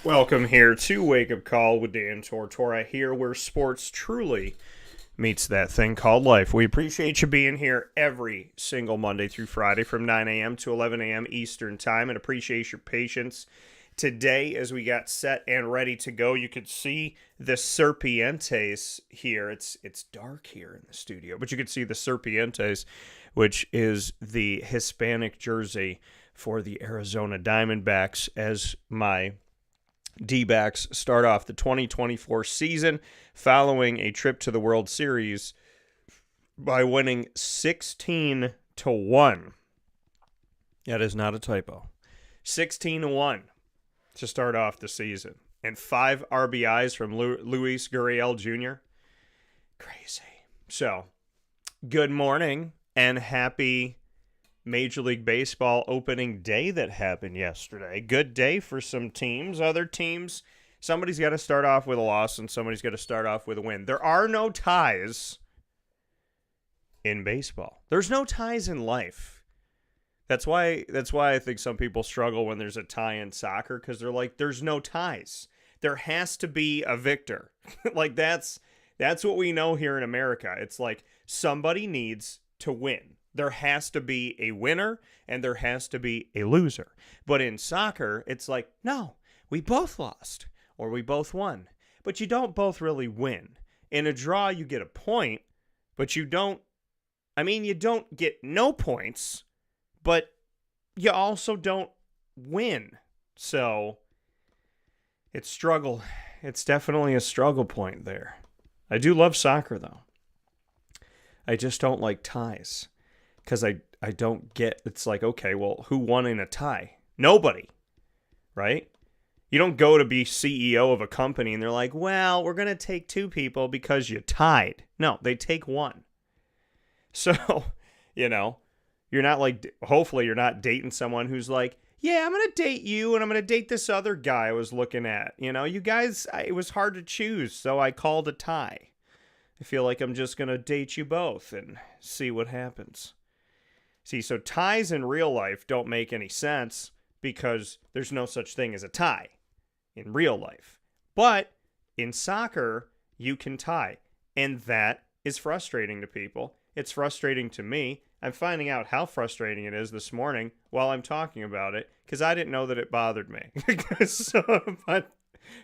Welcome here to Wake Up Call with Dan Tortora, here where sports truly meets that thing called life. We appreciate you being here every single Monday through Friday from 9 a.m. to 11 a.m. Eastern Time, and appreciate your patience today as we got set and ready to go. You could see the Serpientes here. It's dark here in the studio, but you could see the Serpientes, which is the Hispanic jersey for the Arizona Diamondbacks, as my D-backs start off the 2024 season following a trip to the World Series by winning 16-1. That is not a typo. 16-1 to start off the season. And 5 RBIs from Luis Gurriel Jr. Crazy. So, good morning and happy Major League Baseball opening day that happened yesterday. Good day for some teams. Other teams, somebody's got to start off with a loss and somebody's got to start off with a win. There are no ties in baseball. There's no ties in life. That's why I think some people struggle when there's a tie in soccer, because they're like, there's no ties. There has to be a victor. Like that's what we know here in America. It's like somebody needs to win. There has to be a winner and there has to be a loser. But in soccer, it's like, no, we both lost or we both won. But you don't both really win. In a draw, you get a point, but you don't get no points, but you also don't win. So it's struggle. It's definitely a struggle point there. I do love soccer, though. I just don't like ties. Because I don't get, it's like, okay, well, who won in a tie? Nobody, right? You don't go to be CEO of a company and they're like, well, we're going to take 2 people because you tied. No, they take 1. So, you're not like, hopefully you're not dating someone who's like, yeah, I'm going to date you and I'm going to date this other guy I was looking at. You guys, it was hard to choose, so I called a tie. I feel like I'm just going to date you both and see what happens. See, so ties in real life don't make any sense because there's no such thing as a tie in real life. But in soccer, you can tie. And that is frustrating to people. It's frustrating to me. I'm finding out how frustrating it is this morning while I'm talking about it because I didn't know that it bothered me.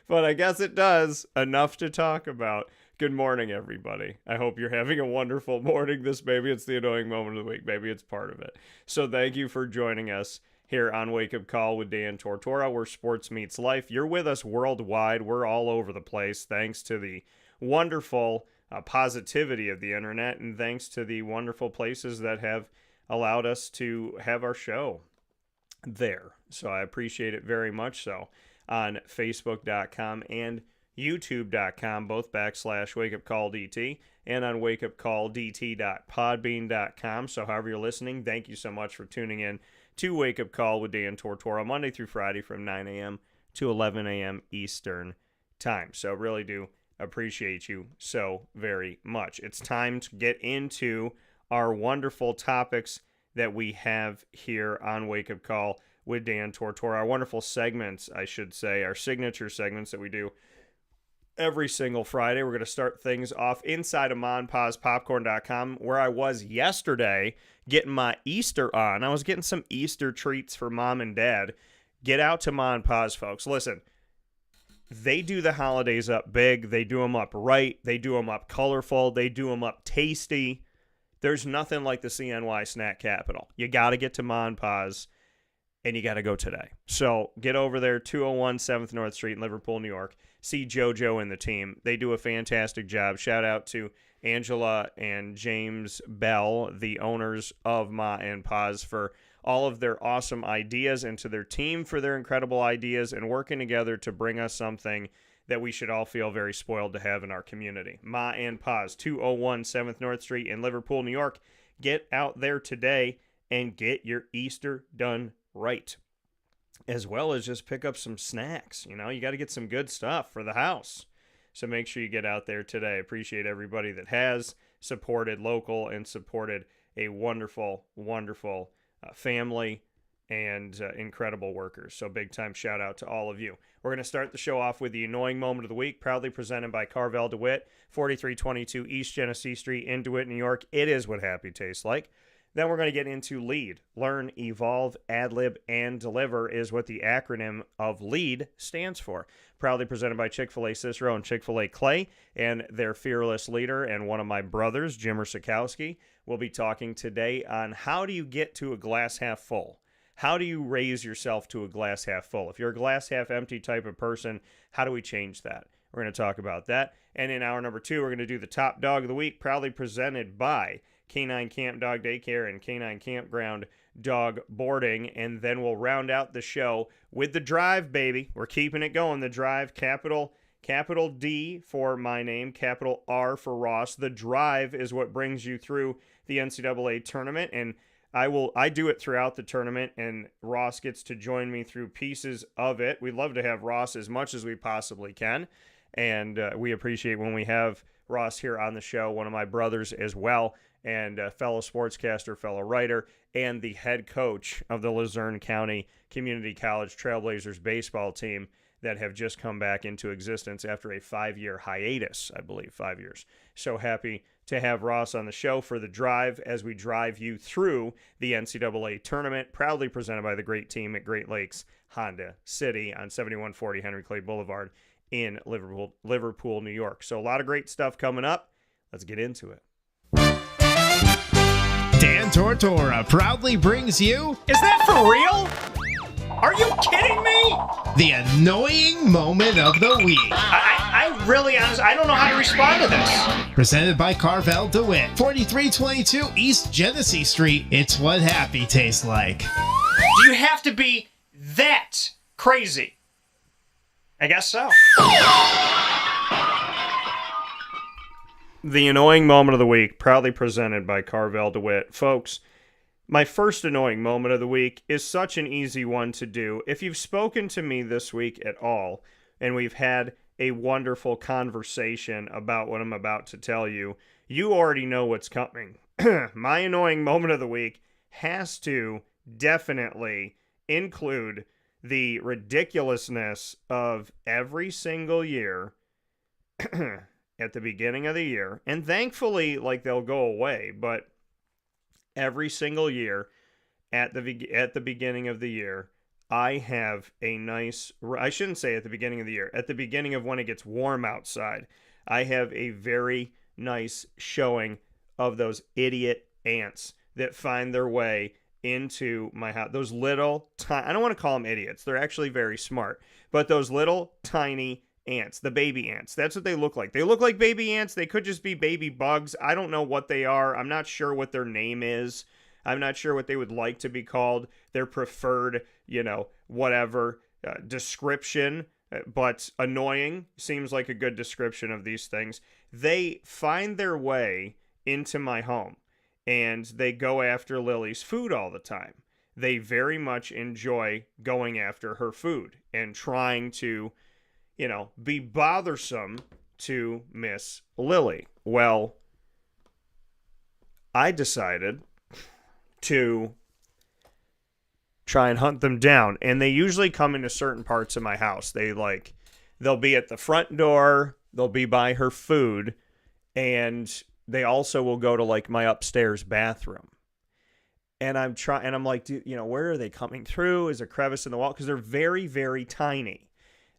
But I guess it does, enough to talk about. Good morning, everybody. I hope you're having a wonderful morning. Maybe it's the annoying moment of the week. Maybe it's part of it. So thank you for joining us here on Wake Up Call with Dan Tortora, where sports meets life. You're with us worldwide. We're all over the place, thanks to the wonderful positivity of the internet and thanks to the wonderful places that have allowed us to have our show there. So I appreciate it very much so on Facebook.com and YouTube.com, both / WakeUpCallDT, and on WakeUpCallDT.podbean.com. So however you're listening, thank you so much for tuning in to Wake Up Call with Dan Tortora, Monday through Friday from 9 a.m. to 11 a.m. Eastern Time. So really do appreciate you so very much. It's time to get into our wonderful topics that we have here on Wake Up Call with Dan Tortora. Our wonderful segments, I should say, our signature segments that we do every single Friday. We're going to start things off inside of MonPazPopcorn.com, where I was yesterday getting my Easter on. I was getting some Easter treats for mom and dad. Get out to Monpaz, folks. Listen, they do the holidays up big. They do them up right. They do them up colorful. They do them up tasty. There's nothing like the CNY snack capital. You got to get to Monpaz, and you got to go today. So get over there, 201 7th North Street in Liverpool, New York. See JoJo and the team. They do a fantastic job. Shout out to Angela and James Bell, the owners of Ma and Paz, for all of their awesome ideas, and to their team for their incredible ideas and working together to bring us something that we should all feel very spoiled to have in our community. Ma and Paz, 201 7th North Street in Liverpool, New York. Get out there today and get your Easter done right, as well as just pick up some snacks. You got to get some good stuff for the house. So make sure you get out there today. Appreciate everybody that has supported local and supported a wonderful, wonderful family and incredible workers. So big time shout out to all of you. We're going to start the show off with the annoying moment of the week, proudly presented by Carvel DeWitt, 4322 East Genesee Street in DeWitt, New York. It is what happy tastes like. Then we're going to get into LEAD. Learn, evolve, ad-lib, and deliver is what the acronym of LEAD stands for. Proudly presented by Chick-fil-A Cicero and Chick-fil-A Clay, and their fearless leader and one of my brothers, Jimmer Sikowski, will be talking today on how do you get to a glass half full. How do you raise yourself to a glass half full? If you're a glass half empty type of person, how do we change that? We're going to talk about that. And in hour number 2, we're going to do the top dog of the week, proudly presented by K9 Kamp Dog Daycare and K9 Kampground Dog Boarding. And then we'll round out the show with the drive, baby. We're keeping it going. The drive, capital D for my name, capital R for Ross. The drive is what brings you through the NCAA tournament. And I do it throughout the tournament, and Ross gets to join me through pieces of it. We'd love to have Ross as much as we possibly can. And we appreciate when we have Ross here on the show, one of my brothers as well, and fellow sportscaster, fellow writer, and the head coach of the Luzerne County Community College Trailblazers baseball team that have just come back into existence after a 5-year hiatus, I believe, 5 years. So happy to have Ross on the show for the drive as we drive you through the NCAA tournament, proudly presented by the great team at Great Lakes Honda City on 7140 Henry Clay Boulevard in Liverpool, New York. So a lot of great stuff coming up. Let's get into it. Dan Tortora proudly brings you... Is that for real? Are you kidding me? The annoying moment of the week. I really, honestly, I don't know how to respond to this. Presented by Carvel DeWitt, 4322 East Genesee Street. It's what happy tastes like. Do you have to be that crazy? I guess so. The annoying moment of the week, proudly presented by Carvel DeWitt. Folks, my first annoying moment of the week is such an easy one to do. If you've spoken to me this week at all, and we've had a wonderful conversation about what I'm about to tell you, you already know what's coming. My annoying moment of the week has to definitely include the ridiculousness of every single year at the beginning of the year, and thankfully, like, they'll go away, but every single year at the beginning of the year, I have a nice, I shouldn't say at the beginning of the year, at the beginning of when it gets warm outside, I have a very nice showing of those idiot ants that find their way into my house. Those little, I don't want to call them idiots. They're actually very smart. But those little tiny ants, the baby ants, that's what they look like. They look like baby ants. They could just be baby bugs. I don't know what they are. I'm not sure what their name is. I'm not sure what they would like to be called. Their preferred, whatever description, but annoying seems like a good description of these things. They find their way into my home, and they go after Lily's food all the time. They very much enjoy going after her food and trying to, be bothersome to Miss Lily. Well, I decided to try and hunt them down, and they usually come into certain parts of my house. They'll be at the front door, they'll be by her food, and they also will go to my upstairs bathroom. And I'm like, where are they coming through? Is there a crevice in the wall? Because they're very, very tiny.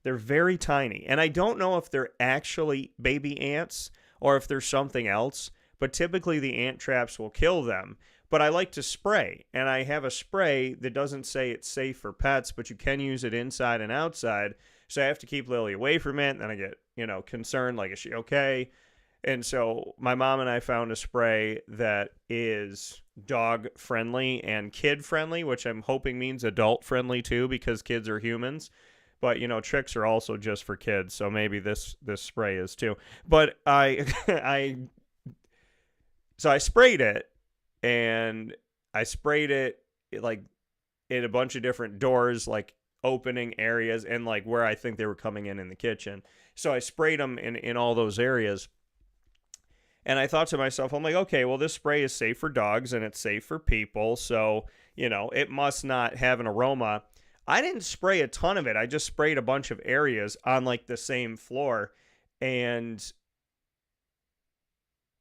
They're very tiny. And I don't know if they're actually baby ants or if they're something else, but typically the ant traps will kill them. But I like to spray, and I have a spray that doesn't say it's safe for pets, but you can use it inside and outside. So I have to keep Lily away from it, and then I get, concerned, is she okay? And so my mom and I found a spray that is dog-friendly and kid-friendly, which I'm hoping means adult-friendly too, because kids are humans. But, tricks are also just for kids, so maybe this spray is too. But so I sprayed it, and I sprayed it in a bunch of different doors, opening areas, and where I think they were coming in the kitchen. So I sprayed them in all those areas. And I thought to myself, I'm like, okay, well, this spray is safe for dogs and it's safe for people. So, it must not have an aroma. I didn't spray a ton of it. I just sprayed a bunch of areas on like the same floor. And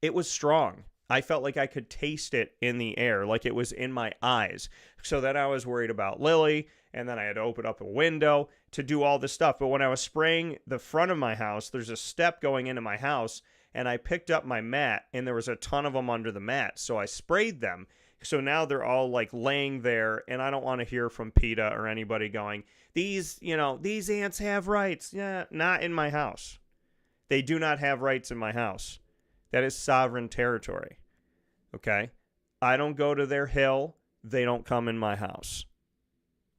it was strong. I felt like I could taste it in the air, like it was in my eyes. So then I was worried about Lily, and then I had to open up a window to do all this stuff. But when I was spraying the front of my house, there's a step going into my house, and I picked up my mat, and there was a ton of them under the mat. So I sprayed them. So now they're all like laying there, and I don't want to hear from PETA or anybody going, these ants have rights. Yeah, not in my house. They do not have rights in my house. That is sovereign territory. Okay? I don't go to their hill. They don't come in my house.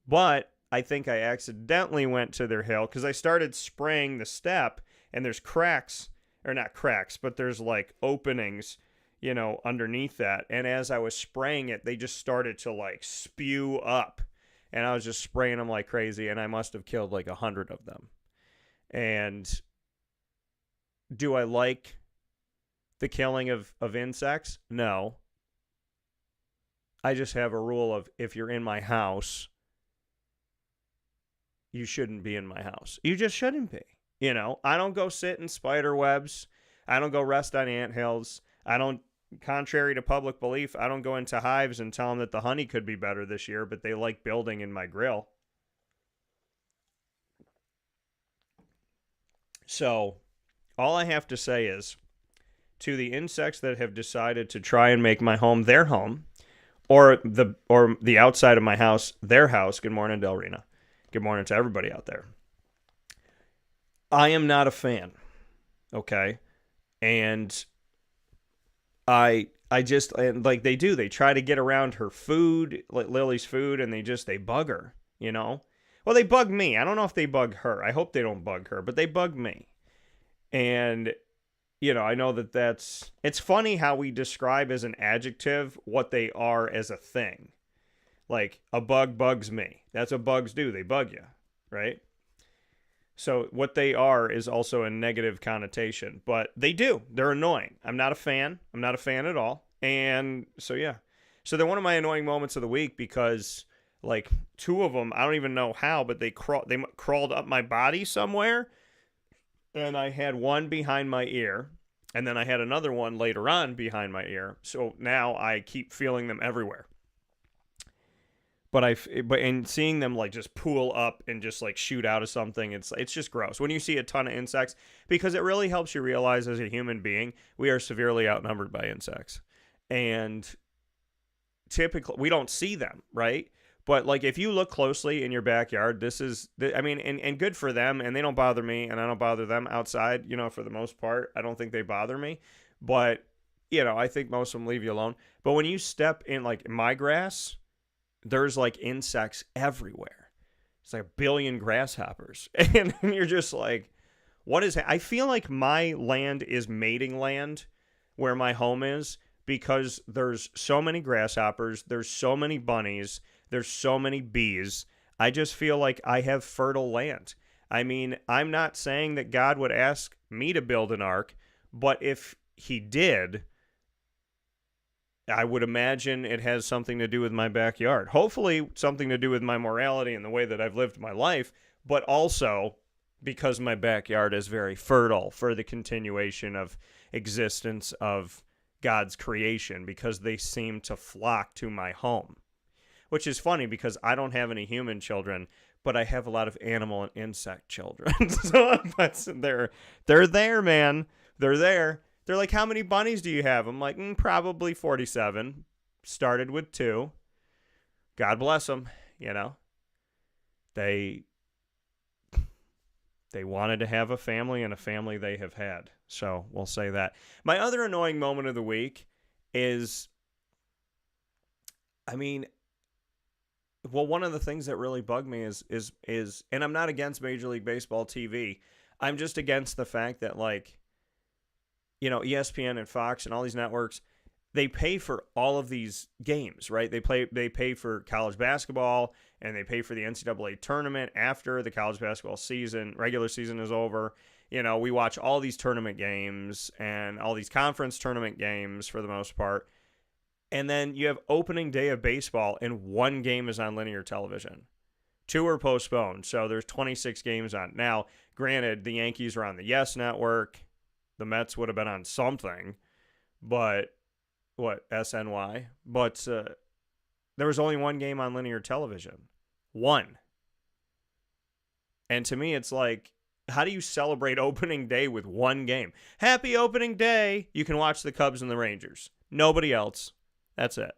But I think I accidentally went to their hill because I started spraying the step, and there's cracks, or not cracks, but there's like openings, underneath that. And as I was spraying it, they just started to like spew up. And I was just spraying them like crazy, and I must have killed like 100 of them. And do I like the killing of insects? No. I just have a rule of if you're in my house, you shouldn't be in my house. You just shouldn't be. I don't go sit in spider webs. I don't go rest on anthills. Contrary to public belief, I don't go into hives and tell them that the honey could be better this year, but they like building in my grill. So all I have to say is, to the insects that have decided to try and make my home their home, or the outside of my house their house. Good morning, Delrina. Good morning to everybody out there. I am not a fan. Okay, and I just, and like they try to get around her food, like Lily's food, and they bug her. Well, they bug me. I don't know if they bug her. I hope they don't bug her, but they bug me. And I know it's funny how we describe as an adjective what they are as a thing. Like, a bug bugs me. That's what bugs do. They bug you, right? So what they are is also a negative connotation, but they do. They're annoying. I'm not a fan. I'm not a fan at all. And so, yeah. So they're one of my annoying moments of the week because, like, two of them, I don't even know how, but they crawled up my body somewhere. And I had one behind my ear, and then I had another one later on behind my ear. So now I keep feeling them everywhere. But in seeing them like just pool up and just like shoot out of something, it's just gross. When you see a ton of insects, because it really helps you realize as a human being, we are severely outnumbered by insects. And typically we don't see them, right? But like if you look closely in your backyard, and good for them, and they don't bother me, and I don't bother them outside, for the most part. I don't think they bother me. But, I think most of them leave you alone. But when you step in like my grass, there's like insects everywhere. It's like a billion grasshoppers. And you're just like, what is I feel like my land is mating land where my home is, because there's so many grasshoppers, there's so many bunnies, there's so many bees. I just feel like I have fertile land. I mean, I'm not saying that God would ask me to build an ark, but if he did, I would imagine it has something to do with my backyard. Hopefully something to do with my morality and the way that I've lived my life, but also because my backyard is very fertile for the continuation of existence of God's creation, because they seem to flock to my home. Which is funny because I don't have any human children, but I have a lot of animal and insect children. So they're there, man. They're there. They're like, how many bunnies do you have? I'm like, probably 47. Started with 2. God bless them, They wanted to have a family, and a family they have had. So we'll say that. My other annoying moment of the week is, one of the things that really bug me is, and I'm not against Major League Baseball TV. I'm just against the fact that, like, ESPN and Fox and all these networks, they pay for all of these games, right? They pay for college basketball, and they pay for the NCAA tournament after the college basketball season, regular season is over. You know, we watch all these tournament games and all these conference tournament games for the most part. And then you have opening day of baseball, and one game is on linear television. 2 are postponed, so there's 26 games on. Now, granted, the Yankees are on the Yes Network. The Mets would have been on something, but what, SNY? But there was only one game on linear television. One. And to me, it's like, how do you celebrate opening day with one game? Happy opening day! You can watch the Cubs and the Rangers. Nobody else. That's it.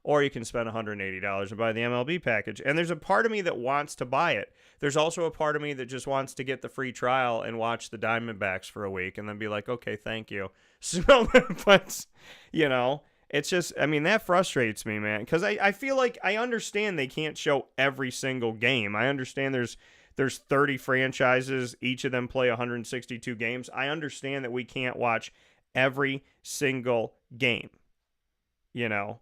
Or you can spend $180 and buy the MLB package. And there's a part of me that wants to buy it. There's also a part of me that just wants to get the free trial and watch the Diamondbacks for a week and then be like, okay, thank you. So, but, you know, it's just, I mean, that frustrates me, man. Because I feel like I understand they can't show every single game. I understand there's 30 franchises. Each of them play 162 games. I understand that we can't watch every single game. You know,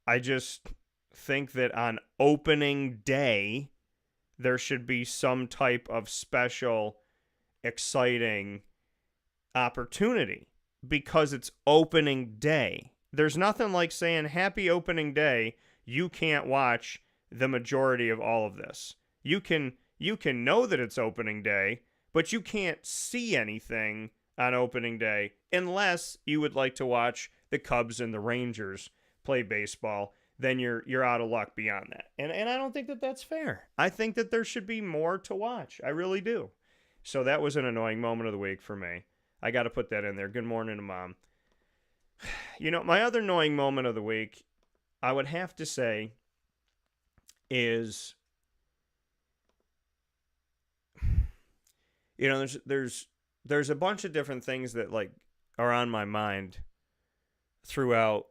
I just think that on opening day, there should be some type of special, exciting opportunity because it's opening day. There's nothing like saying, happy opening day, you can't watch the majority of all of this. You can know that it's opening day, but you can't see anything on opening day unless you would like to watch the Cubs and the Rangers play baseball. Then you're out of luck beyond that. And I don't think that that's fair. I think that there should be more to watch. I really do. So that was an annoying moment of the week for me. I got to put that in there. Good morning to Mom. You know, my other annoying moment of the week, I would have to say, is, you know, there's a bunch of different things that like are on my mind throughout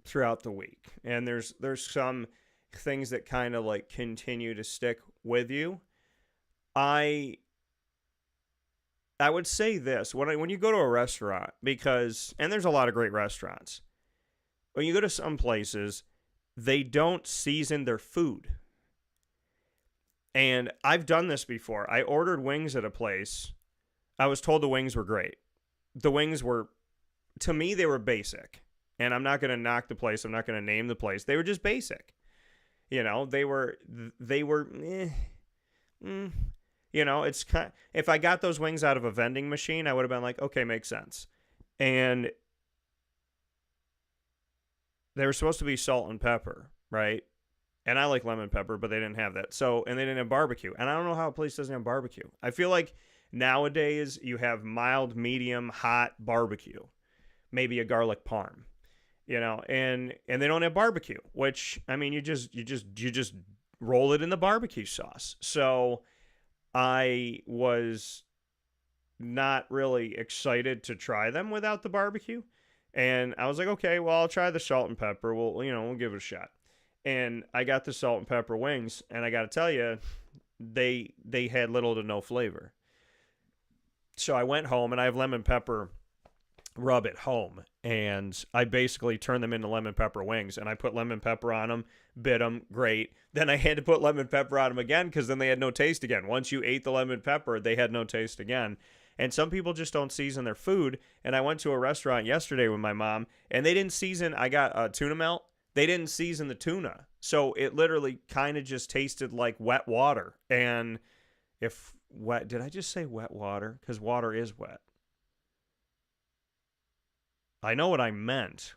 the week. And there's some things that kind of like continue to stick with you. I would say this, when you go to a restaurant, because, and there's a lot of great restaurants, when you go to some places, they don't season their food. And I've done this before. I ordered wings at a place. I was told the wings were great. The wings were, to me, they were basic. And I'm not going to knock the place. I'm not going to name the place. They were just basic. You know, they were, you know, it's kind, if I got those wings out of a vending machine, I would have been like, okay, makes sense. And they were supposed to be salt and pepper, right? And I like lemon pepper, but they didn't have that. So, and they didn't have barbecue. And I don't know how a place doesn't have barbecue. I feel like nowadays you have mild, medium, hot barbecue, maybe a garlic parm, you know, and they don't have barbecue, which, I mean, you just roll it in the barbecue sauce. So I was not really excited to try them without the barbecue. And I was like, okay, well, I'll try the salt and pepper. We'll give it a shot. And I got the salt and pepper wings, and I got to tell you, they had little to no flavor. So I went home, and I have lemon pepper rub at home, and I basically turned them into lemon pepper wings, and I put lemon pepper on them, bit them, great. Then I had to put lemon pepper on them again because then they had no taste again. Once you ate the lemon pepper, they had no taste again. And some people just don't season their food. And I went to a restaurant yesterday with my mom, and they didn't season. I got tuna melt. They didn't season the tuna. So it literally kind of just tasted like wet water. And if wet, did I just say wet water? Because water is wet. I know what I meant.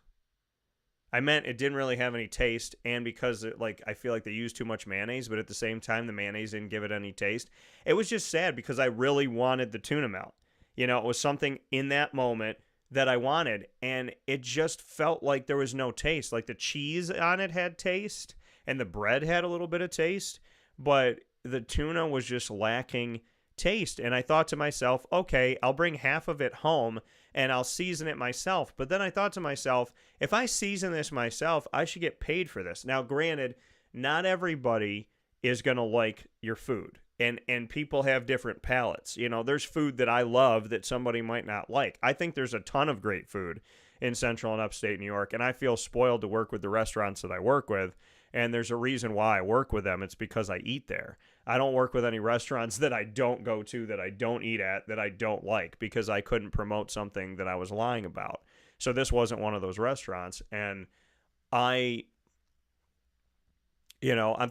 I meant it didn't really have any taste, and because I feel like they used too much mayonnaise, but at the same time the mayonnaise didn't give it any taste. It was just sad because I really wanted the tuna melt. You know, it was something in that moment that I wanted, and it just felt like there was no taste. Like the cheese on it had taste, and the bread had a little bit of taste, but the tuna was just lacking taste. And I thought to myself, okay, I'll bring half of it home and I'll season it myself. But then I thought to myself, if I season this myself, I should get paid for this. Now, granted, not everybody is going to like your food. And people have different palates. You know, there's food that I love that somebody might not like. I think there's a ton of great food in central and upstate New York, and I feel spoiled to work with the restaurants that I work with, and there's a reason why I work with them. It's because I eat there. I don't work with any restaurants that I don't go to, that I don't eat at, that I don't like, because I couldn't promote something that I was lying about. So this wasn't one of those restaurants, and I'm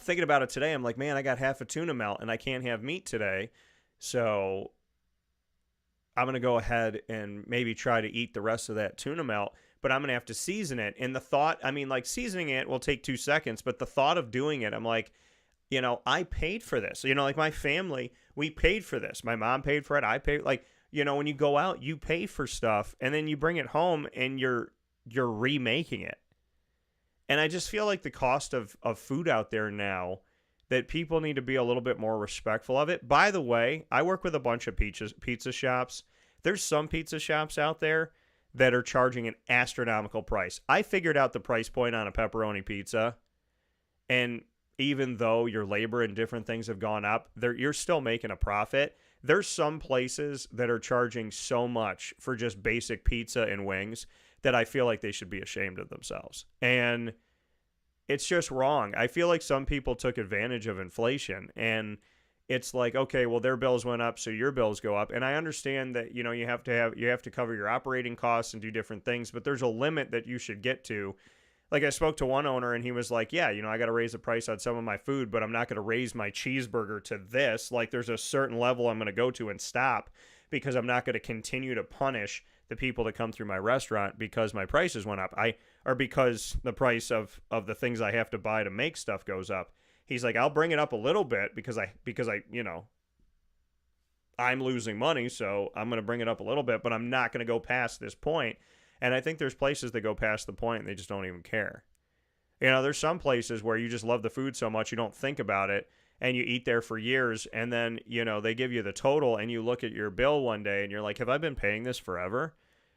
thinking about it today. I'm like, man, I got half a tuna melt and I can't have meat today. So I'm going to go ahead and maybe try to eat the rest of that tuna melt, but I'm going to have to season it. And the thought, seasoning it will take 2 seconds, but the thought of doing it, I'm like, I paid for this. Like my family, we paid for this. My mom paid for it. I paid, when you go out, you pay for stuff and then you bring it home and you're remaking it. And I just feel like the cost of food out there now, that people need to be a little bit more respectful of it. By the way, I work with a bunch of pizza shops. There's some pizza shops out there that are charging an astronomical price. I figured out the price point on a pepperoni pizza, and even though your labor and different things have gone up, you're still making a profit. There's some places that are charging so much for just basic pizza and wings that I feel like they should be ashamed of themselves. And it's just wrong. I feel like some people took advantage of inflation, and it's like, okay, well, their bills went up, so your bills go up. And I understand that, you have to cover your operating costs and do different things, but there's a limit that you should get to. Like, I spoke to one owner and he was like, yeah, I got to raise the price on some of my food, but I'm not going to raise my cheeseburger to this. Like, there's a certain level I'm going to go to and stop, because I'm not going to continue to punish the people that come through my restaurant because my prices went up. Or because the price of the things I have to buy to make stuff goes up. He's like, I'll bring it up a little bit because I'm losing money, so I'm going to bring it up a little bit, but I'm not going to go past this point. And I think there's places that go past the point and they just don't even care. There's some places where you just love the food so much you don't think about it, and you eat there for years, and then, they give you the total, and you look at your bill one day and you're like, have I been paying this forever?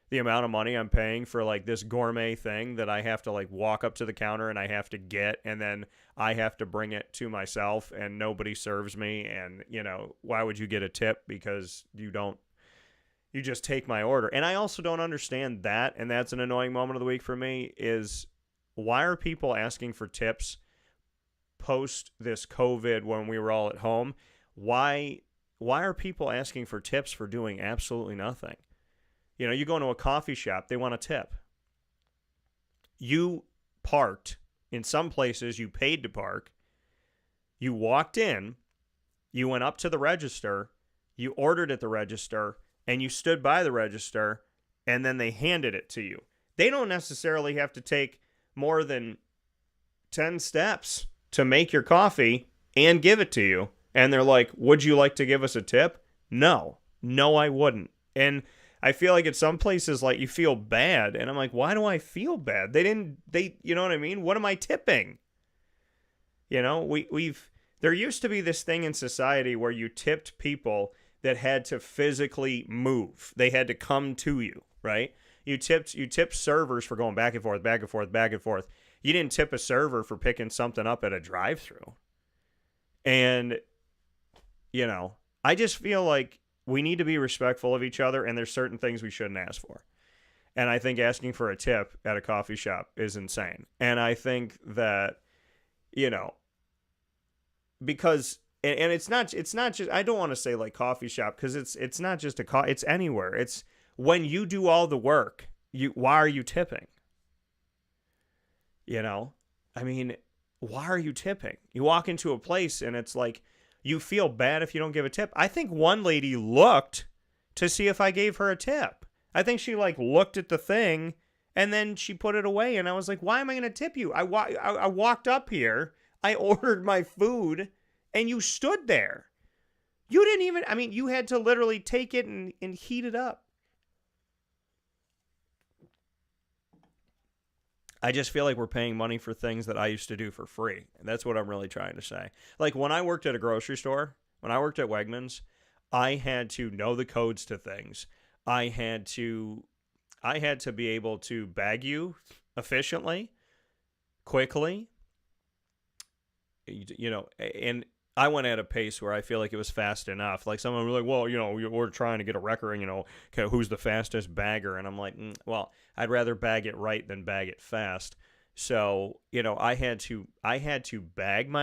The amount of money I'm paying for like this gourmet thing that I have to like walk up to the counter and I have to get, and then I have to bring it to myself and nobody serves me. And, why would you get a tip? Because you just take my order. And I also don't understand that. And that's an annoying moment of the week for me, is why are people asking for tips post this COVID when we were all at home? Why are people asking for tips for doing absolutely nothing? You go into a coffee shop, they want a tip. You parked. In some places, you paid to park. You walked in. You went up to the register. You ordered at the register. And you stood by the register. And then they handed it to you. They don't necessarily have to take more than 10 steps to make your coffee and give it to you. And they're like, would you like to give us a tip? No, I wouldn't. And I feel like at some places, like, you feel bad. And I'm like, why do I feel bad? You know what I mean? What am I tipping? There used to be this thing in society where you tipped people that had to physically move. They had to come to you, right? You tipped servers for going back and forth, back and forth, back and forth. You didn't tip a server for picking something up at a drive-thru. And, I just feel like we need to be respectful of each other, and there's certain things we shouldn't ask for. And I think asking for a tip at a coffee shop is insane. And I think that, because, and it's not just, I don't want to say like coffee shop, because it's not just it's anywhere. It's when you do all the work, why are you tipping? Why are you tipping? You walk into a place and it's like, you feel bad if you don't give a tip. I think one lady looked to see if I gave her a tip. I think she looked at the thing and then she put it away. And I was like, why am I going to tip you? I walked up here. I ordered my food and you stood there. You didn't even, you had to literally take it and heat it up. I just feel like we're paying money for things that I used to do for free. And that's what I'm really trying to say. Like when I worked at a grocery store, when I worked at Wegmans, I had to know the codes to things. I had to be able to bag you efficiently, quickly, and I went at a pace where I feel like it was fast enough. Like someone was like, well, we're trying to get a record, okay, who's the fastest bagger? And I'm like, well, I'd rather bag it right than bag it fast. So, I had to bag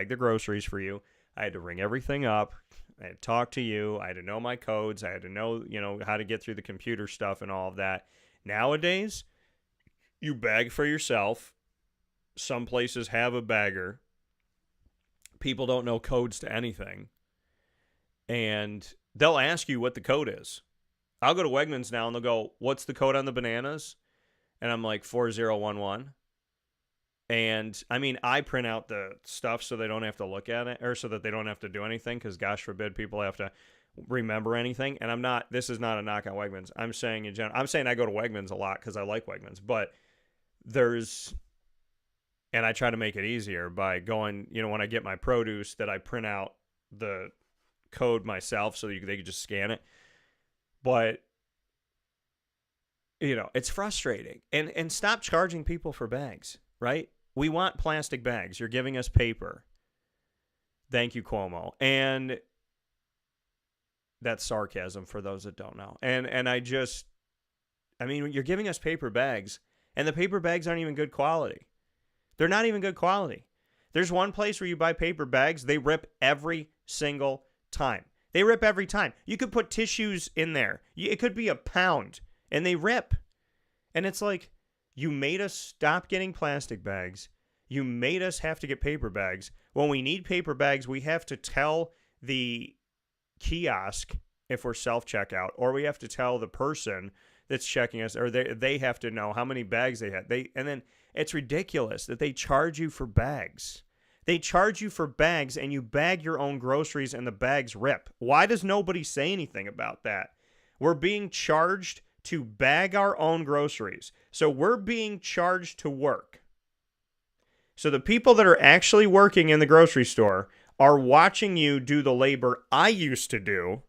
the groceries for you. I had to ring everything up. I had to talk to you. I had to know my codes. I had to know, how to get through the computer stuff and all of that. Nowadays, you bag for yourself. Some places have a bagger. People don't know codes to anything. And they'll ask you what the code is. I'll go to Wegmans now and they'll go, what's the code on the bananas? And I'm like, 4011. And I print out the stuff so they don't have to look at it, or so that they don't have to do anything, because gosh forbid people have to remember anything. And this is not a knock on Wegmans. I'm saying in general, I go to Wegmans a lot because I like Wegmans, but and I try to make it easier by going, when I get my produce, that I print out the code myself so they can just scan it. But, it's frustrating. And stop charging people for bags, right? We want plastic bags. You're giving us paper. Thank you, Cuomo. And that's sarcasm for those that don't know. And you're giving us paper bags, and the paper bags aren't even good quality. They're not even good quality. There's one place where you buy paper bags, they rip every single time. They rip every time. You could put tissues in there. It could be a pound, and they rip. And it's like, you made us stop getting plastic bags. You made us have to get paper bags. When we need paper bags, we have to tell the kiosk if we're self-checkout, or we have to tell the person that's checking us, or they have to know how many bags they had. And then it's ridiculous that they charge you for bags. They charge you for bags, and you bag your own groceries, and the bags rip. Why does nobody say anything about that? We're being charged to bag our own groceries. So we're being charged to work. So the people that are actually working in the grocery store are watching you do the labor I used to do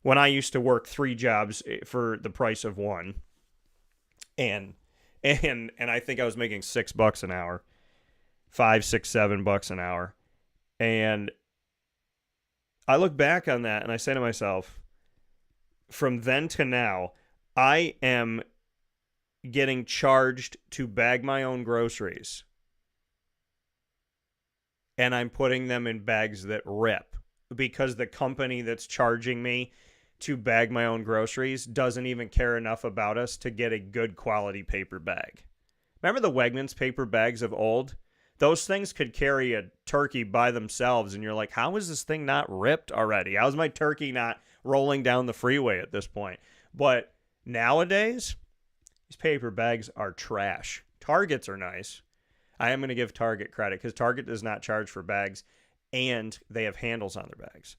when I used to work 3 jobs for the price of one. And I think I was making $6 an hour, $5, $6, $7 an hour. And I look back on that and I say to myself, from then to now, I am getting charged to bag my own groceries. And I'm putting them in bags that rip, because the company that's charging me to bag my own groceries doesn't even care enough about us to get a good quality paper bag. Remember the Wegmans paper bags of old? Those things could carry a turkey by themselves, and you're like, how is this thing not ripped already? How's my turkey not rolling down the freeway at this point? But nowadays, these paper bags are trash. Targets are nice. I am going to give Target credit, because Target does not charge for bags, and they have handles on their bags.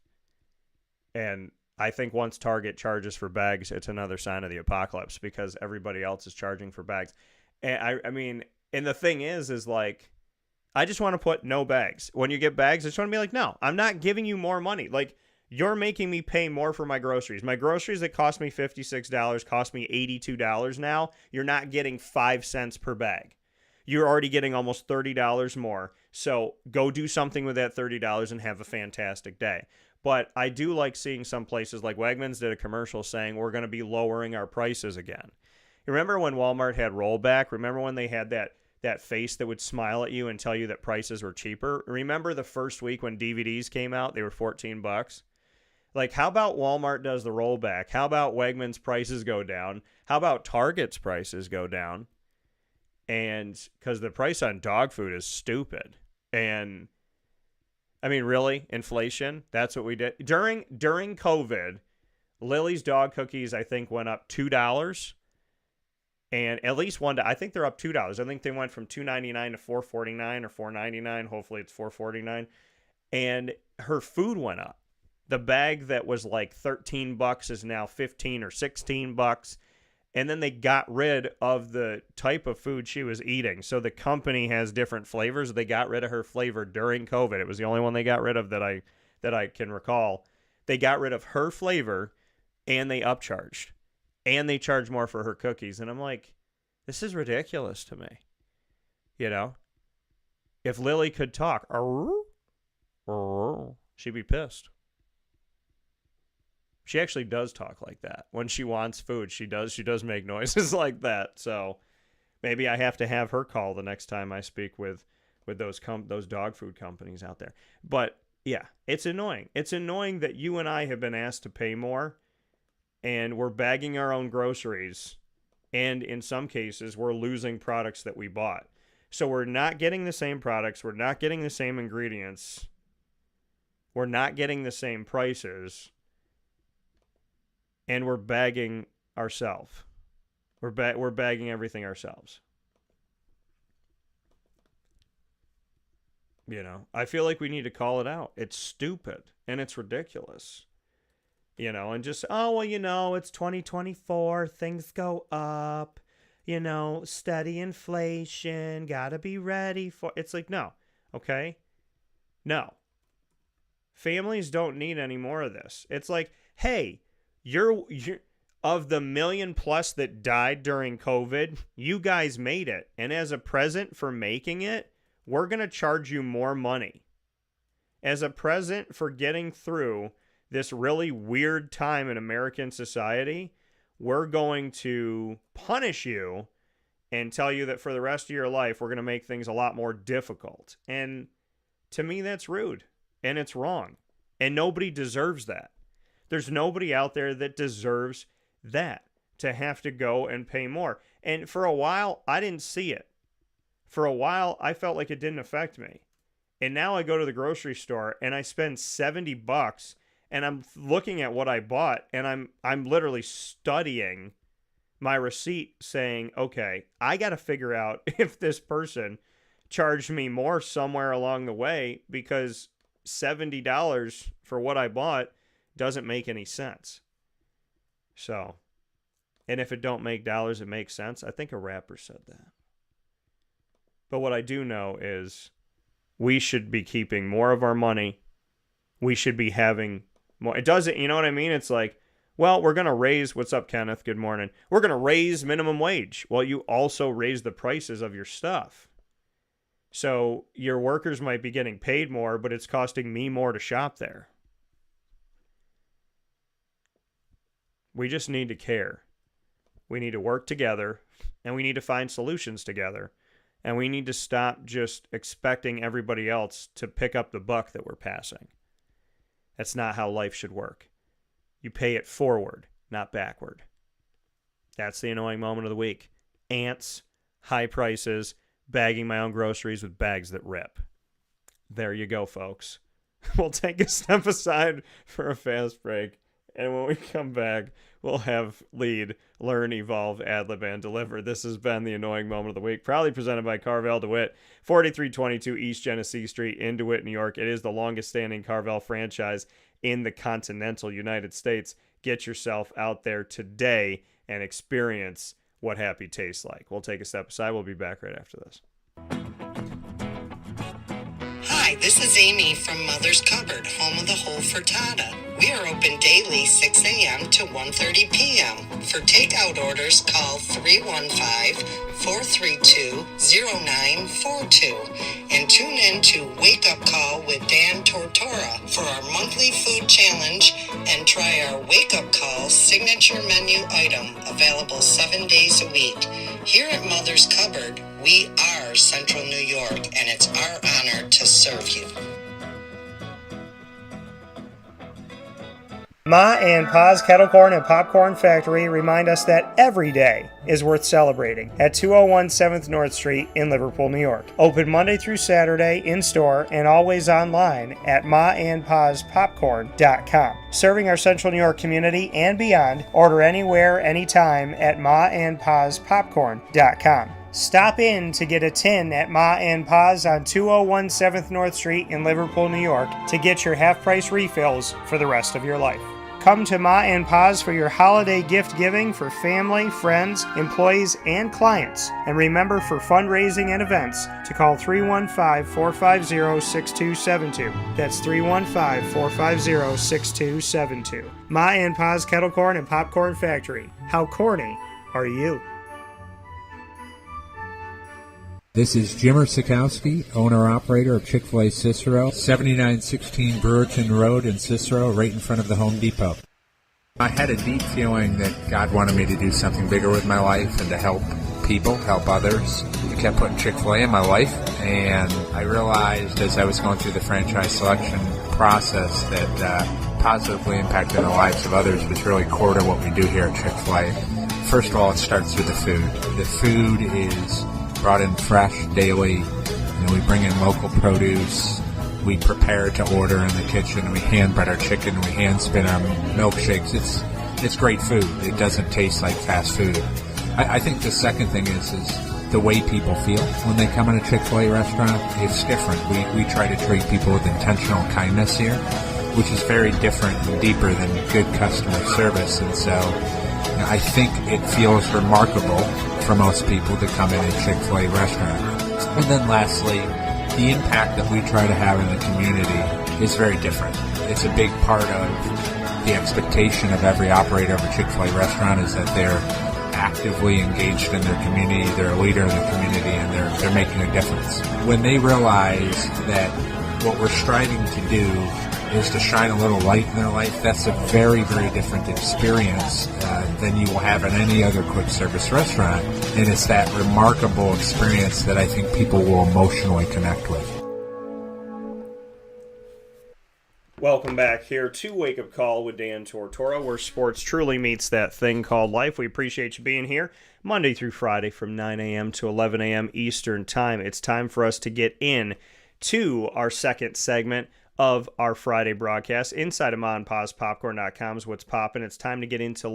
And I think once Target charges for bags, it's another sign of the apocalypse, because everybody else is charging for bags. And and the thing is like, I just want to put no bags. When you get bags, I just want to be like, no, I'm not giving you more money. Like, you're making me pay more for my groceries. My groceries that cost me $56 cost me $82 now. You're not getting 5 cents per bag. You're already getting almost $30 more. So go do something with that $30 and have a fantastic day. But I do like seeing some places like Wegmans did a commercial saying we're going to be lowering our prices again. You remember when Walmart had rollback? Remember when they had that face that would smile at you and tell you that prices were cheaper? Remember the first week when DVDs came out, they were $14? Like, how about Walmart does the rollback? How about Wegmans prices go down? How about Target's prices go down? And because the price on dog food is stupid. And really, inflation, that's what we did. During COVID, Lily's dog cookies, I think, went up $2. And at least I think they're up $2. I think they went from $2.99 to $4.49 or $4.99. Hopefully it's $4.49. And her food went up. The bag that was like $13 is now $15 or $16. And then they got rid of the type of food she was eating. So the company has different flavors. They got rid of her flavor during COVID. It was the only one they got rid of that I can recall. They got rid of her flavor, and they upcharged. And they charged more for her cookies. And I'm like, this is ridiculous to me. If Lily could talk, she'd be pissed. She actually does talk like that. When she wants food, she does make noises like that. So maybe I have to have her call the next time I speak with those dog food companies out there. But yeah, it's annoying. It's annoying that you and I have been asked to pay more, and we're bagging our own groceries, and in some cases, we're losing products that we bought. So we're not getting the same products. We're not getting the same ingredients. We're not getting the same prices. And we're bagging ourselves. We're bagging everything ourselves. You know, I feel like we need to call it out. It's stupid and it's ridiculous. You know, and just, oh, well, you know, it's 2024. Things go up. You know, steady inflation. Gotta be ready for. It's like, no. Okay? No. Families don't need any more of this. It's like, hey, you're of the 1 million plus that died during COVID, you guys made it. And as a present for making it, we're going to charge you more money. As a present for getting through this really weird time in American society, we're going to punish you and tell you that for the rest of your life, we're going to make things a lot more difficult. And to me, that's rude. And it's wrong. And nobody deserves that. There's nobody out there that deserves that, to have to go and pay more. And for a while, I didn't see it. For a while, I felt like it didn't affect me. And now I go to the grocery store and I spend $70 and I'm looking at what I bought and I'm literally studying my receipt saying, okay, I got to figure out if this person charged me more somewhere along the way, because $70 for what I bought doesn't make any sense. So, and if it don't make dollars, it makes sense. I think a rapper said that. But what I do know is we should be keeping more of our money. We should be having more. It doesn't, you know what I mean? It's like, well, we're going to raise, what's up, Kenneth? Good morning. We're going to raise minimum wage. Well, you also raise the prices of your stuff. So your workers might be getting paid more, but it's costing me more to shop there. We just need to care. We need to work together, and we need to find solutions together. And we need to stop just expecting everybody else to pick up the buck that we're passing. That's not how life should work. You pay it forward, not backward. That's the annoying moment of the week. Ants, high prices, bagging my own groceries with bags that rip. There you go, folks. We'll take a step aside for a fast break. And when we come back, we'll have lead, learn, evolve, ad-lib, and deliver. This has been the annoying moment of the week, proudly presented by Carvel DeWitt, 4322 East Genesee Street in DeWitt, New York. It is the longest-standing Carvel franchise in the continental United States. Get yourself out there today and experience what happy tastes like. We'll take a step aside. We'll be back right after this. Hi, this is Amy from Mother's Cupboard, home of the whole frittata. We are open daily 6 a.m. to 1:30 p.m. For takeout orders, call 315-432-0942 and tune in to Wake Up Call with Dan Tortora for our monthly food challenge, and try our Wake Up Call signature menu item, available 7 days a week. Here at Mother's Cupboard, we are Central New York, and it's our honor to serve you. Ma and Pa's Kettle Corn and Popcorn Factory remind us that every day is worth celebrating at 201 7th North Street in Liverpool, New York. Open Monday through Saturday in-store and always online at maandpaspopcorn.com. Serving our Central New York community and beyond, order anywhere, anytime at maandpaspopcorn.com. Stop in to get a tin at Ma and Pa's on 201 7th North Street in Liverpool, New York to get your half-price refills for the rest of your life. Come to Ma and Pa's for your holiday gift giving for family, friends, employees, and clients. And remember, for fundraising and events, to call 315-450-6272. That's 315-450-6272. Ma and Pa's Kettle Corn and Popcorn Factory. How corny are you? This is Jimmer Sikowski, owner-operator of Chick-fil-A Cicero, 7916 Brewerton Rd in Cicero, right in front of the Home Depot. I had a deep feeling that God wanted me to do something bigger with my life and to help people, help others. He kept putting Chick-fil-A in my life, and I realized as I was going through the franchise selection process that positively impacting the lives of others was really core to what we do here at Chick-fil-A. First of all, it starts with the food. The food is brought in fresh daily. We bring in local produce. We prepare to order in the kitchen. We hand bread our chicken. We hand spin our milkshakes. It's great food. It doesn't taste like fast food. I think the second thing is the way people feel when they come in a Chick-fil-A restaurant. It's different. We try to treat people with intentional kindness here, which is very different and deeper than good customer service. And so I think it feels remarkable for most people to come in a Chick-fil-A restaurant. And then lastly, the impact that we try to have in the community is very different. It's a big part of the expectation of every operator of a Chick-fil-A restaurant is that they're actively engaged in their community, they're a leader in the community, and they're making a difference. When they realize that what we're striving to do is to shine a little light in their life, that's a very, very different experience than you will have in any other quick service restaurant. And it's that remarkable experience that I think people will emotionally connect with. Welcome back here to Wake Up Call with Dan Tortora, where sports truly meets that thing called life. We appreciate you being here Monday through Friday from 9 a.m. to 11 a.m. Eastern Time. It's time for us to get in to our second segment of our Friday broadcast. Inside of MonPawsPopcorn.com is what's popping. It's time to get into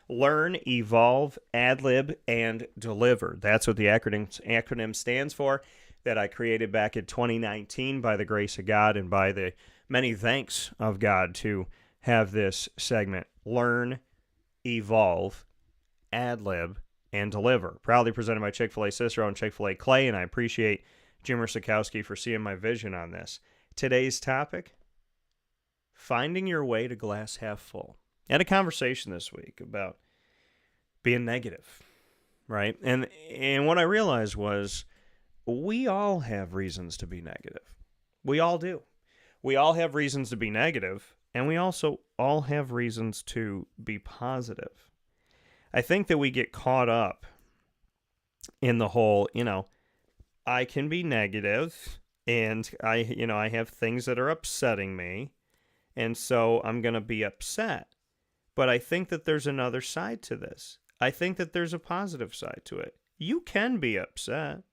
Learn, Evolve, Ad-lib, and Deliver. That's what the acronym stands for, that I created back in 2019 by the grace of God and by the many thanks of God to have this segment. Learn, Evolve, Ad-lib, and Deliver. Proudly presented by Chick-fil-A Cicero and Chick-fil-A Clay, and I appreciate Jimmer Sikowski for seeing my vision on this. Today's topic, finding your way to glass half full. I had a conversation this week about being negative, right? And what I realized was we all have reasons to be negative. We all do. We all have reasons to be negative, and we also all have reasons to be positive. I think that we get caught up in the whole, I can be negative, and I have things that are upsetting me, and so I'm going to be upset. But I think that there's another side to this. I think that there's a positive side to it. You can be upset,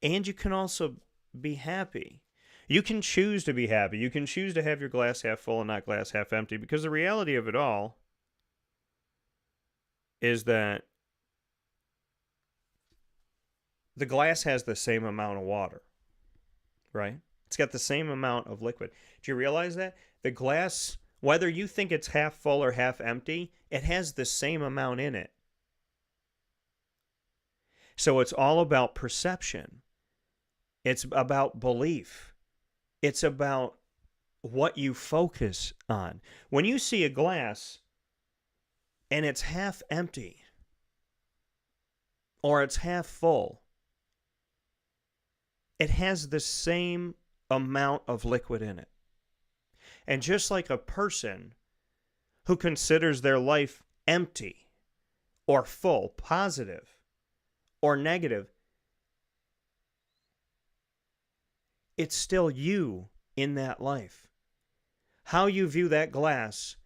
and you can also be happy. You can choose to be happy. You can choose to have your glass half full and not glass half empty, because the reality of it all is that the glass has the same amount of water, right? It's got the same amount of liquid. Do you realize that? The glass, whether you think it's half full or half empty, it has the same amount in it. So it's all about perception. It's about belief. It's about what you focus on. When you see a glass and it's half empty or it's half full, it has the same amount of liquid in it. And just like a person who considers their life empty or full, positive or negative, it's still you in that life. How you view that glass,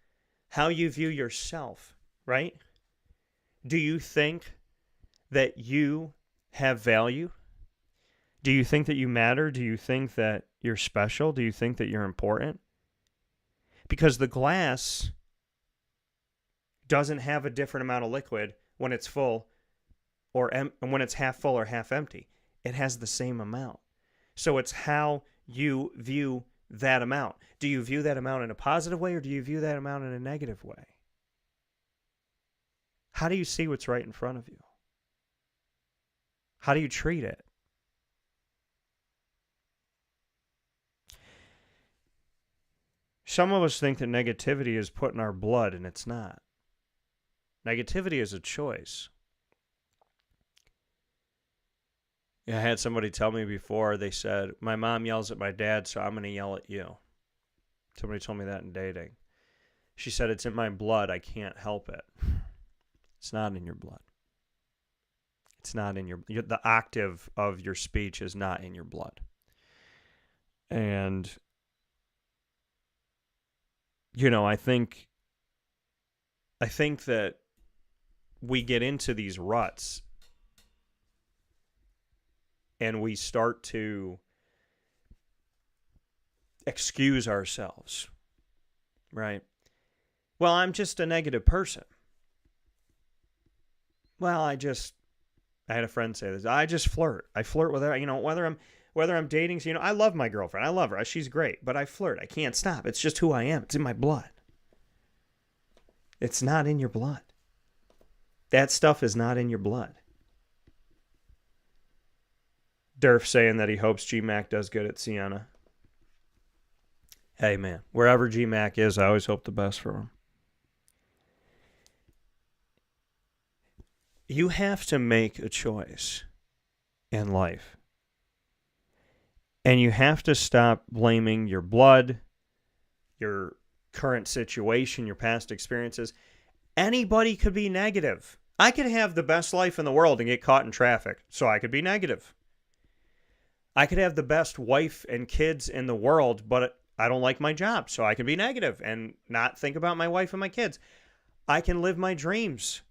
how you view yourself, right? Do you think that you have value? Do you think that you matter? Do you think that you're special? Do you think that you're important? Because the glass doesn't have a different amount of liquid when it's full or when it's half full or half empty. It has the same amount. So it's how you view that amount. Do you view that amount in a positive way, or do you view that amount in a negative way? How do you see what's right in front of you? How do you treat it? Some of us think that negativity is put in our blood, and it's not. Negativity is a choice. I had somebody tell me before, they said, my mom yells at my dad, so I'm going to yell at you. Somebody told me that in dating. She said, it's in my blood. I can't help it. It's not in your blood. It's not in the octave of your speech is not in your blood. And, you know, I think that we get into these ruts and we start to excuse ourselves, right? Well, I'm just a negative person. Well, I had a friend say this. I just flirt. I flirt with her. You know, whether I'm dating, you know, I love my girlfriend. I love her. She's great. But I flirt. I can't stop. It's just who I am. It's in my blood. It's not in your blood. That stuff is not in your blood. Durf saying that he hopes GMAC does good at Siena. Hey, man. Wherever GMAC is, I always hope the best for him. You have to make a choice in life. And you have to stop blaming your blood, your current situation, your past experiences. Anybody could be negative. I could have the best life in the world and get caught in traffic, so I could be negative. I could have the best wife and kids in the world, but I don't like my job, so I can be negative and not think about my wife and my kids. I can live my dreams,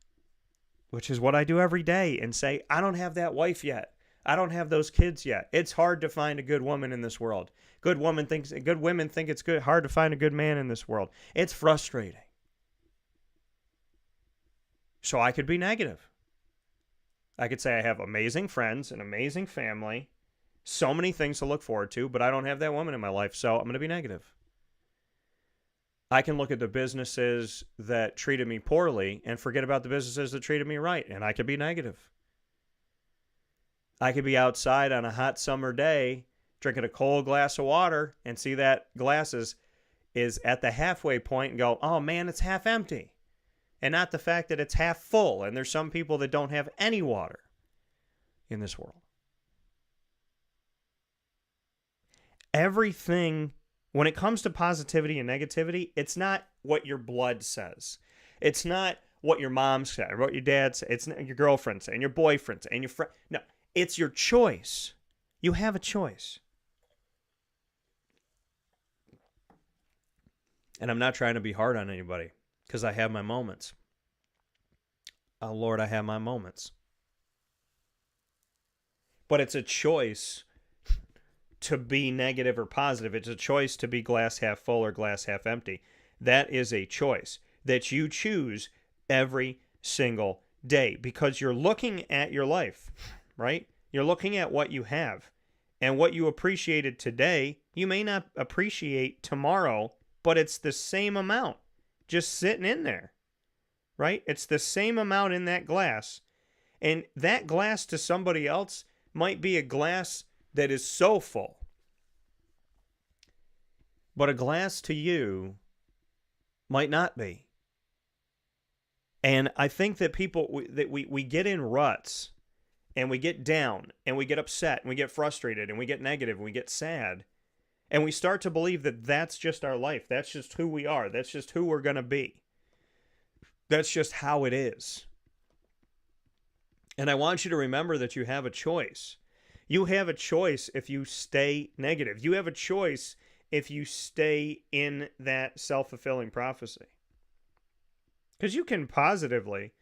which is what I do every day, and say, I don't have that wife yet. I don't have those kids yet. It's hard to find a good woman in this world. Good women think it's hard to find a good man in this world. It's frustrating. So I could be negative. I could say I have amazing friends, an amazing family, so many things to look forward to, but I don't have that woman in my life, so I'm going to be negative. I can look at the businesses that treated me poorly and forget about the businesses that treated me right, and I could be negative. I could be outside on a hot summer day drinking a cold glass of water and see that glass is at the halfway point and go, oh man, it's half empty. And not the fact that it's half full, and there's some people that don't have any water in this world. Everything, when it comes to positivity and negativity, it's not what your blood says. It's not what your mom said or what your dad said. It's not your girlfriend said and your boyfriend said and your friend. No, it's your choice. You have a choice. And I'm not trying to be hard on anybody because I have my moments. Oh, Lord, I have my moments. But it's a choice to be negative or positive. It's a choice to be glass half full or glass half empty. That is a choice that you choose every single day because you're looking at your life, right? You're looking at what you have. And what you appreciated today, you may not appreciate tomorrow, but it's the same amount just sitting in there, right? It's the same amount in that glass. And that glass to somebody else might be a glass that is so full. But a glass to you might not be. And I think that we get in ruts and we get down and we get upset and we get frustrated and we get negative and we get sad. And we start to believe that that's just our life. That's just who we are. That's just who we're going to be. That's just how it is. And I want you to remember that you have a choice. You have a choice if you stay negative. You have a choice if you stay in that self-fulfilling prophecy. Because you can positively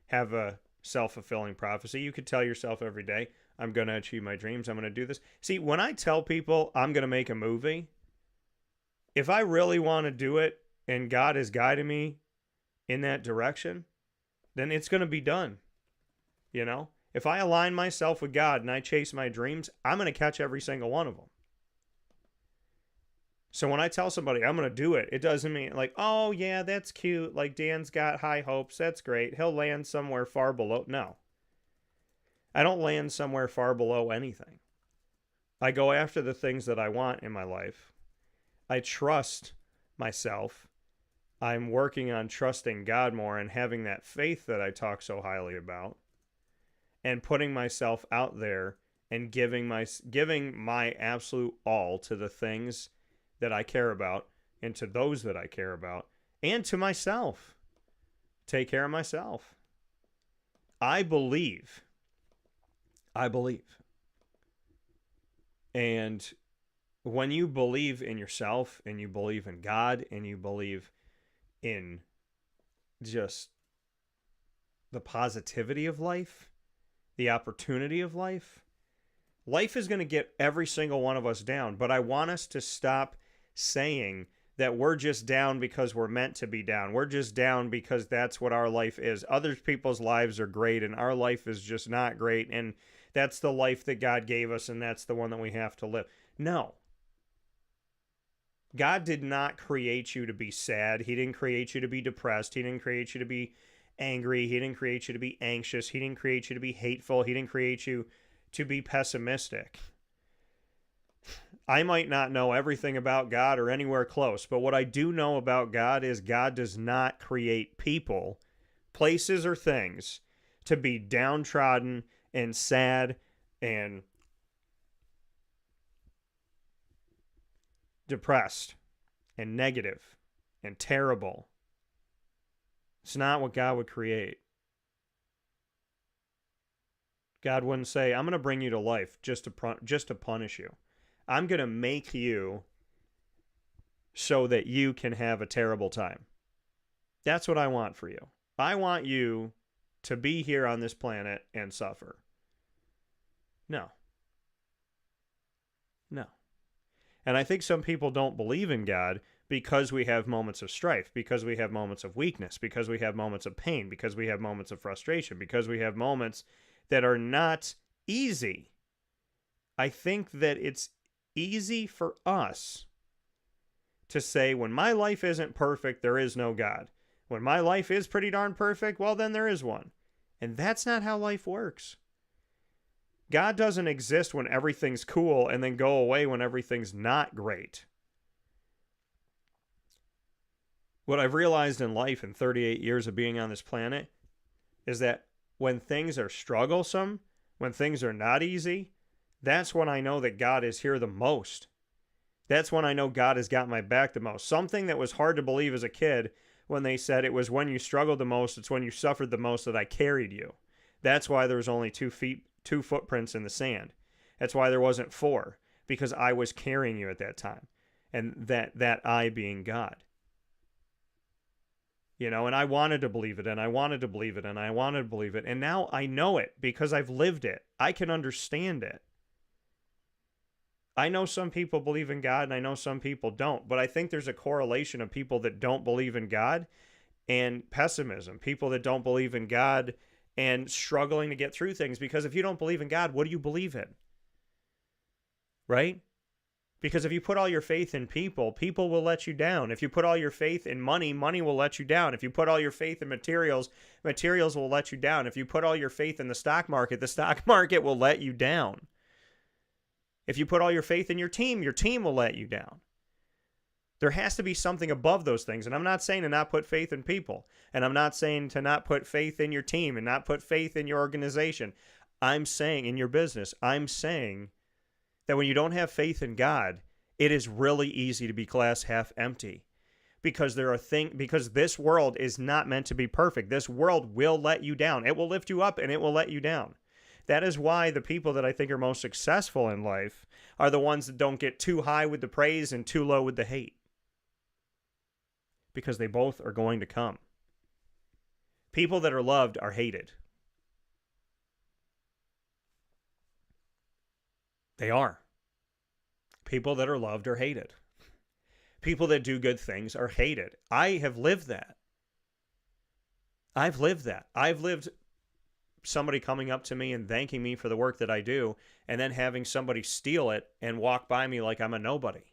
have a self-fulfilling prophecy. You could tell yourself every day, I'm going to achieve my dreams. I'm going to do this. See, when I tell people I'm going to make a movie, if I really want to do it and God is guiding me in that direction, then it's going to be done. You know? If I align myself with God and I chase my dreams, I'm going to catch every single one of them. So when I tell somebody I'm going to do it, it doesn't mean like, oh yeah, that's cute. Like Dan's got high hopes. That's great. He'll land somewhere far below. No. I don't land somewhere far below anything. I go after the things that I want in my life. I trust myself. I'm working on trusting God more and having that faith that I talk so highly about. And putting myself out there and giving my absolute all to the things that I care about and to those that I care about and to myself. Take care of myself. I believe. And when you believe in yourself and you believe in God and you believe in just the positivity of life, the opportunity of life, life is going to get every single one of us down. But I want us to stop saying that we're just down because we're meant to be down. We're just down because that's what our life is. Other people's lives are great and our life is just not great. And that's the life that God gave us and that's the one that we have to live. No. God did not create you to be sad. He didn't create you to be depressed. He didn't create you to be angry. He didn't create you to be anxious. He didn't create you to be hateful. He didn't create you to be pessimistic. I might not know everything about God or anywhere close, but what I do know about God is God does not create people, places, or things to be downtrodden and sad and depressed and negative and terrible. It's not what God would create. God wouldn't say, I'm going to bring you to life just to punish you. I'm going to make you so that you can have a terrible time. That's what I want for you. I want you to be here on this planet and suffer. No. And I think some people don't believe in God because we have moments of strife, because we have moments of weakness, because we have moments of pain, because we have moments of frustration, because we have moments that are not easy. I think that it's easy for us to say, when my life isn't perfect, there is no God. When my life is pretty darn perfect, well, then there is one. And that's not how life works. God doesn't exist when everything's cool and then go away when everything's not great. What I've realized in life in 38 years of being on this planet is that when things are strugglesome, when things are not easy, that's when I know that God is here the most. That's when I know God has got my back the most. Something that was hard to believe as a kid when they said it was when you struggled the most, it's when you suffered the most that I carried you. That's why there was only 2 footprints in the sand. That's why there wasn't 4, because I was carrying you at that time. And that I being God. You know, and I wanted to believe it, and I wanted to believe it, and I wanted to believe it. And now I know it because I've lived it. I can understand it. I know some people believe in God, and I know some people don't. But I think there's a correlation of people that don't believe in God and pessimism. People that don't believe in God and struggling to get through things. Because if you don't believe in God, what do you believe in? Right? Because if you put all your faith in people, people will let you down. If you put all your faith in money, money will let you down. If you put all your faith in materials, materials will let you down. If you put all your faith in the stock market will let you down. If you put all your faith in your team will let you down. There has to be something above those things. And I'm not saying to not put faith in people. And I'm not saying to not put faith in your team and not put faith in your organization. I'm saying in your business, I'm saying that when you don't have faith in God, it is really easy to be glass half empty. Because because this world is not meant to be perfect. This world will let you down. It will lift you up and it will let you down. That is why the people that I think are most successful in life are the ones that don't get too high with the praise and too low with the hate. Because they both are going to come. People that are loved are hated. They are. People that are loved are hated. People that do good things are hated. I have lived that. I've lived somebody coming up to me and thanking me for the work that I do, and then having somebody steal it and walk by me like I'm a nobody.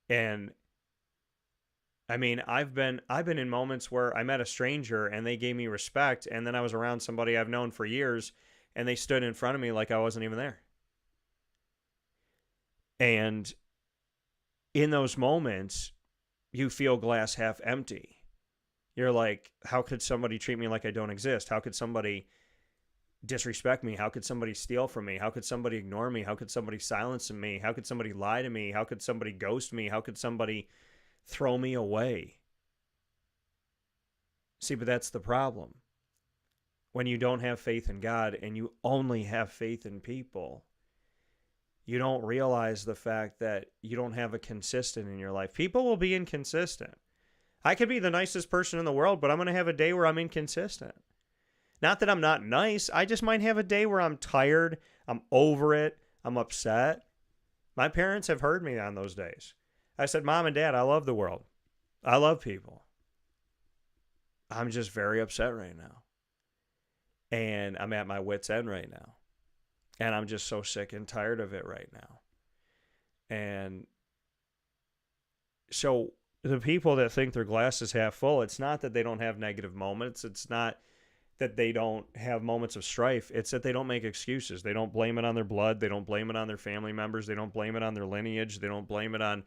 And I mean, I've been in moments where I met a stranger and they gave me respect, and then I was around somebody I've known for years and they stood in front of me like I wasn't even there. And in those moments, you feel glass half empty. You're like, how could somebody treat me like I don't exist? How could somebody disrespect me? How could somebody steal from me? How could somebody ignore me? How could somebody silence me? How could somebody lie to me? How could somebody ghost me? How could somebody throw me away? See, but that's the problem. When you don't have faith in God and you only have faith in people, you don't realize the fact that you don't have a consistent in your life. People will be inconsistent. I could be the nicest person in the world, but I'm going to have a day where I'm inconsistent. Not that I'm not nice. I just might have a day where I'm tired, I'm over it, I'm upset. My parents have heard me on those days. I said, Mom and Dad, I love the world. I love people. I'm just very upset right now. And I'm at my wit's end right now. And I'm just so sick and tired of it right now. And so the people that think their glass is half full, it's not that they don't have negative moments. It's not that they don't have moments of strife. It's that they don't make excuses. They don't blame it on their blood. They don't blame it on their family members. They don't blame it on their lineage. They don't blame it on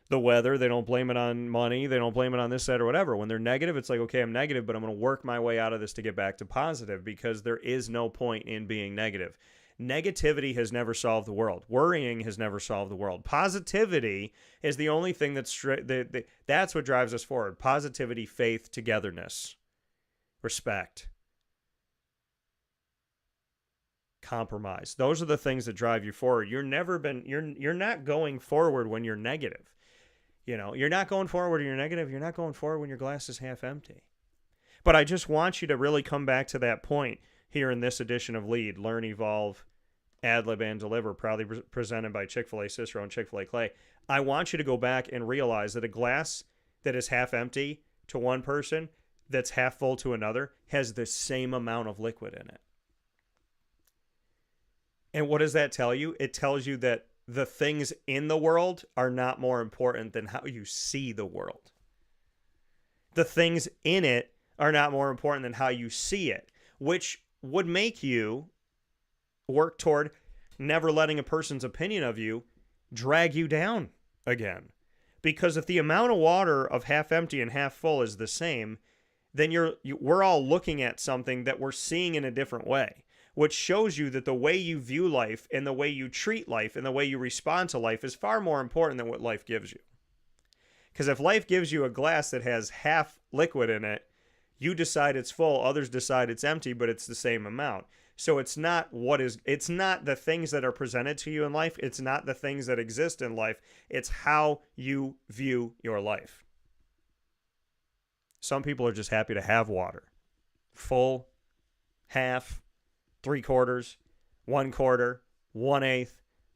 the weather. They don't blame it on money. They don't blame it on this, that, or whatever. When they're negative, it's like, okay, I'm negative, but I'm going to work my way out of this to get back to positive, because there is no point in being negative. Negativity has never solved the world. Worrying has never solved the world. Positivity is the only thing that's what drives us forward. Positivity, faith, togetherness, respect, compromise. Those are the things that drive you forward. You're not going forward when you're negative. You know, you're not going forward when you're negative. You're not going forward when your glass is half empty. But I just want you to really come back to that point here in this edition of Lead, Learn, Evolve, Ad-Lib, and Deliver, proudly presented by Chick-fil-A Cicero and Chick-fil-A Clay. I want you to go back and realize that a glass that is half empty to one person, that's half full to another, has the same amount of liquid in it. And what does that tell you? It tells you that the things in the world are not more important than how you see the world. The things in it are not more important than how you see it, which would make you work toward never letting a person's opinion of you drag you down again. Because if the amount of water of half empty and half full is the same, then we're all looking at something that we're seeing in a different way, which shows you that the way you view life and the way you treat life and the way you respond to life is far more important than what life gives you. Because if life gives you a glass that has half liquid in it, you decide it's full, others decide it's empty, but it's the same amount. So it's not the things that are presented to you in life. It's not the things that exist in life. It's how you view your life. Some people are just happy to have water. Full, half, 3/4, 1/4, 1/8,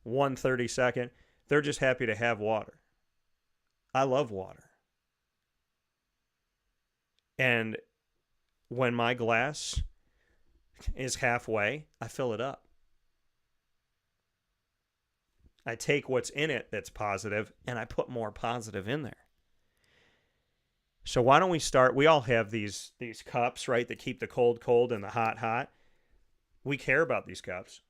1/32. They're just happy to have water. I love water. And when my glass is halfway, I fill it up. I take what's in it that's positive and I put more positive in there. So why don't we start? We all have these cups, right, that keep the cold cold and the hot hot. We care about these cups.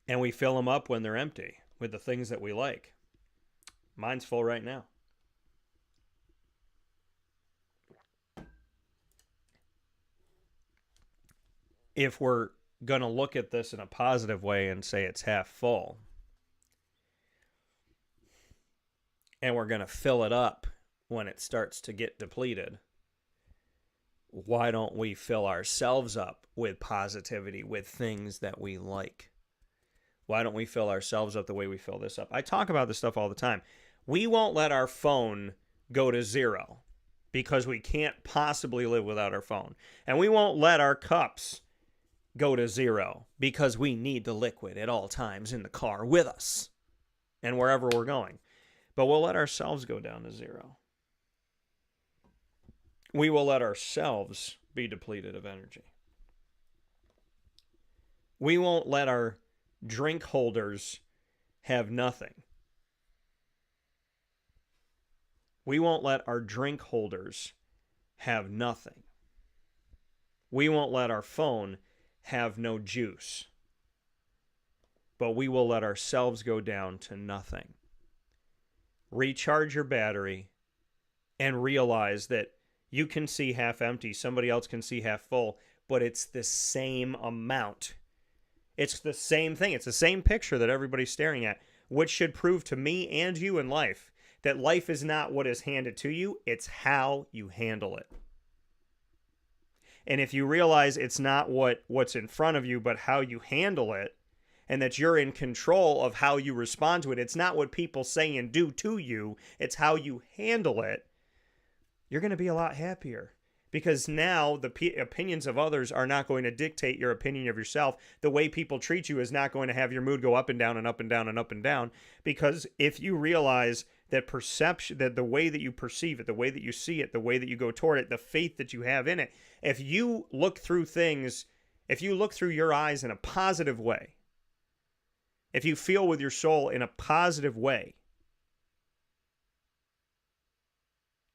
And we fill them up when they're empty with the things that we like. Mine's full right now. If we're going to look at this in a positive way and say it's half full, and we're going to fill it up when it starts to get depleted, why don't we fill ourselves up with positivity, with things that we like? Why don't we fill ourselves up the way we fill this up? I talk about this stuff all the time. We won't let our phone go to zero because we can't possibly live without our phone. And we won't let our cups go to zero because we need the liquid at all times in the car with us and wherever we're going. But we'll let ourselves go down to zero. We will let ourselves be depleted of energy. We won't let our drink holders have nothing. We won't let our drink holders have nothing. We won't let our phone have no juice. But we will let ourselves go down to nothing. Recharge your battery and realize that You can see half empty, somebody else can see half full, but it's the same amount. It's the same thing. It's the same picture that everybody's staring at, which should prove to me and you in life that life is not what is handed to you, it's how you handle it. And if you realize it's not what's in front of you, but how you handle it, and that you're in control of how you respond to it, it's not what people say and do to you, it's how you handle it, you're going to be a lot happier. Because now the opinions of others are not going to dictate your opinion of yourself. The way people treat you is not going to have your mood go up and down and up and down and up and down. Because if you realize that perception, that the way that you perceive it, the way that you see it, the way that you go toward it, the faith that you have in it, if you look through things, if you look through your eyes in a positive way, if you feel with your soul in a positive way,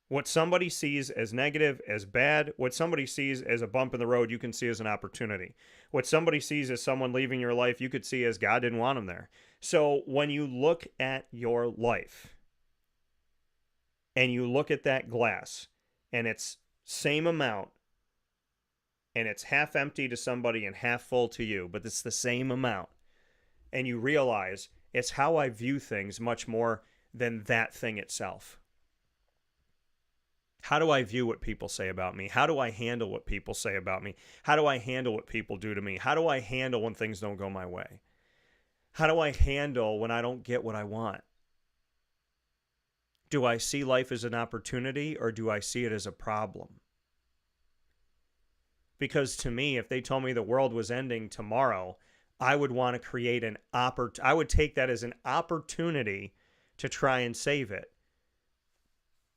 what somebody sees as negative, as bad, what somebody sees as a bump in the road, you can see as an opportunity. What somebody sees as someone leaving your life, you could see as God didn't want them there. So when you look at your life and you look at that glass and it's same amount and it's half empty to somebody and half full to you, but it's the same amount, and you realize it's how I view things much more than that thing itself. How do I view what people say about me? How do I handle what people say about me? How do I handle what people do to me? How do I handle when things don't go my way? How do I handle when I don't get what I want? Do I see life as an opportunity or do I see it as a problem? Because to me, if they told me the world was ending tomorrow, I would want to create I would take that as an opportunity to try and save it.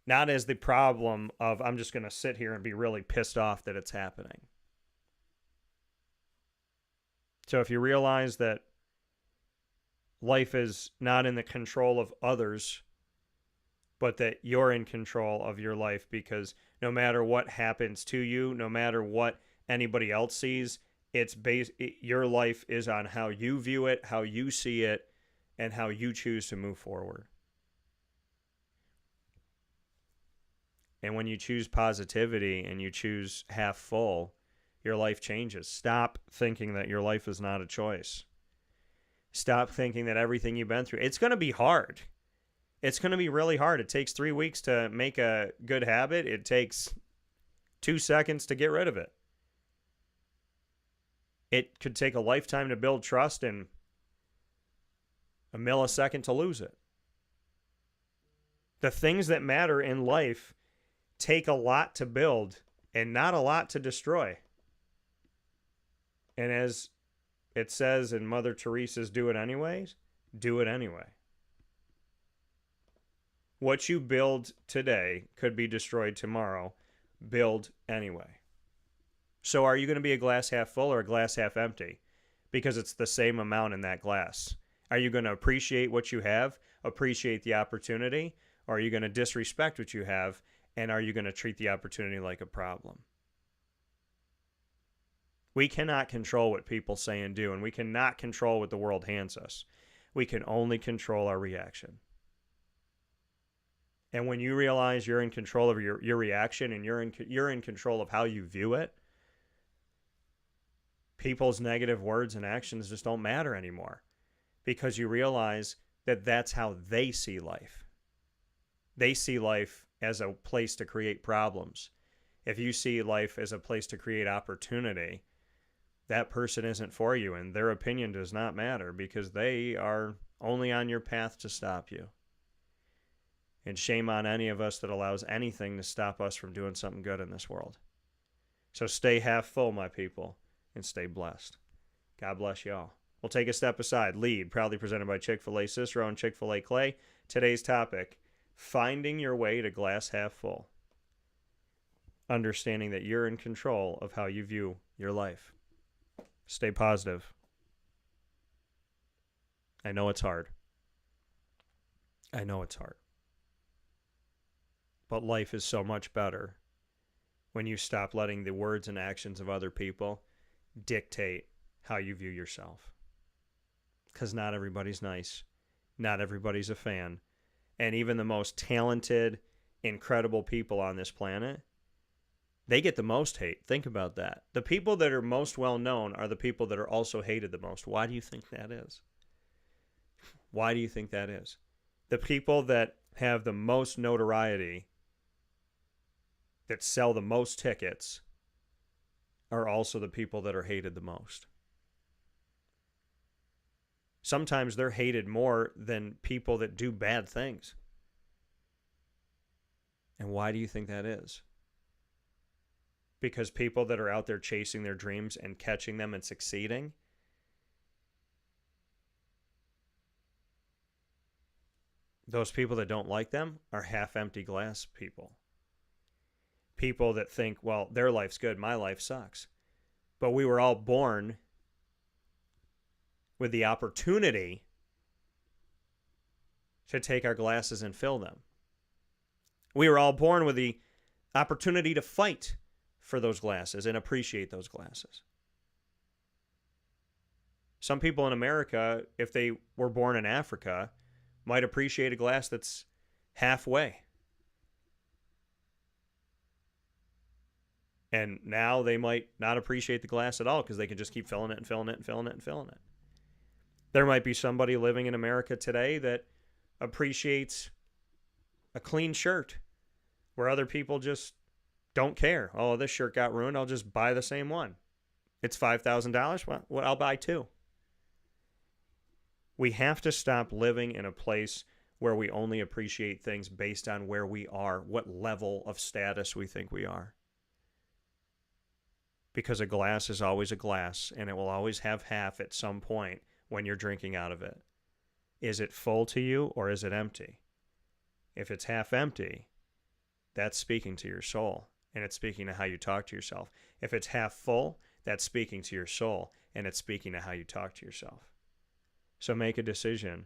Not as the problem of I'm just going to sit here and be really pissed off that it's happening. So if you realize that life is not in the control of others, but that you're in control of your life, because no matter what happens to you, no matter what anybody else sees, your life is on how you view it, how you see it, and how you choose to move forward. And when you choose positivity and you choose half full, your life changes. Stop thinking that your life is not a choice. Stop thinking that everything you've been through, it's going to be hard. It's going to be really hard. It takes 3 weeks to make a good habit. It takes 2 seconds to get rid of it. It could take a lifetime to build trust and a millisecond to lose it. The things that matter in life take a lot to build and not a lot to destroy. And as it says in Mother Teresa's Do It Anyways, do it anyway. What you build today could be destroyed tomorrow. Build anyway. So are you going to be a glass half full or a glass half empty? Because it's the same amount in that glass. Are you going to appreciate what you have, appreciate the opportunity, or are you going to disrespect what you have, and are you going to treat the opportunity like a problem? We cannot control what people say and do, and we cannot control what the world hands us. We can only control our reaction. And when you realize you're in control of your reaction and you're in control of how you view it, people's negative words and actions just don't matter anymore, because you realize that that's how they see life. They see life as a place to create problems. If you see life as a place to create opportunity, that person isn't for you, and their opinion does not matter because they are only on your path to stop you. And shame on any of us that allows anything to stop us from doing something good in this world. So stay half full, my people, and stay blessed. God bless you all. We'll take a step aside. Lead, proudly presented by Chick-fil-A Cicero and Chick-fil-A Clay. Today's topic, finding your way to glass half full. Understanding that you're in control of how you view your life. Stay positive. I know it's hard. I know it's hard. But life is so much better when you stop letting the words and actions of other people dictate how you view yourself. Because not everybody's nice. Not everybody's a fan. And even the most talented, incredible people on this planet They get the most hate. Think about that. The people that are most well known are the people that are also hated the most. Why do you think that is? Why do you think that is? The people that have the most notoriety, that sell the most tickets, are also the people that are hated the most. Sometimes they're hated more than people that do bad things. And why do you think that is? Because people that are out there chasing their dreams and catching them and succeeding, those people that don't like them are half-empty glass people. People that think, well, their life's good, my life sucks. But we were all born with the opportunity to take our glasses and fill them. We were all born with the opportunity to fight for those glasses and appreciate those glasses. Some people in America, if they were born in Africa, might appreciate a glass that's halfway. And now they might not appreciate the glass at all because they can just keep filling it and filling it and filling it and filling it. There might be somebody living in America today that appreciates a clean shirt where other people just don't care. Oh, this shirt got ruined. I'll just buy the same one. It's $5,000. Well, I'll buy two. We have to stop living in a place where we only appreciate things based on where we are, what level of status we think we are. Because a glass is always a glass, and it will always have half at some point when you're drinking out of it. Is it full to you or is it empty? If it's half empty, that's speaking to your soul, and it's speaking to how you talk to yourself. If it's half full, that's speaking to your soul, and it's speaking to how you talk to yourself. So make a decision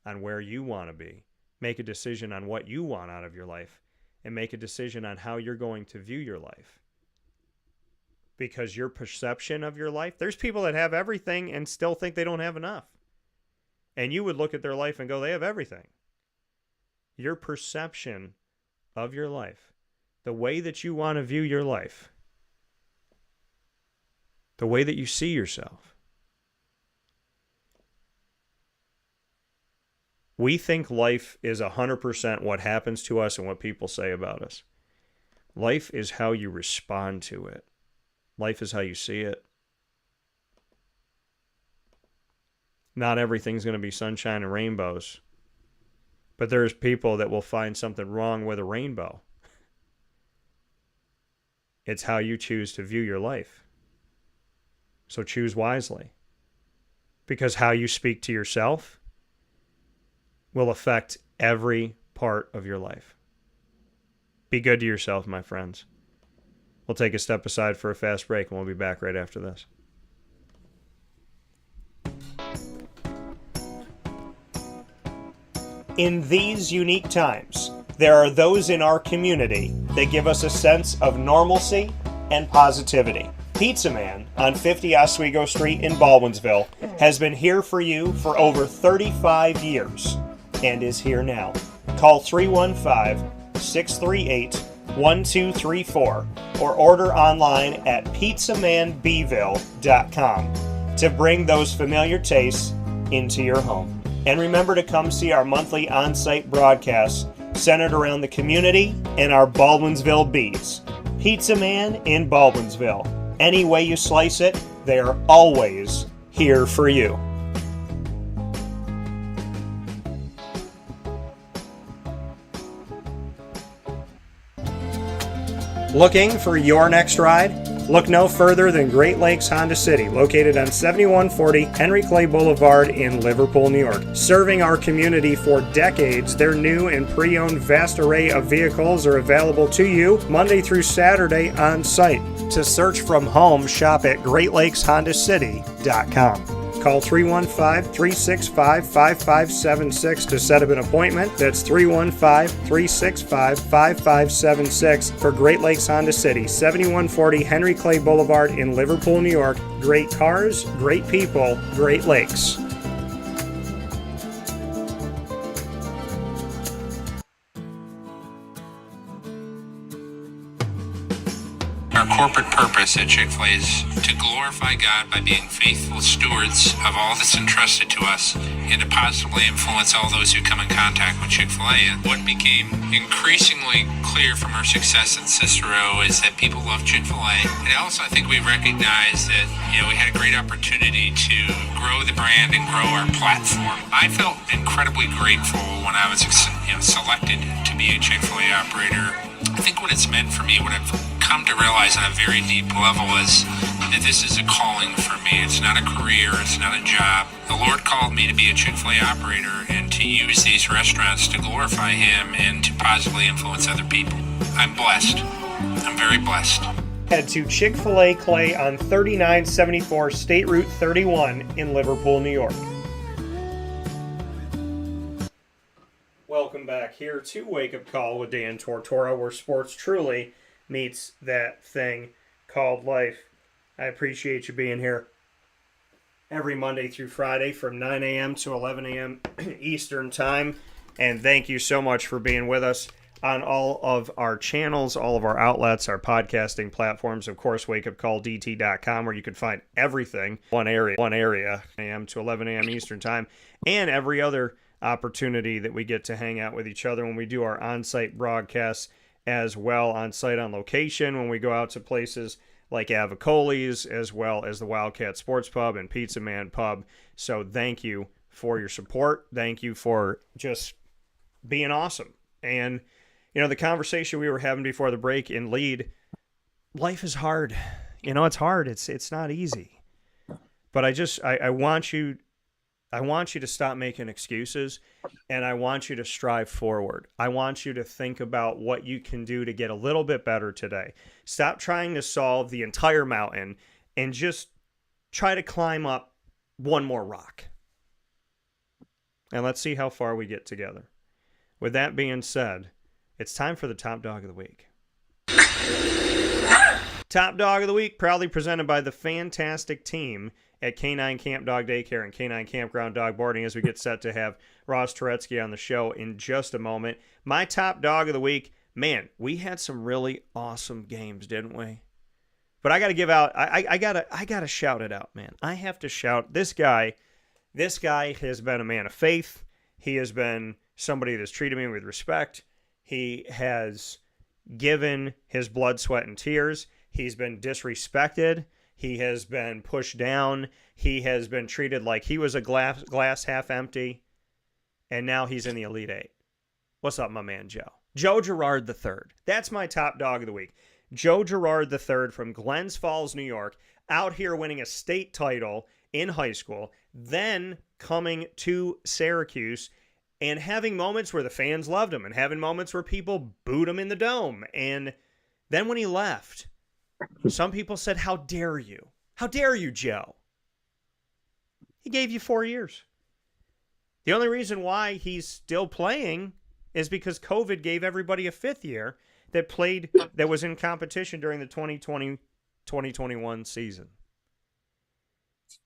on where you want to be. Make a decision on what you want out of your life, and make a decision on how you're going to view your life. Because your perception of your life, there's people that have everything and still think they don't have enough. And you would look at their life and go, they have everything. Your perception of your life, the way that you want to view your life, the way that you see yourself. We think life is 100% what happens to us and what people say about us. Life is how you respond to it. Life is how you see it. Not everything's going to be sunshine and rainbows. But there's people that will find something wrong with a rainbow. It's how you choose to view your life. So choose wisely. Because how you speak to yourself will affect every part of your life. Be good to yourself, my friends. We'll take a step aside for a fast break, and we'll be back right after this. In these unique times, there are those in our community that give us a sense of normalcy and positivity. Pizza Man on 50 Oswego Street in Baldwinsville has been here for you for over 35 years and is here now. Call 315-638-1234 or order online at pizzamanbville.com to bring those familiar tastes into your home. And remember to come see our monthly on-site broadcasts centered around the community and our Baldwinsville Bees. Pizza Man in Baldwinsville. Any way you slice it, they are always here for you. Looking for your next ride? Look no further than Great Lakes Honda City, located on 7140 Henry Clay Boulevard in Liverpool, New York. Serving our community for decades, their new and pre-owned vast array of vehicles are available to you Monday through Saturday on site. To search from home, shop at GreatLakesHondaCity.com. Call 315-365-5576 to set up an appointment. That's 315-365-5576 for Great Lakes Honda City, 7140 Henry Clay Boulevard in Liverpool, New York. Great cars, great people, Great Lakes. purpose at Chick-fil-A is to glorify God by being faithful stewards of all that's entrusted to us and to positively influence all those who come in contact with Chick-fil-A. And what became increasingly clear from our success in Cicero is that people love Chick-fil-A. And also, I think we recognized that, we had a great opportunity to grow the brand and grow our platform. I felt incredibly grateful when I was, selected to be a Chick-fil-A operator. I think what it's meant for me, what I've come to realize on a very deep level is that this is a calling for me. It's not a career. It's not a job. The Lord called me to be a Chick-fil-A operator and to use these restaurants to glorify Him and to positively influence other people. I'm blessed. I'm very blessed. Head to Chick-fil-A Clay on 3974 State Route 31 in Liverpool, New York. Welcome back here to Wake Up Call with Dan Tortora, where sports truly meets that thing called life. I appreciate you being here every Monday through Friday from 9 a.m. to 11 a.m. Eastern Time. And thank you so much for being with us on all of our channels, all of our outlets, our podcasting platforms. Of course, wakeupcalldt.com, where you can find everything. One area, a.m. to 11 a.m. Eastern Time, and every other opportunity that we get to hang out with each other when we do our on-site broadcasts as well, on-site on location, when we go out to places like Avicoli's, as well as the Wildcat Sports Pub and Pizza Man Pub. So thank you for your support. Thank you for just being awesome. And, the conversation we were having before the break in lead, life is hard. It's hard. It's not easy. But I want you to stop making excuses, and I want you to strive forward. I want you to think about what you can do to get a little bit better today. Stop trying to solve the entire mountain and just try to climb up one more rock. And let's see how far we get together. With that being said, it's time for the Top Dog of the Week. Top Dog of the Week, proudly presented by the fantastic team at K9 Camp Dog Daycare and K9 Kampground Dog Boarding, as we get set to have Ross Turetsky on the show in just a moment. My top dog of the week, man, we had some really awesome games, didn't we? But I got to give out, I gotta shout it out, man. I have to shout, this guy has been a man of faith. He has been somebody that's treated me with respect. He has given his blood, sweat, and tears. He's been disrespected. He has been pushed down. He has been treated like he was a glass half empty. And now he's in the Elite Eight. What's up, my man, Joe? Joe Girard III. That's my top dog of the week. Joe Girard III from Glens Falls, New York, out here winning a state title in high school, then coming to Syracuse and having moments where the fans loved him and having moments where people booed him in the dome. And then when he left, some people said, how dare you? How dare you, Joe? He gave you 4 years. The only reason why he's still playing is because COVID gave everybody a fifth year that was in competition during the 2020-2021 season.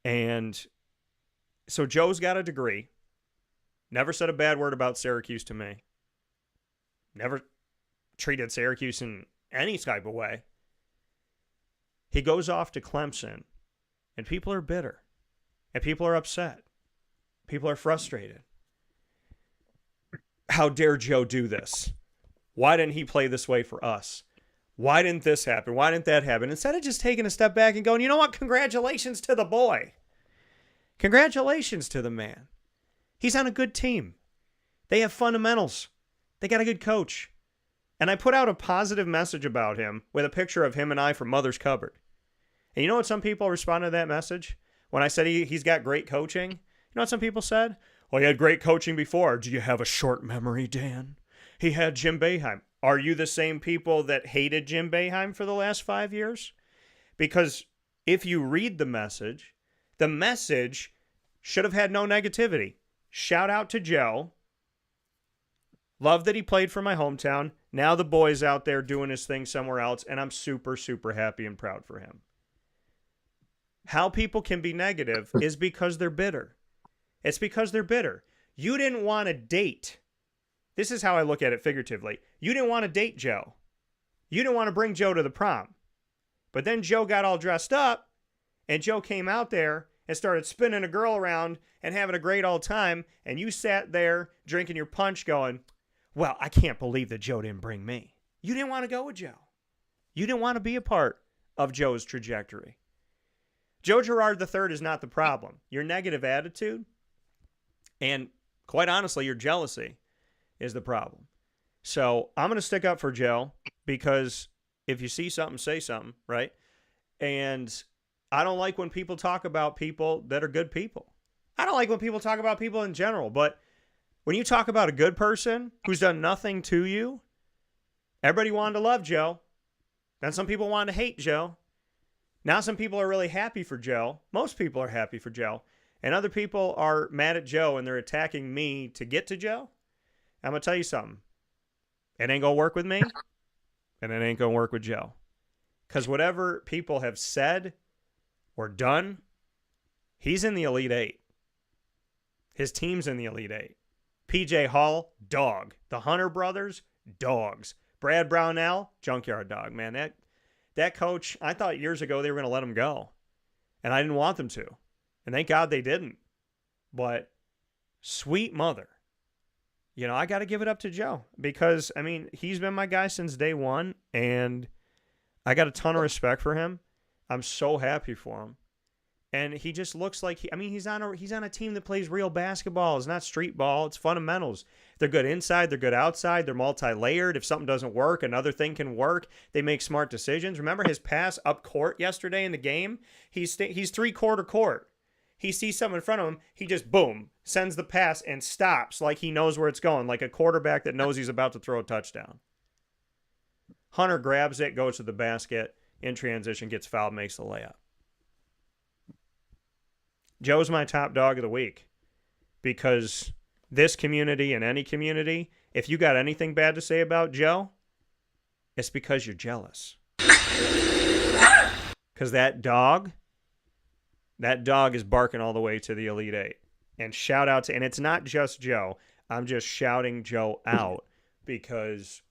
And so Joe's got a degree. Never said a bad word about Syracuse to me. Never treated Syracuse in any type of way. He goes off to Clemson, and people are bitter, and people are upset. People are frustrated. How dare Joe do this? Why didn't he play this way for us? Why didn't this happen? Why didn't that happen? Instead of just taking a step back and going, you know what? Congratulations to the boy. Congratulations to the man. He's on a good team. They have fundamentals. They got a good coach. And I put out a positive message about him with a picture of him and I from Mother's Cupboard. And you know what some people responded to that message? When I said he's got great coaching, you know what some people said? Well, he had great coaching before. Do you have a short memory, Dan? He had Jim Boeheim. Are you the same people that hated Jim Boeheim for the last 5 years? Because if you read the message should have had no negativity. Shout out to Joe. Love that he played for my hometown. Now the boy's out there doing his thing somewhere else, and I'm super, super happy and proud for him. How people can be negative is because they're bitter. It's because they're bitter. You didn't want to date. This is how I look at it figuratively. You didn't want to date Joe. You didn't want to bring Joe to the prom. But then Joe got all dressed up, and Joe came out there and started spinning a girl around and having a great old time, and you sat there drinking your punch going, well, I can't believe that Joe didn't bring me. You didn't want to go with Joe. You didn't want to be a part of Joe's trajectory. Joe Girard III is not the problem. Your negative attitude and, quite honestly, your jealousy is the problem. So I'm going to stick up for Joe because if you see something, say something, right? And I don't like when people talk about people that are good people. I don't like when people talk about people in general, but when you talk about a good person who's done nothing to you, everybody wanted to love Joe. Then some people wanted to hate Joe. Now some people are really happy for Joe. Most people are happy for Joe. And other people are mad at Joe and they're attacking me to get to Joe. I'm going to tell you something. It ain't going to work with me. And it ain't going to work with Joe. Because whatever people have said or done, he's in the Elite Eight. His team's in the Elite Eight. PJ Hall, dog. The Hunter brothers, dogs. Brad Brownell, junkyard dog. Man, that coach, I thought years ago they were going to let him go. And I didn't want them to. And thank God they didn't. But sweet mother. You know, I got to give it up to Joe. Because, I mean, he's been my guy since day one. And I got a ton of respect for him. I'm so happy for him. And he just looks like he's on a team that plays real basketball. It's not street ball. It's fundamentals. They're good inside. They're good outside. They're multi-layered. If something doesn't work, another thing can work. They make smart decisions. Remember his pass up court yesterday in the game? He's three-quarter court. He sees something in front of him. He just, boom, sends the pass and stops like he knows where it's going, like a quarterback that knows he's about to throw a touchdown. Hunter grabs it, goes to the basket, in transition, gets fouled, makes the layup. Joe's my top dog of the week because this community and any community, if you got anything bad to say about Joe, it's because you're jealous. Because that dog is barking all the way to the Elite Eight. And shout out to, and it's not just Joe. I'm just shouting Joe out because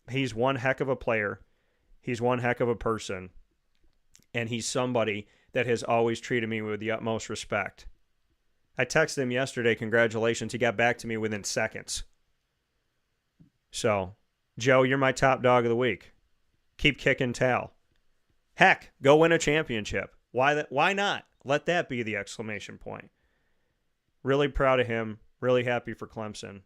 he's one heck of a player. He's one heck of a person. And he's somebody that has always treated me with the utmost respect. I texted him yesterday, congratulations. He got back to me within seconds. So, Joe, you're my top dog of the week. Keep kicking tail. Heck, go win a championship. Why not? Let that be the exclamation point. Really proud of him. Really happy for Clemson.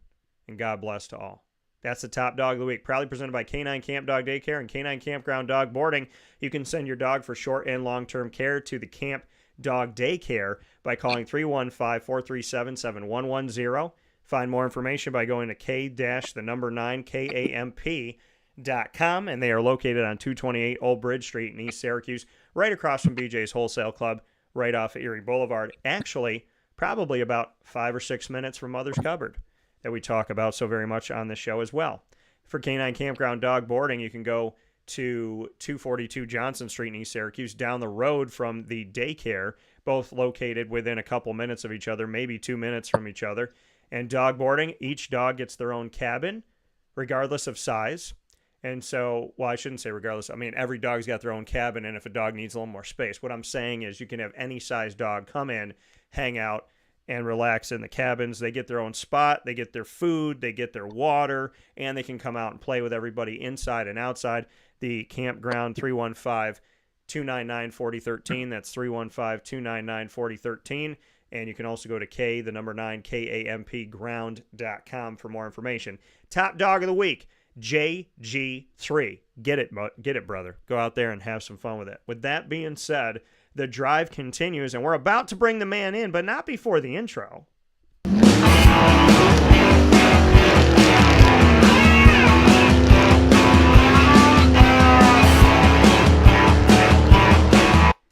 And God bless to all. That's the top dog of the week. Proudly presented by K9 Camp Dog Daycare and K9 Kampground Dog Boarding. You can send your dog for short and long-term care to the Kamp Dog Daycare by calling 315-437-7110. Find more information by going to K-9KAMP.com. And they are located on 228 Old Bridge Street in East Syracuse, right across from BJ's Wholesale Club, right off of Erie Boulevard. Actually, probably about 5 or 6 minutes from Mother's Cupboard, that we talk about so very much on the show as well. For K9 Kampground Dog Boarding, you can go to 242 Johnson Street in East Syracuse, down the road from the Daycare, both located within a couple minutes of each other, maybe 2 minutes from each other. And dog boarding, each dog gets their own cabin, regardless of size. And so, well, I shouldn't say regardless. I mean, every dog's got their own cabin, and if a dog needs a little more space, what I'm saying is you can have any size dog come in, hang out, and relax in the cabins. They get their own spot, they get their food, they get their water, and they can come out and play with everybody inside and outside. The Kampground, 315-299-4013. That's 315-299-4013. And you can also go to KAMPground.com for more information. Top dog of the week, JG3. Get it, brother. Go out there and have some fun with it. With that being said, the drive continues, and we're about to bring the man in, but not before the intro.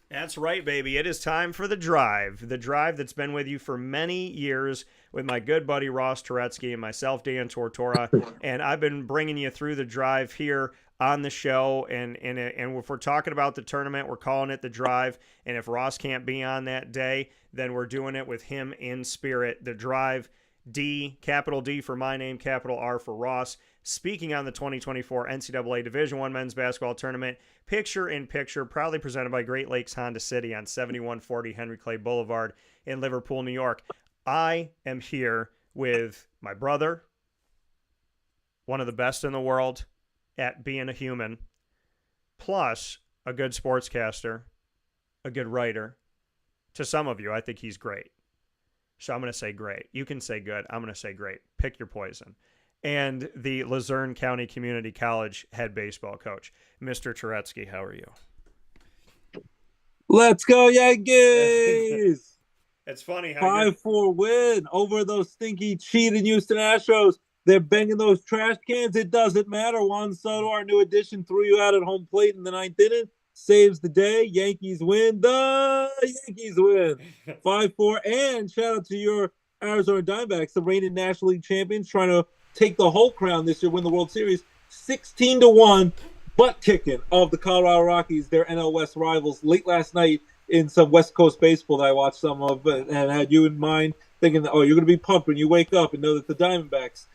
That's right, baby. It is time for the drive. The drive that's been with you for many years with my good buddy Ross Turetsky and myself, Dan Tortora. And I've been bringing you through the drive here on the show. And if we're talking about the tournament, we're calling it the drive. And if Ross can't be on that day, then we're doing it with him in spirit. The drive, D, capital D for my name, capital R for Ross. speaking on the 2024 NCAA Division I Men's Basketball Tournament, picture-in-picture, proudly presented by Great Lakes Honda City on 7140 Henry Clay Boulevard in Liverpool, New York. I am here with my brother, one of the best in the world at being a human, plus a good sportscaster, a good writer. To some of you, I think he's great. So I'm going to say great. You can say good. I'm going to say great. Pick your poison. And the Luzerne County Community College head baseball coach, Mr. Turetsky. How are you? Let's go, Yankees! It's funny how 5-4 win over those stinky, cheating Houston Astros. They're banging those trash cans. It doesn't matter. Juan Soto, our new addition, threw you out at home plate in the ninth inning. Saves the day. Yankees win. The Yankees win. 5-4. And shout out to your Arizona Diamondbacks, the reigning National League champions, trying to take the whole crown this year, win the World Series. 16-1, butt kicking of the Colorado Rockies, their NL West rivals, late last night in some West Coast baseball that I watched some of and had you in mind, thinking, oh, you're going to be pumped when you wake up and know that the Diamondbacks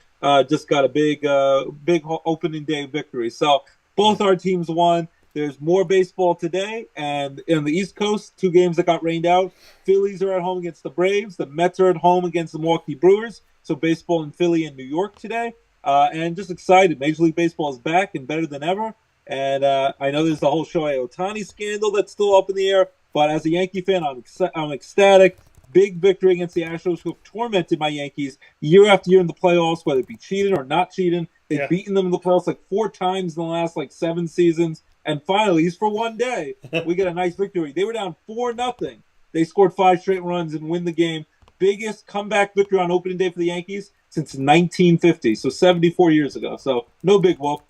just got a big opening day victory. So both our teams won. There's more baseball today, and in the East Coast, 2 games that got rained out. Phillies are at home against the Braves. The Mets are at home against the Milwaukee Brewers. So baseball in Philly and New York today. And just excited. Major League Baseball is back and better than ever. And I know there's the whole Shohei Ohtani scandal that's still up in the air. But as a Yankee fan, I'm ecstatic. Big victory against the Astros, who have tormented my Yankees year after year in the playoffs, whether it be cheating or not cheating. They've beaten them in the playoffs like 4 times in the last 7 seasons. And finally, just for one day, we get a nice victory. They were down 4-0. They scored 5 straight runs and win the game. Biggest comeback victory on opening day for the Yankees since 1950, so 74 years ago. So no big whoop.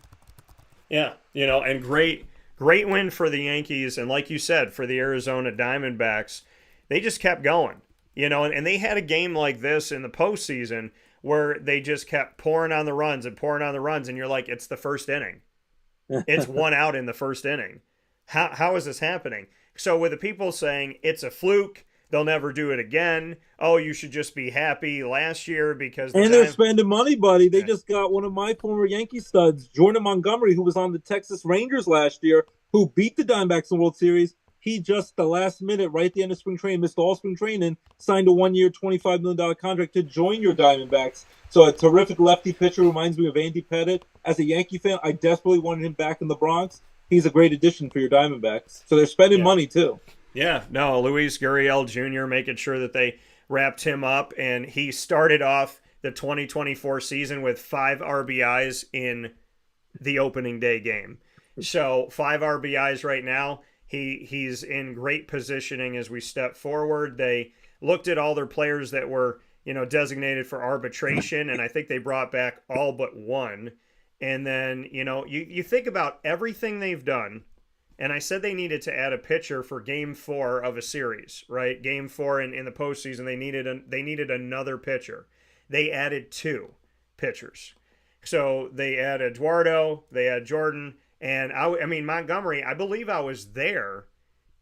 Yeah, and great win for the Yankees. And like you said, for the Arizona Diamondbacks, they just kept going. And they had a game like this in the postseason where they just kept pouring on the runs, and you're like, it's the first inning. It's 1 out in the first inning. How is this happening? So with the people saying it's a fluke, they'll never do it again. Oh, you should just be happy last year because they're spending money, buddy. They just got one of my former Yankee studs, Jordan Montgomery, who was on the Texas Rangers last year, who beat the Diamondbacks in the World Series. He just, the last minute, right at the end of spring training, missed all spring training, signed a 1-year, $25 million contract to join your Diamondbacks. So a terrific lefty pitcher, reminds me of Andy Pettitte. As a Yankee fan, I desperately wanted him back in the Bronx. He's a great addition for your Diamondbacks. So they're spending money, too. Yeah, no, Luis Gurriel Jr. making sure that they wrapped him up, and he started off the 2024 season with 5 RBIs in the opening day game. So 5 RBIs right now. He's in great positioning as we step forward. They looked at all their players that were, designated for arbitration, and I think they brought back all but one. And then, you think about everything they've done, and I said they needed to add a pitcher for Game 4 of a series, right? Game 4 in the postseason, they needed another pitcher. They added 2 pitchers. So they had Eduardo, they had Jordan, and I mean Montgomery. I believe I was there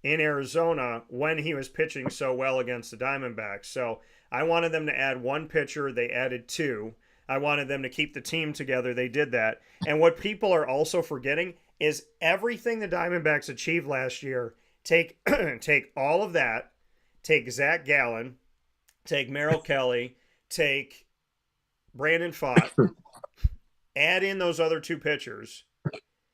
in Arizona when he was pitching so well against the Diamondbacks. So I wanted them to add 1 pitcher. They added 2. I wanted them to keep the team together. They did that. And what people are also forgetting is everything the Diamondbacks achieved last year. Take all of that. Take Zach Gallen. Take Merrill Kelly. Take Brandon Pfaadt. Add in those other 2 pitchers.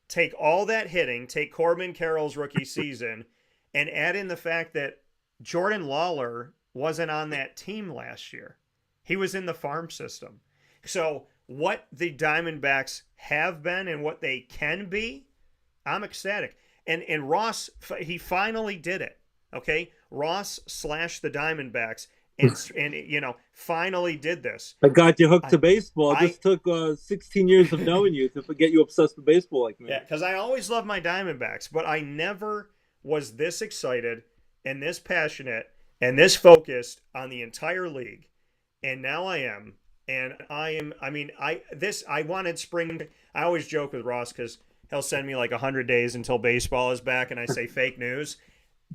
Take all that hitting. Take Corbin Carroll's rookie season. And add in the fact that Jordan Lawler wasn't on that team last year. He was in the farm system. So what the Diamondbacks have been and what they can be, I'm ecstatic. And Ross, he finally did it. Okay? Ross slashed the Diamondbacks and finally did this. I got you hooked to baseball. It just took 16 years of knowing you to get you obsessed with baseball like me. Yeah, because I always loved my Diamondbacks, but I never was this excited and this passionate and this focused on the entire league. And now I am. And I wanted spring. I always joke with Ross because he'll send me 100 days until baseball is back, and I say fake news.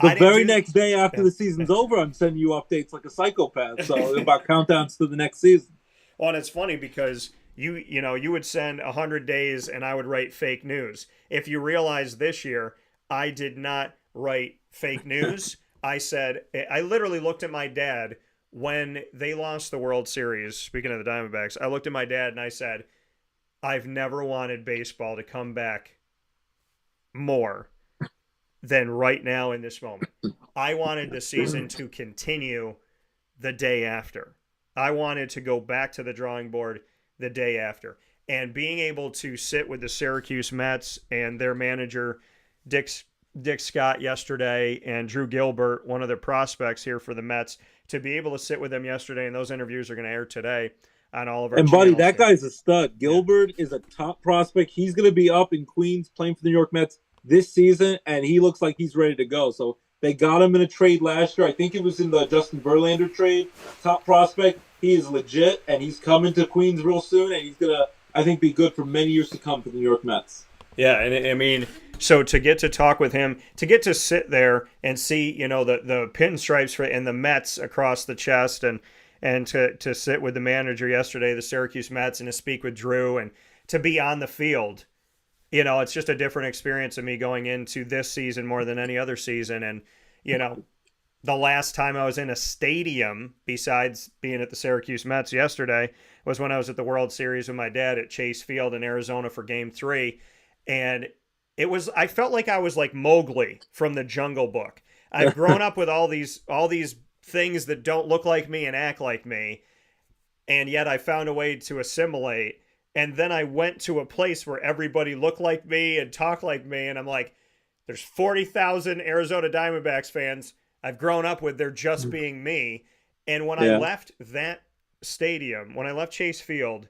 The very next day after the season's over, I'm sending you updates like a psychopath. So about countdowns to the next season. Well, and it's funny because, you would send 100 days and I would write fake news. If you realize this year, I did not write fake news. I literally looked at my dad when they lost the World Series. Speaking of the Diamondbacks, I looked at my dad and I said, I've never wanted baseball to come back more than right now in this moment. I wanted the season to continue the day after. I wanted to go back to the drawing board the day after. And being able to sit with the Syracuse Mets and their manager, Dick Scott, yesterday, and Drew Gilbert, one of the prospects here for the Mets, to be able to sit with them yesterday, and those interviews are going to air today on all of our channels. Buddy, that guy's a stud. Gilbert is a top prospect. He's going to be up in Queens playing for the New York Mets this season, and he looks like he's ready to go. So they got him in a trade last year. I think it was in the Justin Verlander trade. Top prospect. He is legit, and he's coming to Queens real soon, and he's going to, I think, be good for many years to come for the New York Mets. Yeah, and I mean, so to get to talk with him, to get to sit there and see, the pinstripes and the Mets across the chest, and to sit with the manager yesterday, the Syracuse Mets, and to speak with Drew, and to be on the field, it's just a different experience of me going into this season more than any other season. And, the last time I was in a stadium, besides being at the Syracuse Mets yesterday, was when I was at the World Series with my dad at Chase Field in Arizona for Game 3. And I felt like I was like Mowgli from the Jungle Book. I've grown up with all these things that don't look like me and act like me, and yet I found a way to assimilate. And then I went to a place where everybody looked like me and talked like me, and I'm like, there's 40,000 Arizona Diamondbacks fans I've grown up with. They're just being me. And when I left that stadium, when I left Chase Field,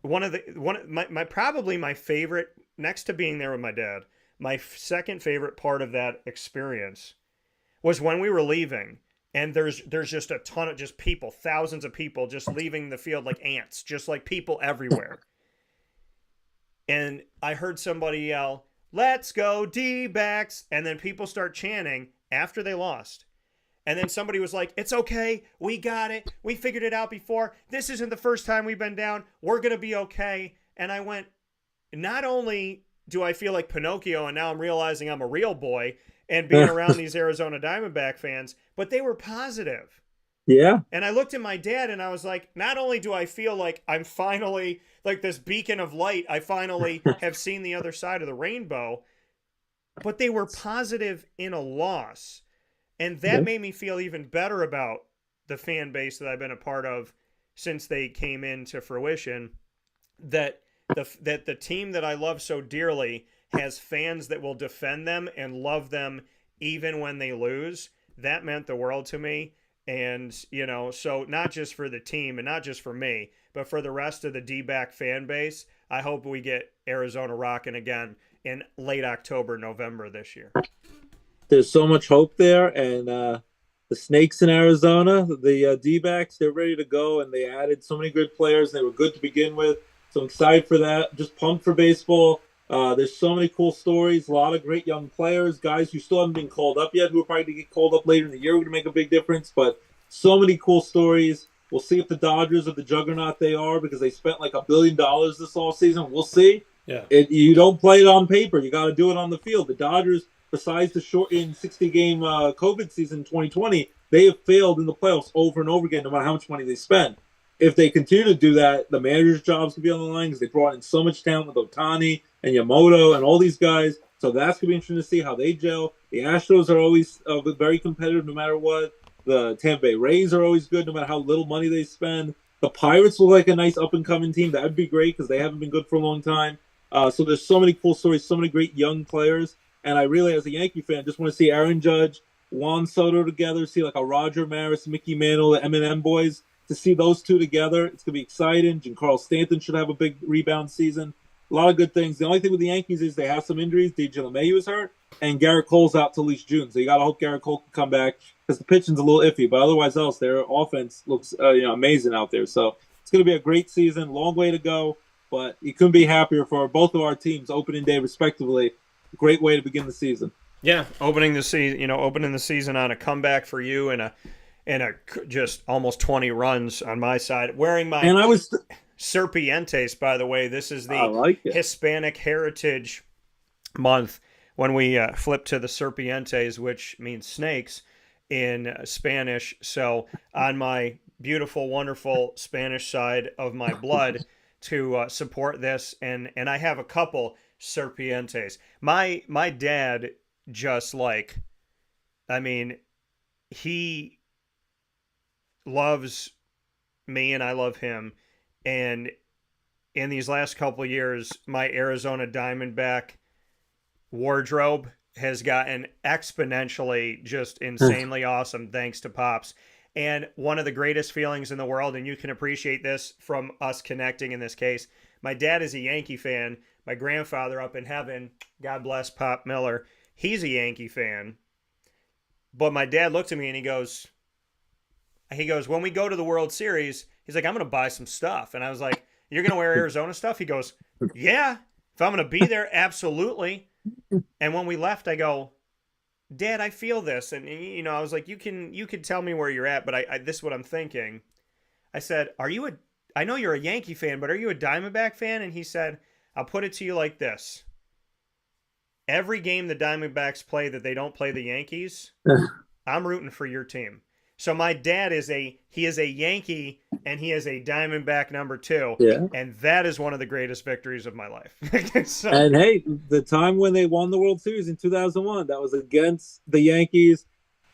probably my favorite, next to being there with my dad, my second favorite part of that experience was when we were leaving, and there's just a ton of just people, thousands of people just leaving the field like ants, just like people everywhere. And I heard somebody yell, "Let's go D-backs," and then people start chanting after they lost. And then somebody was like, "It's okay. We got it. We figured it out before. This isn't the first time we've been down. We're going to be okay." And I went, not only do I feel like Pinocchio, and now I'm realizing I'm a real boy and being around these Arizona Diamondback fans, but they were positive. Yeah. And I looked at my dad and I was like, not only do I feel like I'm finally like this beacon of light, I finally have seen the other side of the rainbow, but they were positive in a loss. And that made me feel even better about the fan base that I've been a part of since they came into fruition, that the team that I love so dearly has fans that will defend them and love them even when they lose. That meant the world to me. And, so not just for the team and not just for me, but for the rest of the D-back fan base, I hope we get Arizona rocking again in late October, November this year. There's so much hope there, and the Snakes in Arizona, the D-backs, they're ready to go, and they added so many good players. They were good to begin with, so I'm excited for that. Just pumped for baseball. There's so many cool stories, a lot of great young players, guys who still haven't been called up yet, who are probably going to get called up later in the year, to make a big difference, but so many cool stories. We'll see if the Dodgers are the juggernaut they are, because they spent like $1 billion this offseason. We'll see. Yeah. You don't play it on paper. You got to do it on the field. The Dodgers, besides the shortened 60-game COVID season 2020, they have failed in the playoffs over and over again, no matter how much money they spend. If they continue to do that, the manager's jobs could be on the line, because they brought in so much talent with Ohtani and Yamamoto and all these guys. So that's going to be interesting to see how they gel. The Astros are always very competitive no matter what. The Tampa Bay Rays are always good no matter how little money they spend. The Pirates look like a nice up-and-coming team. That would be great, because they haven't been good for a long time. So there's so many cool stories, so many great young players. And I really, as a Yankee fan, just want to see Aaron Judge, Juan Soto together, see like a Roger Maris, Mickey Mantle, the M&M boys. To see those two together, it's going to be exciting. Giancarlo Stanton should have a big rebound season. A lot of good things. The only thing with the Yankees is they have some injuries. DJ LeMahieu is hurt, and Garrett Cole's out till at least June. So you got to hope Garrett Cole can come back, because the pitching's a little iffy. But otherwise else, their offense looks amazing out there. So it's going to be a great season. Long way to go. But you couldn't be happier for both of our teams, opening day respectively. Great way to begin the season. Yeah, opening the season on a comeback for you and a just almost 20 runs on my side. Wearing my Serpientes, by the way. This is I the like it. Hispanic Heritage Month when we flip to the Serpientes, which means snakes in Spanish. So on my beautiful, wonderful Spanish side of my blood to support this, and I have a couple Serpientes. My dad just like, I mean, he loves me and I love him. And in these last couple of years, my Arizona Diamondback wardrobe has gotten exponentially just insanely awesome thanks to Pops. And one of the greatest feelings in the world, and you can appreciate this from us connecting in this case, my dad is a Yankee fan. My grandfather up in heaven, God bless Pop Miller, he's a Yankee fan. But my dad looked at me and he goes, when we go to the World Series, he's like, I'm going to buy some stuff. And I was like, you're going to wear Arizona stuff? He goes, yeah, if I'm going to be there, absolutely. And when we left, I go, Dad, I feel this. And, you know, I was like, you can tell me where you're at, but I this is what I'm thinking. I said, I know you're a Yankee fan, but are you a Diamondback fan? And he said, I'll put it to you like this. Every game the Diamondbacks play that they don't play the Yankees, I'm rooting for your team. So my dad is a Yankee and he is a Diamondback number 2. Yeah. And that is one of the greatest victories of my life. So, And hey, the time when they won the World Series in 2001, that was against the Yankees.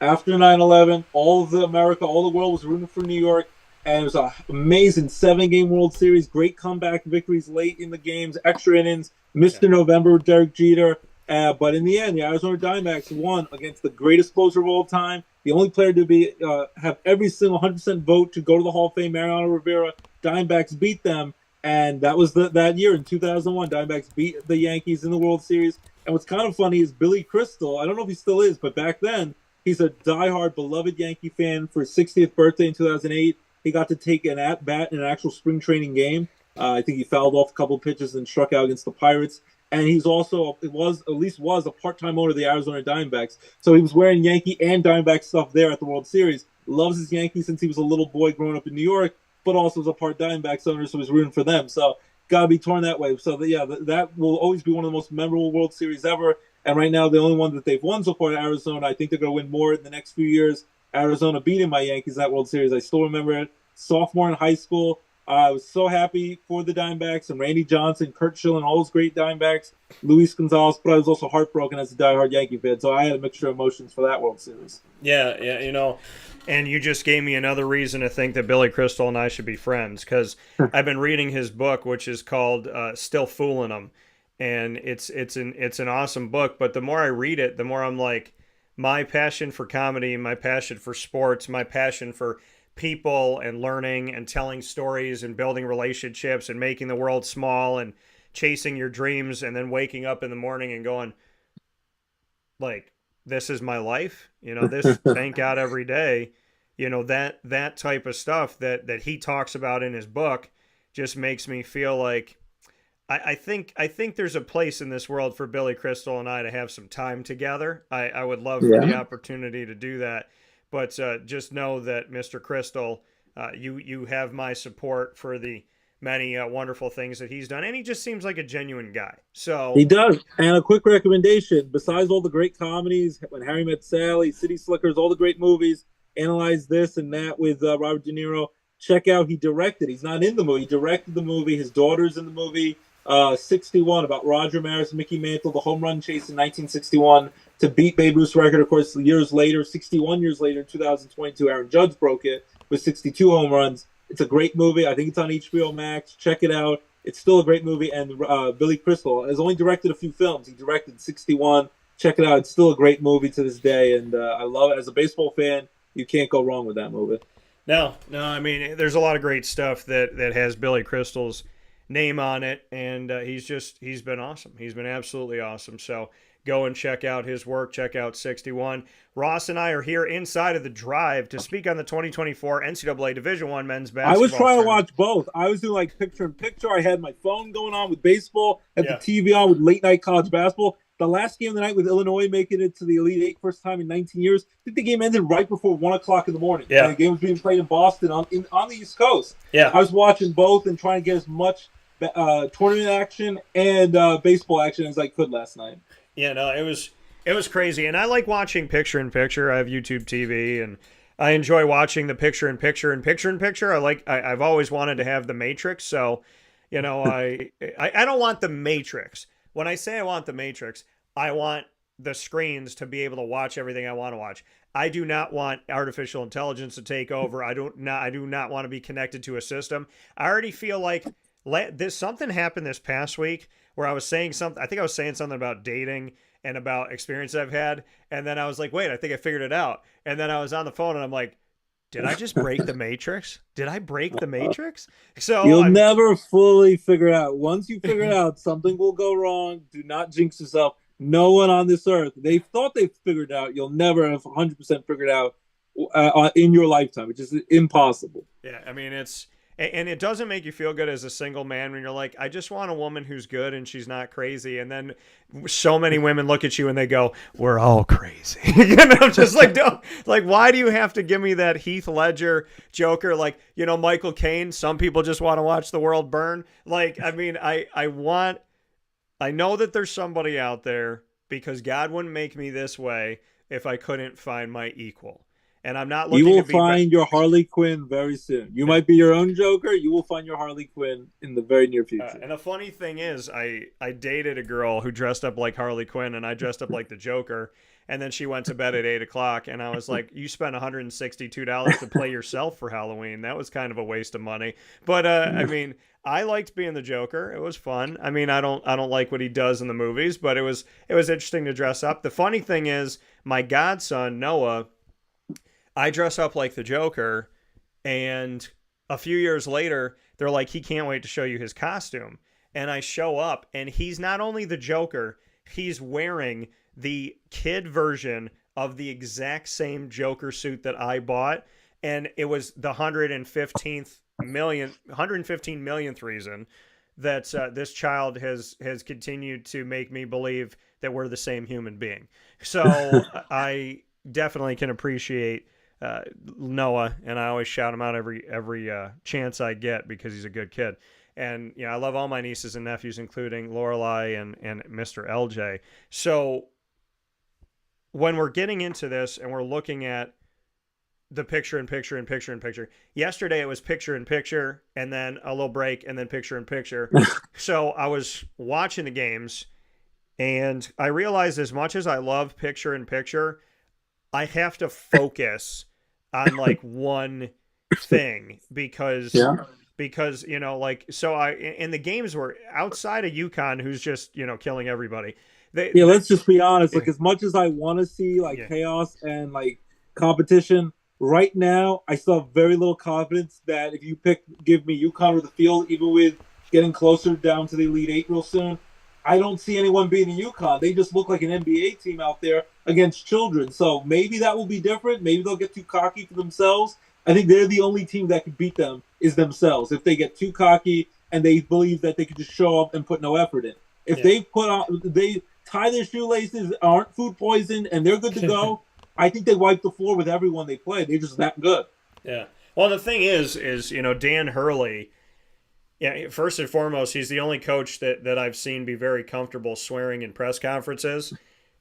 After 9/11, all of the world was rooting for New York. And it was an amazing 7-game World Series, great comeback victories late in the games, extra innings, Mr. November with Derek Jeter. But in the end, the Arizona Diamondbacks won against the greatest closer of all time, the only player to have every single 100% vote to go to the Hall of Fame, Mariano Rivera. Diamondbacks beat them, and that was that year in 2001. Diamondbacks beat the Yankees in the World Series. And what's kind of funny is Billy Crystal, I don't know if he still is, but back then, he's a diehard, beloved Yankee fan. For his 60th birthday in 2008, he got to take an at-bat in an actual spring training game. I think he fouled off a couple of pitches and struck out against the Pirates. And he's also, was a part-time owner of the Arizona Diamondbacks. So he was wearing Yankee and Diamondback stuff there at the World Series. Loves his Yankees since he was a little boy growing up in New York, but also was a part Diamondbacks owner, so he's rooting for them. So got to be torn that way. So, that will always be one of the most memorable World Series ever. And right now, the only one that they've won so far at Arizona, I think they're going to win more in the next few years. Arizona beating my Yankees in that World Series. I still remember it. Sophomore in high school. I was so happy for the Diamondbacks and Randy Johnson, Kurt Schilling, all those great Diamondbacks, Luis Gonzalez, but I was also heartbroken as a diehard Yankee fan, so I had a mixture of emotions for that World Series. Yeah, you know, and you just gave me another reason to think that Billy Crystal and I should be friends, because I've been reading his book, which is called Still Fooling 'Em, and it's an awesome book, but the more I read it, the more I'm like, my passion for comedy, my passion for sports, my passion for people and learning and telling stories and building relationships and making the world small and chasing your dreams and then waking up in the morning and going, like, this is my life, you know, this, thank God every day, you know, that type of stuff that he talks about in his book just makes me feel like I think there's a place in this world for Billy Crystal and I to have some time together. I would love for the opportunity to do that. But just know that, Mr. Crystal, you have my support for the many wonderful things that he's done. And he just seems like a genuine guy. So he does. And a quick recommendation, besides all the great comedies, When Harry Met Sally, City Slickers, all the great movies, Analyze This and That with Robert De Niro, check out, he directed. He's not in the movie. He directed the movie. His daughter's in the movie. 61, about Roger Maris, Mickey Mantle, the home run chase in 1961 to beat Babe Ruth's record. Of course, 61 years later, in 2022, Aaron Judge broke it with 62 home runs. It's a great movie. I think it's on HBO Max. Check it out. It's still a great movie. And Billy Crystal has only directed a few films. He directed 61. Check it out. It's still a great movie to this day. And I love it. As a baseball fan, you can't go wrong with that movie. No, I mean, there's a lot of great stuff that has Billy Crystal's name on it, and he's been awesome. He's been absolutely awesome. So go and check out his work. Check out 61. Ross and I are here inside of the Drive to speak on the 2024 NCAA Division I men's basketball. I was trying tournament. to watch both. I was doing like picture in picture. I had my phone going on with baseball, had the TV on with late night college basketball. the last game of the night with Illinois making it to the Elite Eight first time in 19 years. I think the game ended right before 1 o'clock in the morning. Yeah. And the game was being played in Boston on the East Coast. Yeah. I was watching both and trying to get as much tournament action and baseball action as I could last night. Yeah, no, it was crazy. And I like watching picture-in-picture. I have YouTube TV, and I enjoy watching the picture-in-picture and picture-in-picture. I've always wanted to have the Matrix, so, you know, I don't want the Matrix. When I say I want the Matrix, I want the screens to be able to watch everything I want to watch. I do not want artificial intelligence to take over. I do not want to be connected to a system. I already feel like something happened this past week where I was saying something. I think I was saying something about dating and about experience I've had. And then I was like, wait, I think I figured it out. And then I was on the phone and I'm like, did I just break the Matrix? Did I break the Matrix? So you'll never fully figure it out. Once you figure it out, something will go wrong. Do not jinx yourself. No one on this earth, they thought they figured it out. You'll never have 100% figured out in your lifetime, which is impossible. Yeah, I mean, and it doesn't make you feel good as a single man when you're like, I just want a woman who's good and she's not crazy. And then so many women look at you and they go, we're all crazy. And I'm just like, why do you have to give me that Heath Ledger Joker? Like, you know, Michael Caine, some people just want to watch the world burn. Like, I mean, I know that there's somebody out there, because God wouldn't make me this way if I couldn't find my equal. And I'm not looking. You will find your Harley Quinn very soon. You might be your own Joker. You will find your Harley Quinn in the very near future. And the funny thing is, I dated a girl who dressed up like Harley Quinn, and I dressed up like the Joker. And then she went to bed at 8 o'clock, and I was like, "You spent $162 to play yourself for Halloween. That was kind of a waste of money." But I mean, I liked being the Joker. It was fun. I mean, I don't like what he does in the movies, but it was interesting to dress up. The funny thing is, my godson Noah, I dress up like the Joker, and a few years later, they're like, he can't wait to show you his costume. And I show up, and he's not only the Joker, he's wearing the kid version of the exact same Joker suit that I bought. And it was the 115 millionth reason that this child has continued to make me believe that we're the same human being. So I definitely can appreciate Noah, and I always shout him out every chance I get because he's a good kid. And you know, I love all my nieces and nephews, including Lorelai and Mr. LJ. So when we're getting into this and we're looking at the picture-in-picture, yesterday it was picture-in-picture and then a little break and then picture-in-picture. So I was watching the games and I realized, as much as I love picture-in-picture, I have to focus on like one thing because you know, like, so in the games were outside of UConn, who's just, you know, killing everybody. Let's just be honest. Like, as much as I want to see like chaos and like competition, right now I still have very little confidence that if you give me UConn or the field, even with getting closer down to the Elite Eight real soon, I don't see anyone beating UConn. They just look like an NBA team out there against children. So maybe that will be different. Maybe they'll get too cocky for themselves. I think they're the only team that could beat them is themselves. If they get too cocky and they believe that they could just show up and put no effort in. If they tie their shoelaces, aren't food poisoned, and they're good to go, I think they wipe the floor with everyone they play. They're just that good. Yeah. Well, the thing is, you know, Dan Hurley, yeah, first and foremost, he's the only coach that I've seen be very comfortable swearing in press conferences.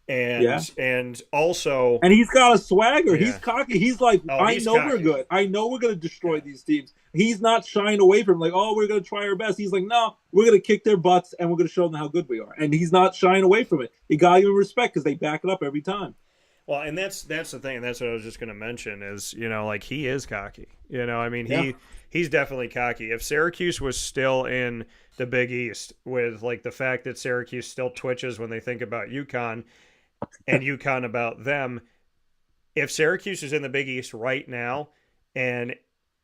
And also, and he's got a swagger. He's cocky. He's like, he's I know cocky. We're good. I know we're going to destroy these teams. He's not shying away from like, oh, we're going to try our best. He's like, no, we're going to kick their butts and we're going to show them how good we are. And he's not shying away from it. You got to give him respect because they back it up every time. Well, and that's the thing. And that's what I was just going to mention is, you know, like, he is cocky. You know, I mean, he's definitely cocky. If Syracuse was still in the Big East, with like the fact that Syracuse still twitches when they think about UConn and UConn about them, if Syracuse is in the Big East right now and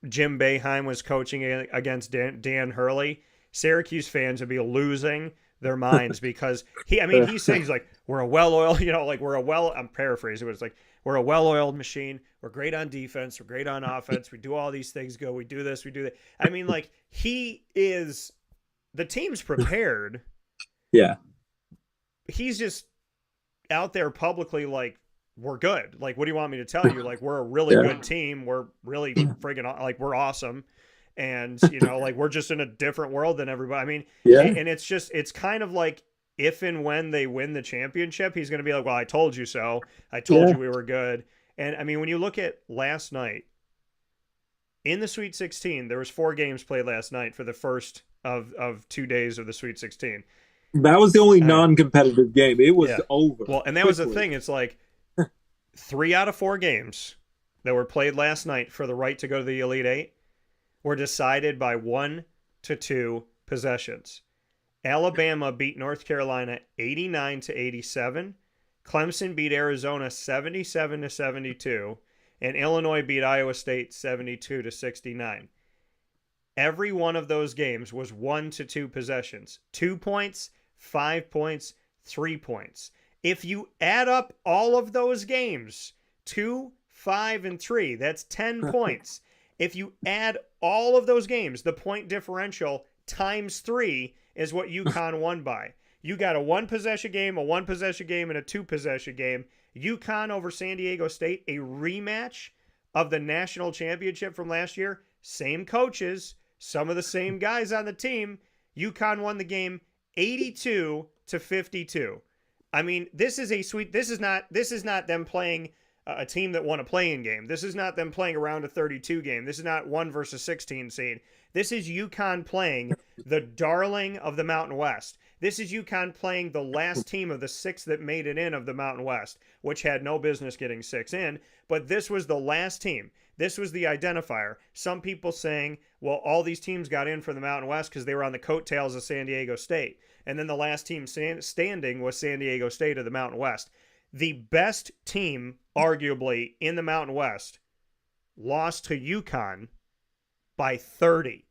Jim Boeheim was coaching against Dan Hurley, Syracuse fans would be losing their minds because he's saying, he's like, we're a well-oiled, you know, like I'm paraphrasing, but it's like, we're a well-oiled machine. We're great on defense. We're great on offense. We do all these things go. We do this. We do that. I mean, like, the team's prepared. Yeah. He's just out there publicly like, we're good. Like, what do you want me to tell you? Like, we're a really good team. We're really friggin' like, we're awesome. And, you know, like, we're just in a different world than everybody. I mean, and it's just, it's kind of like, if and when they win the championship, he's going to be like, well, I told you so. I told you we were good. And I mean, when you look at last night in the Sweet 16, there was 4 games played last night for the first of 2 days of the Sweet 16. That was the only non-competitive game. It was over. Well, and that was the thing. It's like 3 out of 4 games that were played last night for the right to go to the Elite Eight were decided by 1 to 2 possessions. Alabama beat North Carolina 89-87. Clemson beat Arizona 77-72. And Illinois beat Iowa State 72-69. Every one of those games was 1 to 2 possessions. 2 points, 5 points, 3 points. If you add up all of those games, 2, 5, and 3, that's 10 points. If you add all of those games, the point differential times 3 is what UConn won by. You got a 1-possession game, a 1-possession game, and a 2-possession game. UConn over San Diego State, a rematch of the national championship from last year. Same coaches, some of the same guys on the team. UConn won the game 82-52. I mean, this is not them playing a team that won a play-in game. This is not them playing a round of 32 game. This is not 1 versus 16 seed. This is UConn playing the darling of the Mountain West. This is UConn playing the last team of the 6 that made it in of the Mountain West, which had no business getting 6 in. But this was the last team. This was the identifier. Some people saying, well, all these teams got in for the Mountain West because they were on the coattails of San Diego State. And then the last team standing was San Diego State of the Mountain West. The best team, arguably, in the Mountain West lost to UConn by 30.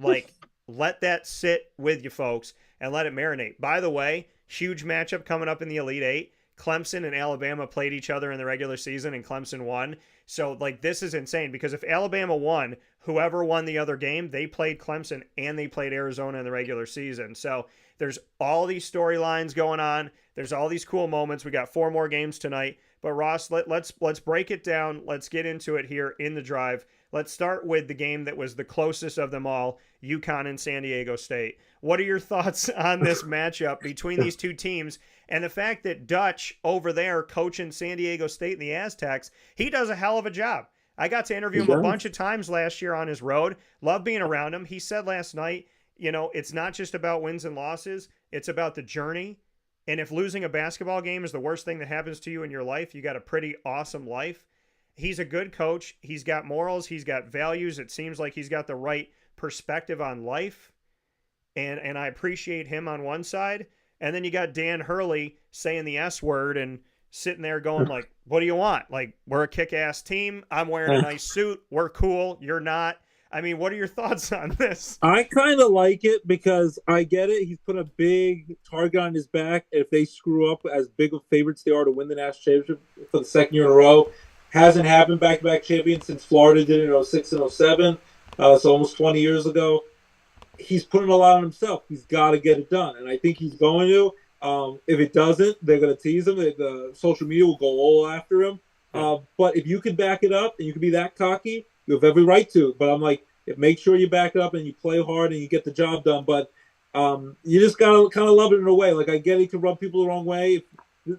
Like, let that sit with you folks and let it marinate. By the way, huge matchup coming up in the Elite Eight. Clemson and Alabama played each other in the regular season, and Clemson won. So, like, this is insane because if Alabama won, whoever won the other game, they played Clemson and they played Arizona in the regular season. So there's all these storylines going on. There's all these cool moments. We got 4 more games tonight. But Ross, let's break it down. Let's get into it here in the drive. Let's start with the game that was the closest of them all, UConn and San Diego State. What are your thoughts on this matchup between these two teams and the fact that Dutch over there coaching San Diego State and the Aztecs, he does a hell of a job. I got to interview him a bunch of times last year on his road. Love being around him. He said last night, you know, it's not just about wins and losses. It's about the journey. And if losing a basketball game is the worst thing that happens to you in your life, you got a pretty awesome life. He's a good coach. He's got morals. He's got values. It seems like he's got the right perspective on life. And I appreciate him on one side. And then you got Dan Hurley saying the S word and sitting there going like, what do you want? Like, we're a kick-ass team. I'm wearing a nice suit. We're cool. You're not. I mean, what are your thoughts on this? I kind of like it because I get it. He's put a big target on his back. If they screw up, as big of favorites they are to win the national championship for the second year in a row, hasn't happened back-to-back champions since Florida did it in 06 and 07, so almost 20 years ago. He's putting a lot on himself. He's got to get it done, and I think he's going to. If it doesn't, they're going to tease him. The social media will go all after him. But if you can back it up and you can be that cocky, you have every right to. But I'm like, make sure you back it up and you play hard and you get the job done. But you just got to kind of love it in a way. Like, I get it can rub people the wrong way.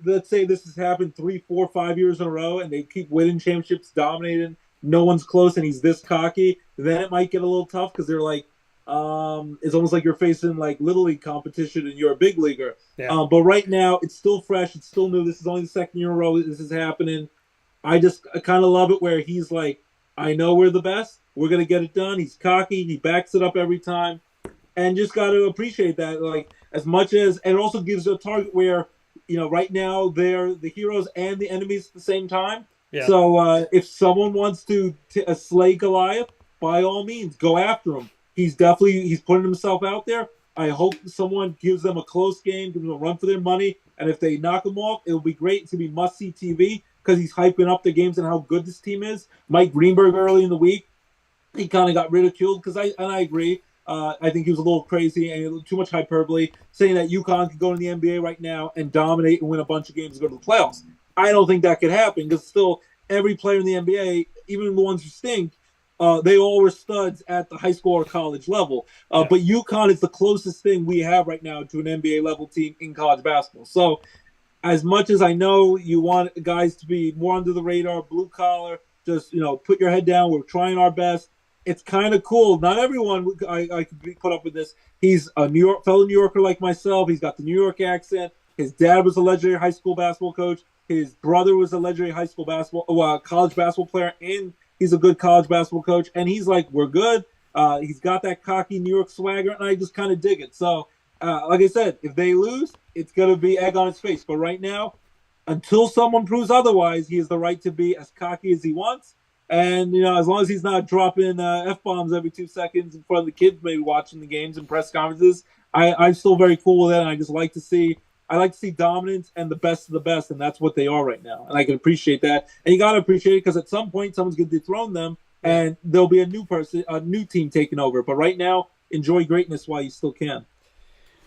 Let's say this has happened 3, 4, 5 years in a row and they keep winning championships, dominating, no one's close, and he's this cocky. Then it might get a little tough because they're like, it's almost like you're facing like little league competition and you're a big leaguer. Yeah. But right now it's still fresh. It's still new. This is only the second year in a row this is happening. I kind of love it where he's like, I know we're the best. We're going to get it done. He's cocky. He backs it up every time. And just got to appreciate that. Like, as much as, and it also gives a target where, you know, right now they're the heroes and the enemies at the same time. Yeah. So if someone wants to slay Goliath, by all means, go after him. He's putting himself out there. I hope someone gives them a close game, gives them a run for their money. And if they knock him off, it'll be great. It's going to be must-see TV because he's hyping up the games and how good this team is. Mike Greenberg early in the week, he kind of got ridiculed because I agree. I think he was a little crazy and too much hyperbole, saying that UConn could go to the NBA right now and dominate and win a bunch of games and go to the playoffs. I don't think that could happen because still every player in the NBA, even the ones who stink, they all were studs at the high school or college level. But UConn is the closest thing we have right now to an NBA level team in college basketball. So as much as I know you want guys to be more under the radar, blue collar, just, put your head down. We're trying our best. It's kind of cool. Not everyone I could put up with this. He's a fellow New Yorker like myself. He's got the New York accent. His dad was a legendary high school basketball coach. His brother was a legendary high school college basketball player, and he's a good college basketball coach. And he's like, we're good. He's got that cocky New York swagger, and I just kind of dig it. So, like I said, if they lose, it's going to be egg on his face. But right now, until someone proves otherwise, he has the right to be as cocky as he wants. And, as long as he's not dropping F-bombs every 2 seconds in front of the kids maybe watching the games and press conferences, I'm still very cool with that. And I just like to see dominance and the best of the best, and that's what they are right now. And I can appreciate that. And you got to appreciate it because at some point someone's going to dethrone them, and there'll be a new team taking over. But right now, enjoy greatness while you still can.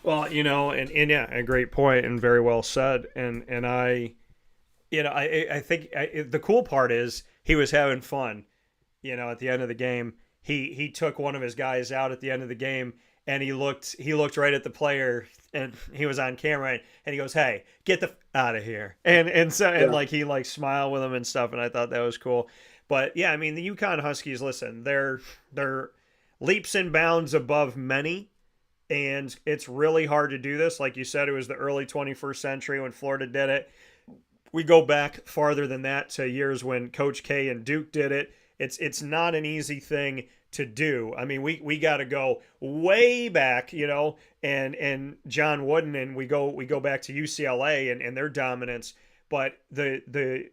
Well, and yeah, a great point and very well said. And I think the cool part is he was having fun. At the end of the game, he took one of his guys out at the end of the game, and he looked right at the player, and he was on camera, and he goes, "Hey, get the out of here!" And he smiled with him and stuff, and I thought that was cool. But yeah, I mean, the UConn Huskies, listen, they're leaps and bounds above many. And it's really hard to do this. Like you said, it was the early 21st century when Florida did it. We go back farther than that to years when Coach K and Duke did it. It's not an easy thing to do. I mean, we got to go way back, and John Wooden, and we go back to UCLA and their dominance. But the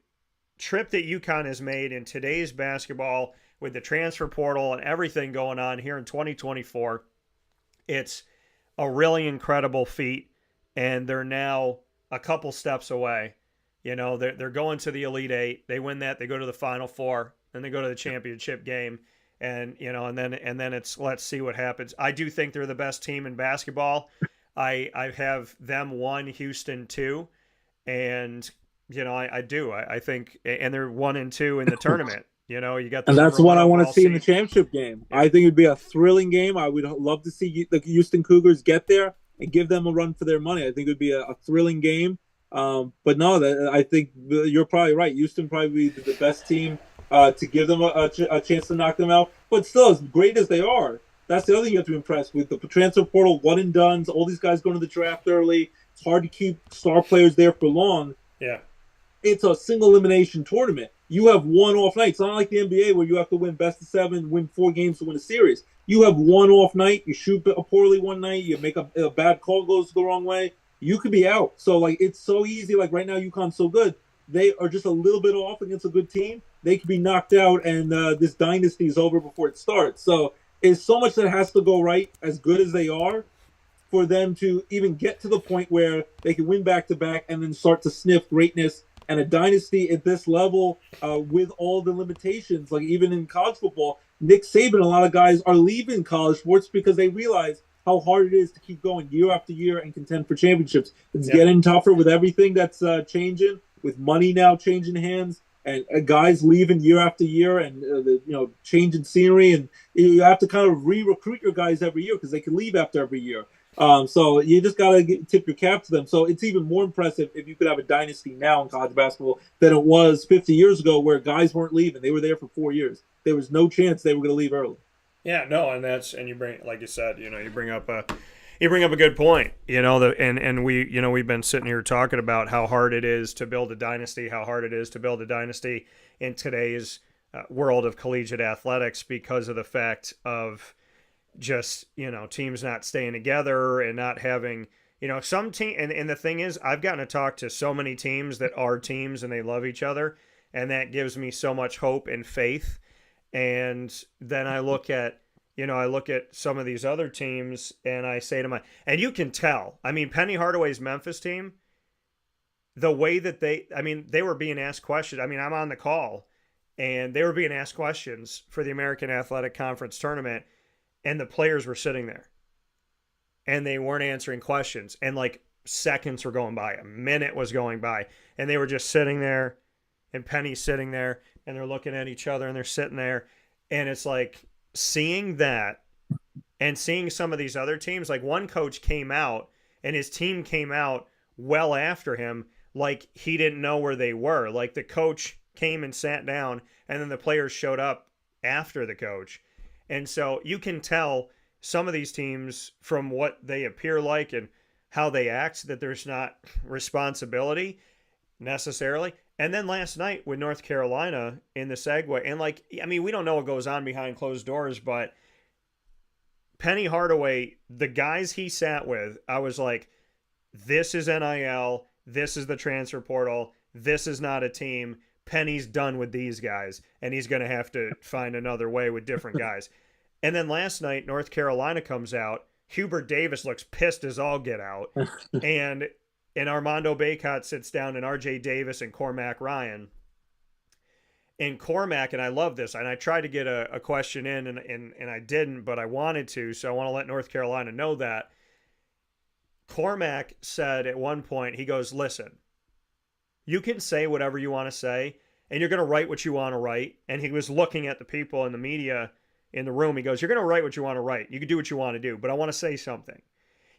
trip that UConn has made in today's basketball with the transfer portal and everything going on here in 2024, it's a really incredible feat, and they're now a couple steps away. They're going to the Elite Eight. They win that. They go to the Final Four, then they go to the championship game, and and then it's let's see what happens. I do think they're the best team in basketball. I have them 1, Houston 2, and I do. I think, and they're 1 and 2 in the tournament. You got, and that's what I want to see in the championship game. Yeah. I think it'd be a thrilling game. I would love to see the Houston Cougars get there and give them a run for their money. I think it would be a thrilling game. But no, I think you're probably right. Houston probably be the best team to give them a chance to knock them out. But still, as great as they are, that's the other thing you have to impress with the transfer portal, one and dones. All these guys going to the draft early. It's hard to keep star players there for long. Yeah, it's a single elimination tournament. You have one off night. It's not like the NBA where you have to win best of 7, win 4 games to win a series. You have one off night. You shoot poorly one night. You make a bad call goes the wrong way. You could be out. So, it's so easy. Right now, UConn's so good. They are just a little bit off against a good team. They could be knocked out, and this dynasty is over before it starts. So, there's so much that has to go right, as good as they are, for them to even get to the point where they can win back-to-back and then start to sniff greatness. And a dynasty at this level, with all the limitations, even in college football, Nick Saban, a lot of guys are leaving college sports because they realize how hard it is to keep going year after year and contend for championships. It's getting tougher with everything that's changing, with money now changing hands, and guys leaving year after year, and changing scenery, and you have to kind of re-recruit your guys every year because they can leave after every year. So you just got to tip your cap to them. So it's even more impressive if you could have a dynasty now in college basketball than it was 50 years ago where guys weren't leaving. They were there for 4 years. There was no chance they were going to leave early. Yeah, no, and you bring, like you said, you bring up a good point, and we've been sitting here talking about how hard it is to build a dynasty, in today's world of collegiate athletics because of the fact of just, teams not staying together and not having, some team. And the thing is, I've gotten to talk to so many teams that are teams and they love each other. And that gives me so much hope and faith. And then I look at some of these other teams and I say to and you can tell, Penny Hardaway's Memphis team, the way that they were being asked questions. I'm on the call and they were being asked questions for the American Athletic Conference tournament. and the players were sitting there and they weren't answering questions, and like seconds were going by, a minute was going by, and they were just sitting there, and Penny's sitting there, and they're looking at each other, and they're sitting there, and it's like seeing that and seeing some of these other teams, like one coach came out and his team came out well after him, like he didn't know where they were. Like the coach came and sat down, and then the players showed up after the coach. And so you can tell some of these teams from what they appear like and how they act that there's not responsibility necessarily. And then last night with North Carolina in the segue, and like, I mean, we don't know what goes on behind closed doors, but Penny Hardaway, the guys he sat with, I was like, this is NIL, this is the transfer portal, this is not a team. Penny's done with these guys, and he's going to have to find another way with different guys. And then last night, North Carolina comes out. Hubert Davis looks pissed as all get out. and Armando Bacot sits down, and RJ Davis and Cormac Ryan. And Cormac, and I love this, and I tried to get a question in, and I didn't, but I wanted to, so I want to let North Carolina know that. Cormac said at one point, he goes, listen, you can say whatever you want to say, and you're going to write what you want to write. And he was looking at the people in the media in the room. He goes, you're going to write what you want to write. You can do what you want to do, but I want to say something.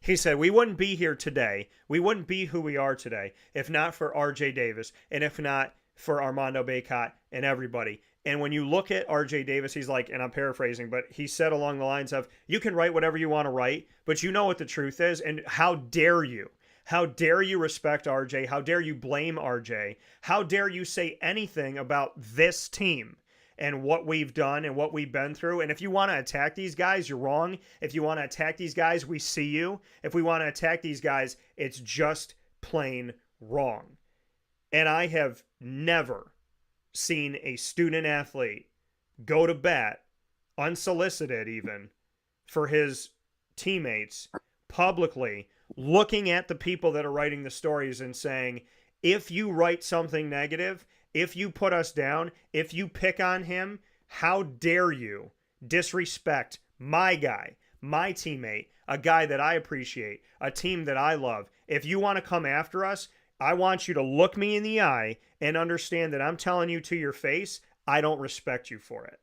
He said, we wouldn't be here today. We wouldn't be who we are today if not for RJ Davis and if not for Armando Bacot and everybody. And when you look at RJ Davis, he's like, and I'm paraphrasing, but he said along the lines of, you can write whatever you want to write, but you know what the truth is, and how dare you? How dare you respect RJ? How dare you blame RJ? How dare you say anything about this team and what we've done and what we've been through? And if you want to attack these guys, you're wrong. If you want to attack these guys, we see you. If we want to attack these guys, it's just plain wrong. And I have never seen a student athlete go to bat, unsolicited even, for his teammates publicly, looking at the people that are writing the stories and saying, if you write something negative, if you put us down, if you pick on him, how dare you disrespect my guy, my teammate, a guy that I appreciate, a team that I love. If you want to come after us, I want you to look me in the eye and understand that I'm telling you to your face, I don't respect you for it.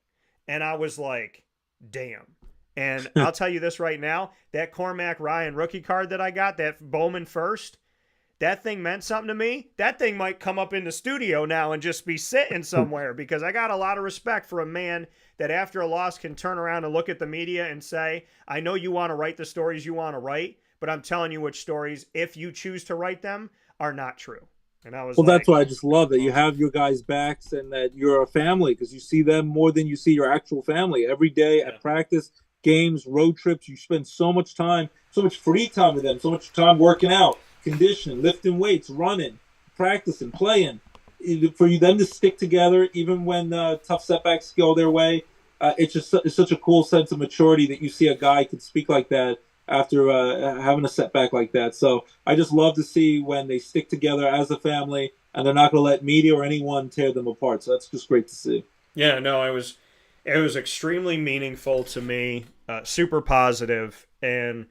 And I was like, damn. And I'll tell you this right now, that Cormac Ryan rookie card that I got, that Bowman first, that thing meant something to me. That thing might come up in the studio now and just be sitting somewhere, because I got a lot of respect for a man that after a loss can turn around and look at the media and say, I know you want to write the stories you want to write, but I'm telling you which stories, if you choose to write them, are not true. And I was well, that's why I just love that you have your guys' backs and that you're a family, because you see them more than you see your actual family every day at practice, games, road trips. You spend so much time, so much free time with them, so much time working out, conditioning, lifting weights, running, practicing, playing. For you them to stick together, even when tough setbacks go their way, it's such a cool sense of maturity that you see a guy could speak like that after having a setback like that. So I just love to see when they stick together as a family and they're not going to let media or anyone tear them apart. So that's just great to see. Yeah, no, it was extremely meaningful to me, super positive, and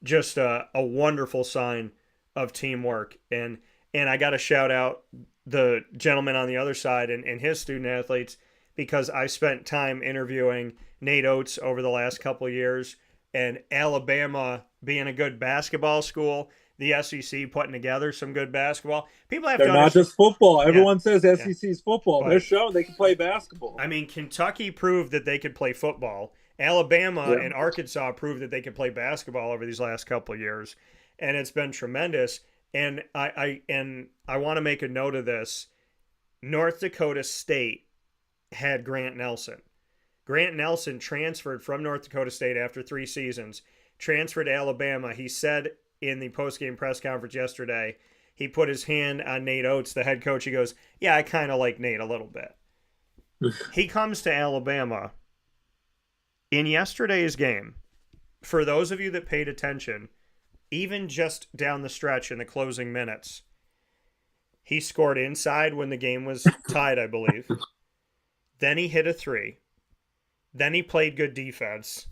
just a wonderful sign of teamwork. And I got to shout out the gentleman on the other side and his student athletes, because I spent time interviewing Nate Oates over the last couple of years, and Alabama being a good basketball school, the SEC putting together some good basketball. People have They're to not just football. Everyone says SEC is football. But they're showing they can play basketball. I mean, Kentucky proved that they could play football. Alabama and Arkansas proved that they could play basketball over these last couple of years, and it's been tremendous. And I want to make a note of this. North Dakota State had Grant Nelson. Grant Nelson transferred from North Dakota State after 3 seasons, transferred to Alabama. He said in the postgame press conference yesterday, he put his hand on Nate Oates, the head coach. He goes, yeah, I kind of like Nate a little bit. He comes to Alabama. In yesterday's game, for those of you that paid attention, even just down the stretch in the closing minutes, he scored inside when the game was tied, I believe. Then he hit a 3. Then he played good defense.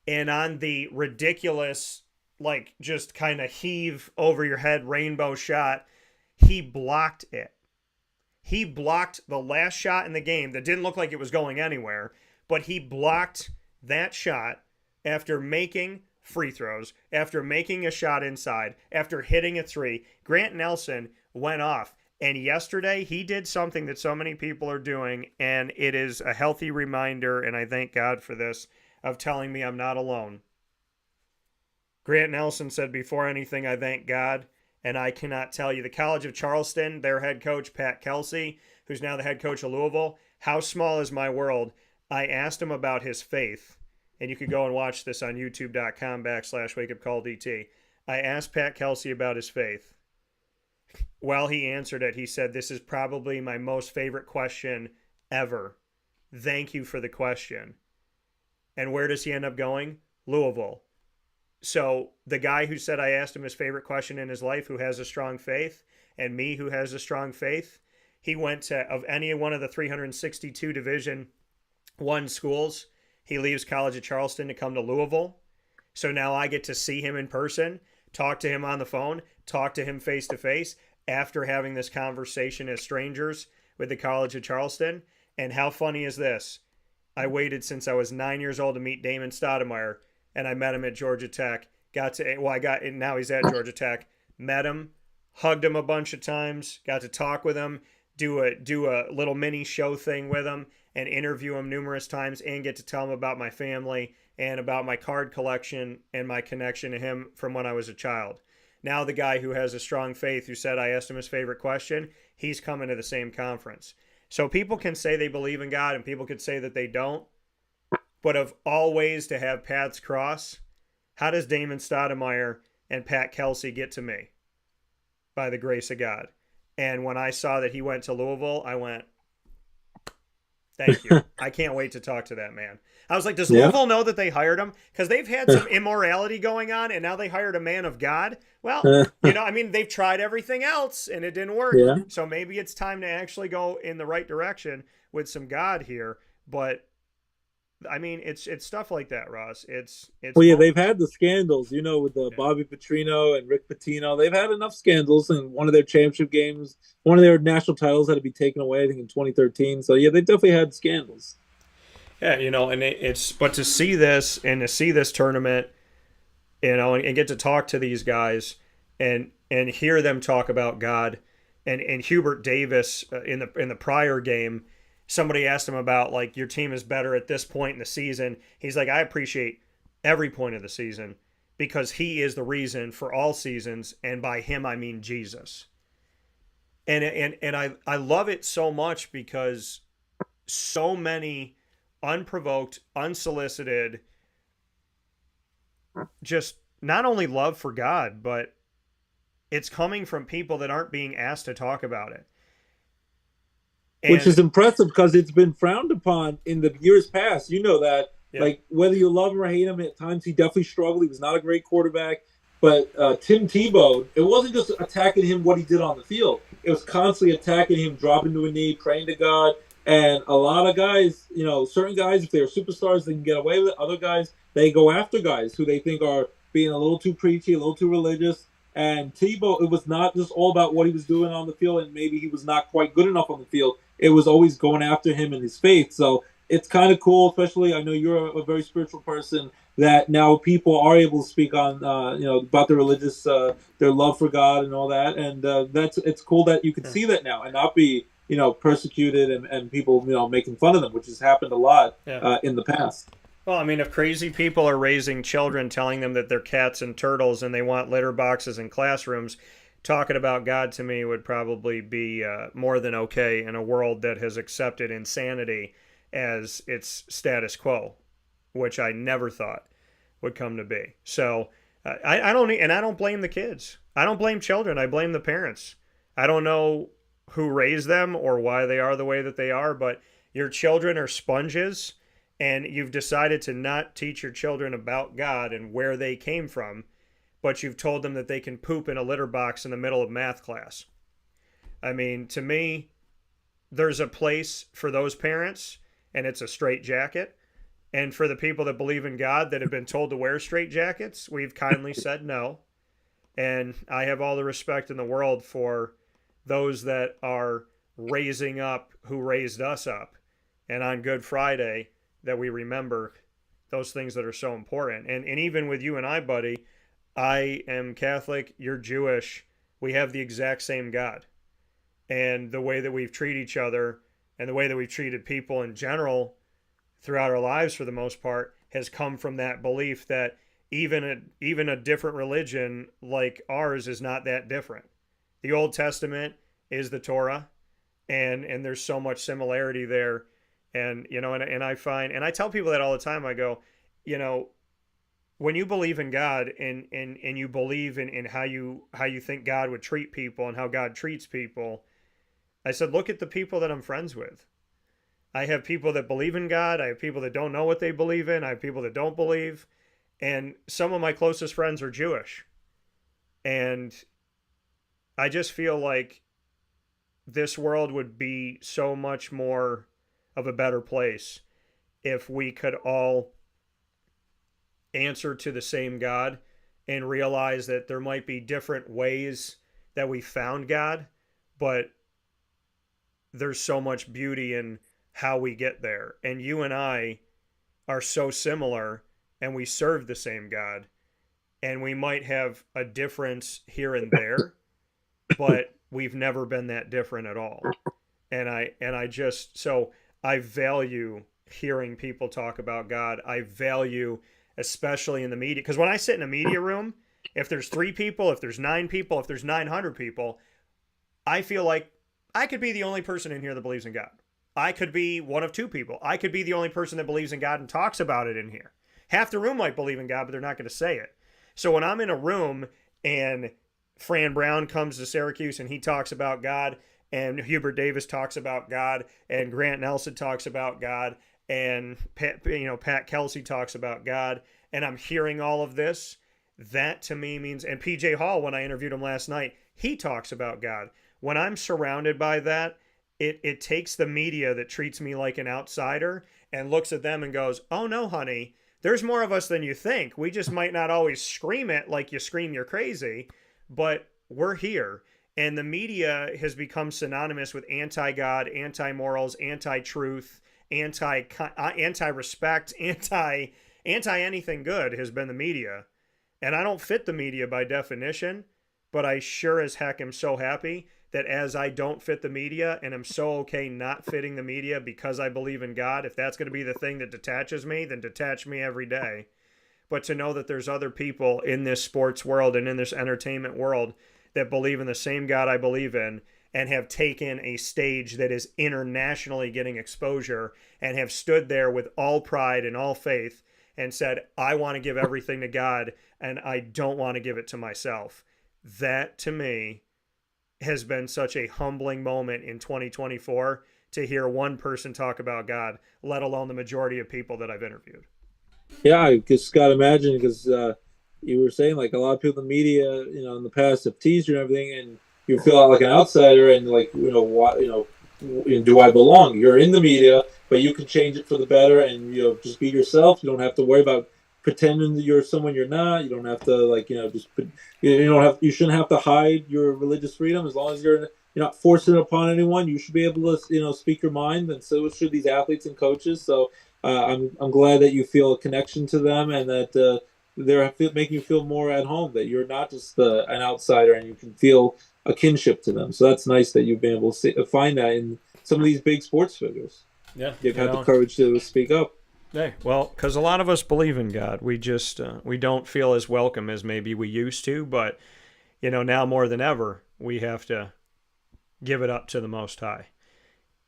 and on the ridiculous, like, just kind of heave over your head rainbow shot, he blocked it. He blocked the last shot in the game that didn't look like it was going anywhere, but he blocked that shot after making free throws, after making a shot inside, after hitting a three. Grant Nelson went off. And yesterday, he did something that so many people are doing, and it is a healthy reminder, and I thank God for this, of telling me I'm not alone. Grant Nelson said, before anything, I thank God, and I cannot tell you. The College of Charleston, their head coach, Pat Kelsey, who's now the head coach of Louisville, how small is my world? I asked him about his faith, and you could go and watch this on youtube.com/wakeupcalldt. I asked Pat Kelsey about his faith. Well, he answered it. He said, this is probably my most favorite question ever. Thank you for the question. And where does he end up going? Louisville. So the guy who said I asked him his favorite question in his life, who has a strong faith, and me who has a strong faith, he went to, of any one of the 362 Division I schools, he leaves College of Charleston to come to Louisville. So now I get to see him in person, talk to him on the phone, talk to him face to face after having this conversation as strangers with the College of Charleston. And how funny is this? I waited since I was 9 years old to meet Damon Stoudemire, and I met him at Georgia Tech. Now he's at Georgia Tech. Met him, hugged him a bunch of times, got to talk with him, do a little mini show thing with him, and interview him numerous times, and get to tell him about my family and about my card collection and my connection to him from when I was a child. Now the guy who has a strong faith, who said I asked him his favorite question, he's coming to the same conference. So people can say they believe in God and people could say that they don't. But of all ways to have paths cross, how does Damon Stoudemire and Pat Kelsey get to me? By the grace of God. And when I saw that he went to Louisville, I went, thank you. I can't wait to talk to that man. I was like, does Louisville know that they hired him? Because they've had some immorality going on, and now they hired a man of God. Well, they've tried everything else, and it didn't work. Yeah. So maybe it's time to actually go in the right direction with some God here. But, I mean, it's stuff like that, Ross. It's well, yeah, they've had the scandals, with Bobby Petrino and Rick Pitino. They've had enough scandals, and one of their championship games, one of their national titles had to be taken away, I think, in 2013. So, yeah, they've definitely had scandals. Yeah, and but to see this and to see this tournament, and get to talk to these guys and hear them talk about God, and Hubert Davis in the prior game, somebody asked him about, like, your team is better at this point in the season. He's like, I appreciate every point of the season because he is the reason for all seasons, and by him I mean Jesus. And I love it so much because so many unprovoked, unsolicited, just not only love for God, but it's coming from people that aren't being asked to talk about it. Which is impressive because it's been frowned upon in the years past. You know that. Yeah. Like, whether you love him or hate him, at times he definitely struggled. He was not a great quarterback. But Tim Tebow, it wasn't just attacking him what he did on the field. It was constantly attacking him, dropping to a knee, praying to God. And a lot of guys, certain guys, if they're superstars, they can get away with it. Other guys, they go after guys who they think are being a little too preachy, a little too religious. And Tebow, it was not just all about what he was doing on the field, and maybe he was not quite good enough on the field. It was always going after him and his faith. So it's kind of cool, especially, I know you're a very spiritual person, that now people are able to speak on, about their religious, their love for God and all that. And it's cool that you can see that now and not be, persecuted and people, making fun of them, which has happened a lot in the past. Well, I mean, if crazy people are raising children, telling them that they're cats and turtles and they want litter boxes in classrooms, talking about God to me would probably be more than okay in a world that has accepted insanity as its status quo, which I never thought would come to be. So I don't blame the kids. I don't blame children. I blame the parents. I don't know who raised them or why they are the way that they are, but your children are sponges, and you've decided to not teach your children about God and where they came from, but you've told them that they can poop in a litter box in the middle of math class. I mean, to me, there's a place for those parents, and it's a straitjacket. And for the people that believe in God that have been told to wear straitjackets, we've kindly said no. And I have all the respect in the world for those that are raising up who raised us up. And on Good Friday, that we remember those things that are so important. And even with you and I, buddy, I am Catholic, you're Jewish. We have the exact same God. And the way that we've treated each other and the way that we've treated people in general throughout our lives, for the most part, has come from that belief that even a different religion like ours is not that different. The Old Testament is the Torah, and there's so much similarity there. And, you know, and I find, and I tell people that all the time, I go, you know, when you believe in God and you believe in how you think God would treat people and how God treats people, I said, look at the people that I'm friends with. I have people that believe in God. I have people that don't know what they believe in. I have people that don't believe. And some of my closest friends are Jewish. And I just feel like this world would be so much more of a better place if we could all answer to the same God and realize that there might be different ways that we found God, but there's so much beauty in how we get there. And you and I are so similar, and we serve the same God, and we might have a difference here and there, but we've never been that different at all. And I value hearing people talk about God. I value, especially in the media, because when I sit in a media room, if there's 3 people, if there's 9 people, if there's 900 people, I feel like I could be the only person in here that believes in God. I could be one of 2 people. I could be the only person that believes in God and talks about it in here. Half the room might believe in God, but they're not going to say it. So when I'm in a room and Fran Brown comes to Syracuse and he talks about God, and Hubert Davis talks about God, and Grant Nelson talks about God, and Pat Kelsey talks about God, and I'm hearing all of this, that to me means, and PJ Hall, when I interviewed him last night, he talks about God. When I'm surrounded by that, it takes the media that treats me like an outsider and looks at them and goes, oh no, honey, there's more of us than you think. We just might not always scream it like you scream you're crazy, but we're here. And the media has become synonymous with anti-God, anti-morals, anti-truth, anti-respect, anti-anything good has been the media. And I don't fit the media by definition, but I sure as heck am so happy that as I don't fit the media, and I'm so okay not fitting the media because I believe in God, if that's going to be the thing that detaches me, then detach me every day. But to know that there's other people in this sports world and in this entertainment world that believe in the same God I believe in and have taken a stage that is internationally getting exposure and have stood there with all pride and all faith and said, I want to give everything to God and I don't want to give it to myself. That to me has been such a humbling moment in 2024 to hear one person talk about God, let alone the majority of people that I've interviewed. Yeah, I just got to imagine, because you were saying like a lot of people in the media, in the past have teased you and everything, and you feel like an outsider and like, what, do I belong? You're in the media, but you can change it for the better and, just be yourself. You don't have to worry about pretending that you're someone you're not. You don't have to you shouldn't have to hide your religious freedom. As long as you're not forcing it upon anyone, you should be able to speak your mind, and so should these athletes and coaches. So I'm glad that you feel a connection to them, and that they're making you feel more at home, that you're not just an outsider, and you can feel a kinship to them. So that's nice that you've been able to find that in some of these big sports figures. Yeah, you've had the courage to speak up. Hey, well, because a lot of us believe in God. We just, we don't feel as welcome as maybe we used to. But, now more than ever, we have to give it up to the Most High.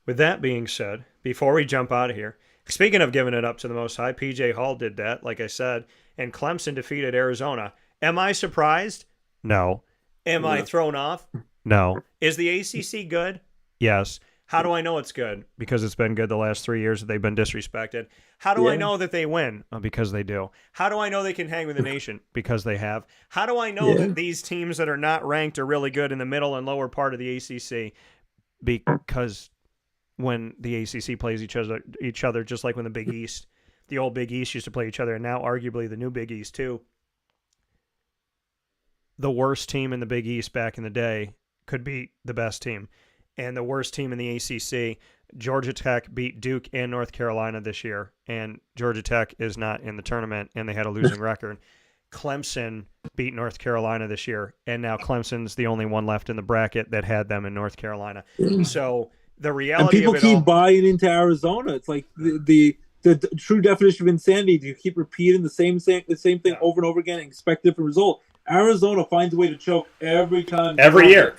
With that being said, before we jump out of here, speaking of giving it up to the Most High, PJ Hall did that, like I said, and Clemson defeated Arizona. Am I surprised? No. Am I thrown off? No. Is the ACC good? Yes. How do I know it's good? Because it's been good the last 3 years that they've been disrespected. How do I know that they win? Because they do. How do I know they can hang with the nation? Because they have. How do I know that these teams that are not ranked are really good in the middle and lower part of the ACC? Because when the ACC plays each other, just like when the Big East the old Big East used to play each other, and now arguably the new Big East too. The worst team in the Big East back in the day could beat the best team. And the worst team in the ACC, Georgia Tech beat Duke and North Carolina this year, and Georgia Tech is not in the tournament, and they had a losing record. Clemson beat North Carolina this year, and now Clemson's the only one left in the bracket that had them in North Carolina. So the reality and people of it keep all, buying into Arizona. It's like the true definition of insanity. You keep repeating the same thing over and over again and expect a different result. Arizona finds a way to choke every time. every year.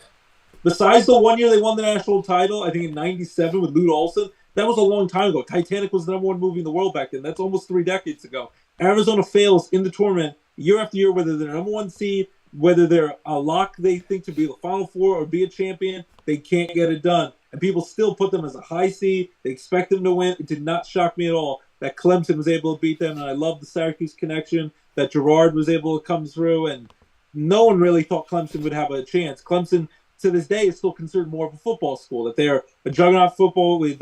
Besides the one year they won the national title, I think in '97 with Lute Olson, that was a long time ago. Titanic was the #1 movie in the world back then. That's almost 3 decades ago. Arizona fails in the tournament year after year, whether they're #1 seed, whether they're a lock they think to be the Final Four or be a champion, they can't get it done. And people still put them as a high seed. They expect them to win. It did not shock me at all that Clemson was able to beat them, and I love the Syracuse connection, that Gerard was able to come through, and no one really thought Clemson would have a chance. Clemson, to this day, is still considered more of a football school, that they're a juggernaut football with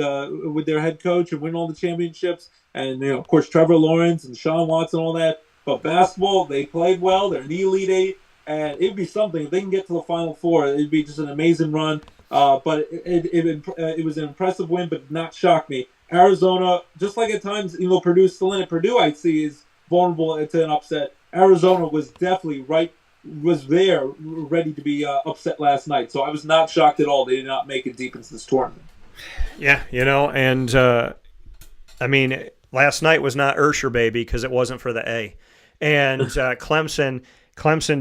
their head coach and win all the championships, and of course Trevor Lawrence and Sean Watson, all that. But basketball, they played well. They're in the Elite Eight, and it'd be something if they can get to the Final Four. It'd be just an amazing run. But it was an impressive win, but not shock me. Arizona, just like at times, Purdue's still in it. Purdue, I see, is vulnerable to an upset. Arizona was definitely ready to be upset last night. So I was not shocked at all. They did not make it deep into this tournament. Yeah, and I mean, last night was not Ursher baby because it wasn't for the A. And Clemson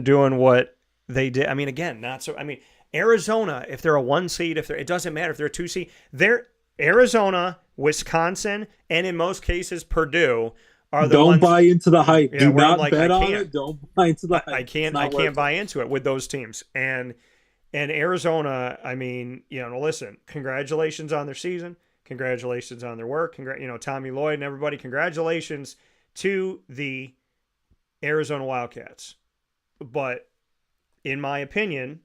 doing what they did. I mean, again, not so. I mean, Arizona, if they're a 1 seed, it doesn't matter if they're a 2 seed. They're Arizona, Wisconsin, and in most cases Purdue are the ones. Don't buy into the hype. Yeah, Do not like, bet on it. Don't buy into the hype. I can't buy into it with those teams. And Arizona, I mean, listen, congratulations on their season. Congratulations on their work. Tommy Lloyd and everybody, congratulations to the Arizona Wildcats. But in my opinion,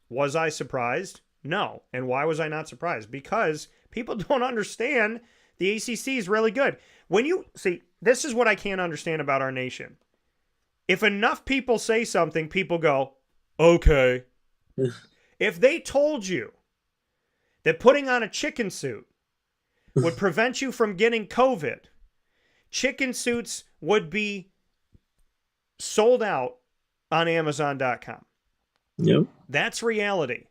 was I surprised? No. And why was I not surprised? Because people don't understand the ACC is really good. When you see, this is what I can't understand about our nation. If enough people say something, people go, okay. If they told you that putting on a chicken suit would prevent you from getting COVID, chicken suits would be sold out on Amazon.com. Yep. That's reality.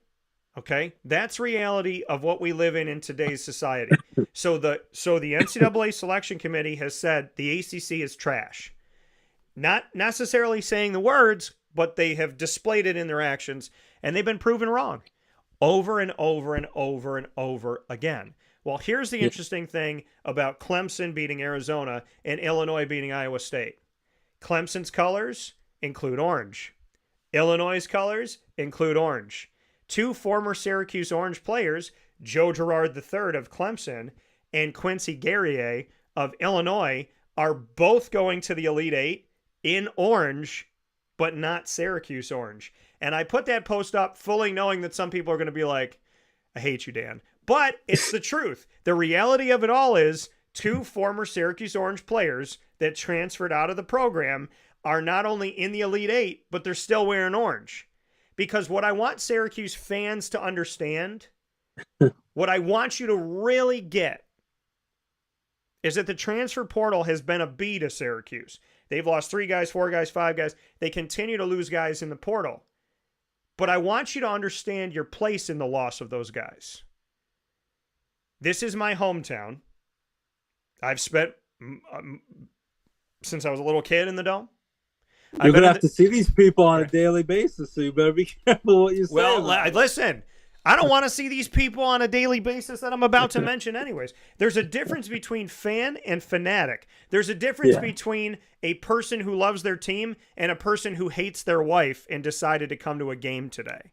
Okay? That's reality of what we live in today's society. So the NCAA Selection Committee has said the ACC is trash. Not necessarily saying the words, but they have displayed it in their actions, and they've been proven wrong over and over and over and over again. Well, here's the interesting thing about Clemson beating Arizona and Illinois beating Iowa State. Clemson's colors include orange. Illinois' colors include orange. 2 former Syracuse Orange players, Joe Girard III of Clemson and Quincy Guerrier of Illinois, are both going to the Elite Eight in orange, but not Syracuse orange. And I put that post up fully knowing that some people are going to be like, I hate you, Dan. But it's the truth. The reality of it all is 2 former Syracuse Orange players that transferred out of the program are not only in the Elite Eight, but they're still wearing orange. Because what I want Syracuse fans to understand, what I want you to really get, is that the transfer portal has been a B to Syracuse. They've lost 3 guys, 4 guys, 5 guys. They continue to lose guys in the portal. But I want you to understand your place in the loss of those guys. This is my hometown. I've spent, since I was a little kid in the Dome. You're going to have to see these people on a daily basis, so you better be careful what you say. Well, listen, I don't want to see these people on a daily basis that I'm about to mention anyways. There's a difference between fan and fanatic. There's a difference between a person who loves their team and a person who hates their wife and decided to come to a game today.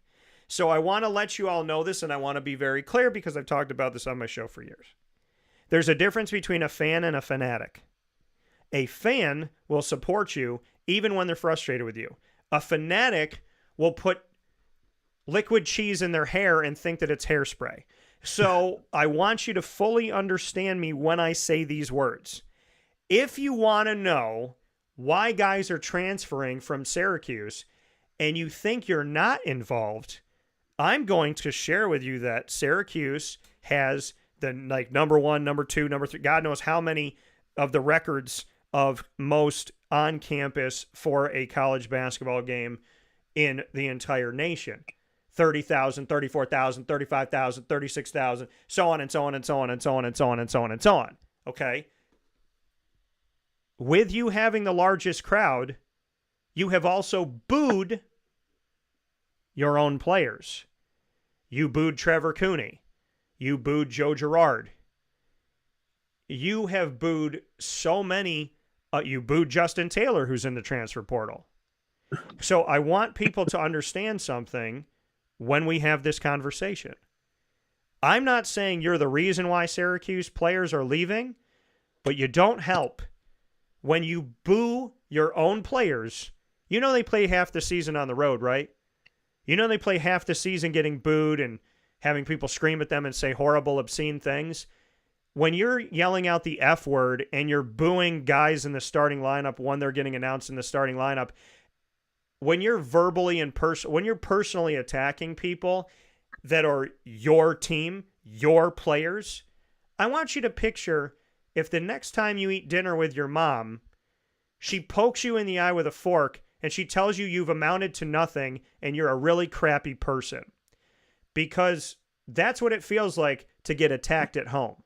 So I want to let you all know this, and I want to be very clear because I've talked about this on my show for years. There's a difference between a fan and a fanatic. A fan will support you even when they're frustrated with you. A fanatic will put liquid cheese in their hair and think that it's hairspray. So I want you to fully understand me when I say these words. if you want to know why guys are transferring from Syracuse and you think you're not involved, I'm going to share with you that Syracuse has the number 1, number 2, number 3, God knows how many of the records of most on campus for a college basketball game in the entire nation. 30,000, 34,000, 35,000, 36,000, so on and so on and so on and so on and so on and so on and so on. Okay? With you having the largest crowd, you have also booed your own players. You booed Trevor Cooney. You booed Joe Girard. You have booed so many. You booed Justin Taylor, who's in the transfer portal. So I want people to understand something when we have this conversation. I'm not saying you're the reason why Syracuse players are leaving, but you don't help when you boo your own players. You know they play half the season on the road, right? You know they play half the season getting booed and having people scream at them and say horrible, obscene things. When you're yelling out the F word and you're booing guys in the starting lineup when they're getting announced in the starting lineup, when you're verbally and when you're personally attacking people that are your team, your players, I want you to picture if the next time you eat dinner with your mom, she pokes you in the eye with a fork and she tells you you've amounted to nothing and you're a really crappy person. Because that's what it feels like to get attacked at home.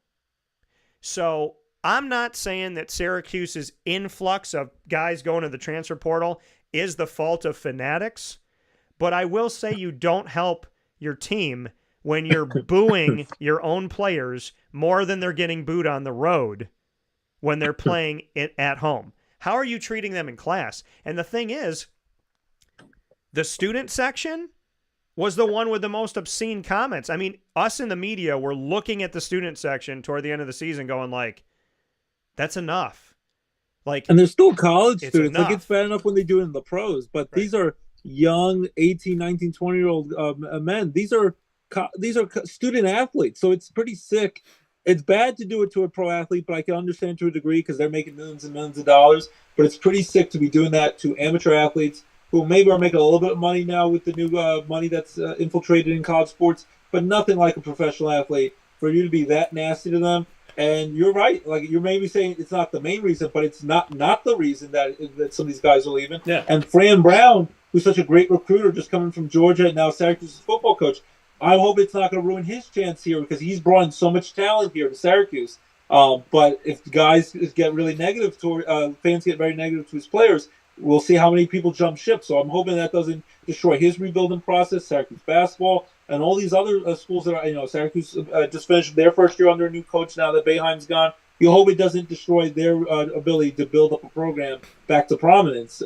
So I'm not saying that Syracuse's influx of guys going to the transfer portal is the fault of fanatics, but I will say you don't help your team when you're booing your own players more than they're getting booed on the road when they're playing it at home. How are you treating them in class? And the thing is, the student section was the one with the most obscene comments. I mean, us in the media were looking at the student section toward the end of the season going like, that's enough. Like, and they're still college students. Enough. Like, it's bad enough when they do it in the pros, but right. These are young 18, 19, 20-year-old men. These are student athletes, so it's pretty sick. It's bad to do it to a pro athlete, but I can understand to a degree because they're making millions and millions of dollars. But it's pretty sick to be doing that to amateur athletes who maybe are making a little bit of money now with the new money that's infiltrated in college sports, but nothing like a professional athlete. For you to be that nasty to them, and you're right. Like, you're maybe saying it's not the main reason, but it's not the reason that some of these guys are leaving. Yeah. And Fran Brown, who's such a great recruiter, just coming from Georgia and now Syracuse's football coach, I hope it's not going to ruin his chance here because he's brought in so much talent here to Syracuse. But if guys get really negative toward fans get very negative to his players, we'll see how many people jump ship. So I'm hoping that doesn't destroy his rebuilding process, Syracuse basketball, and all these other schools that are, Syracuse just finished their first year under a new coach now that Boeheim's gone. You hope it doesn't destroy their ability to build up a program back to prominence.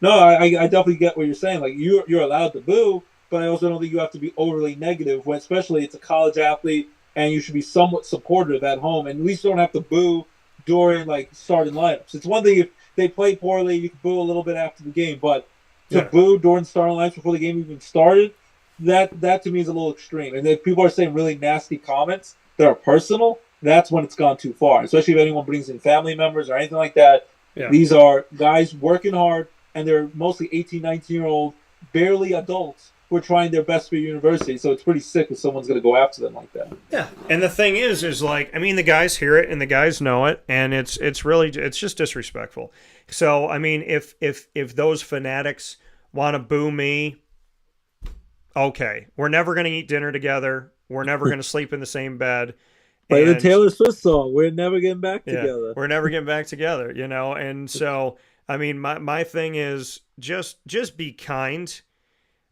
No, I definitely get what you're saying. Like, you're allowed to boo, but I also don't think you have to be overly negative when, especially it's a college athlete, and you should be somewhat supportive at home, and at least you don't have to boo during starting lineups. It's one thing if they play poorly, you can boo a little bit after the game, but to boo during starting lineups before the game even started, that to me is a little extreme. And if people are saying really nasty comments that are personal, that's when it's gone too far. Especially if anyone brings in family members or anything like that. Yeah. These are guys working hard, and they're mostly 18, 19-year-old, barely adults who are trying their best for university. So it's pretty sick if someone's going to go after them like that. Yeah, and the thing is the guys hear it and the guys know it, and it's just disrespectful. So I mean, if those fanatics want to boo me, okay, we're never going to eat dinner together. We're never going to sleep in the same bed. Like the Taylor Swift song, we're never getting back together. We're never getting back together, And so, I mean, my thing is just be kind.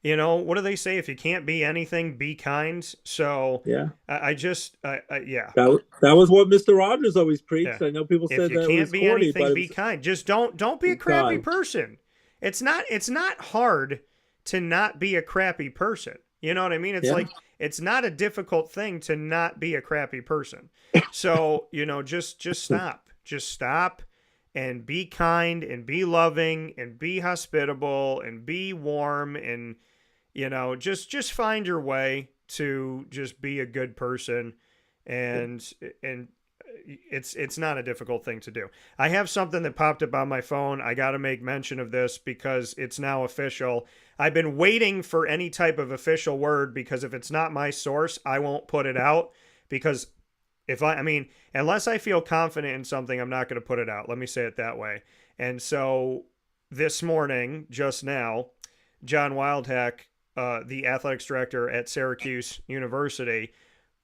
What do they say? If you can't be anything, be kind. So yeah, yeah. That was what Mr. Rogers always preached. Yeah. I know people said that if you can't be corny, anything, be kind. Just don't be a crappy person. It's not hard to not be a crappy person. You know what I mean? It's like, it's not a difficult thing to not be a crappy person. So, just stop. Just stop and be kind and be loving and be hospitable and be warm and, just find your way to just be a good person. And it's not a difficult thing to do. I have something that popped up on my phone. I got to make mention of this because it's now official. I've been waiting for any type of official word because if it's not my source, I won't put it out because I mean, unless I feel confident in something, I'm not going to put it out. Let me say it that way. And so this morning, just now, John Wildhack, the athletics director at Syracuse University,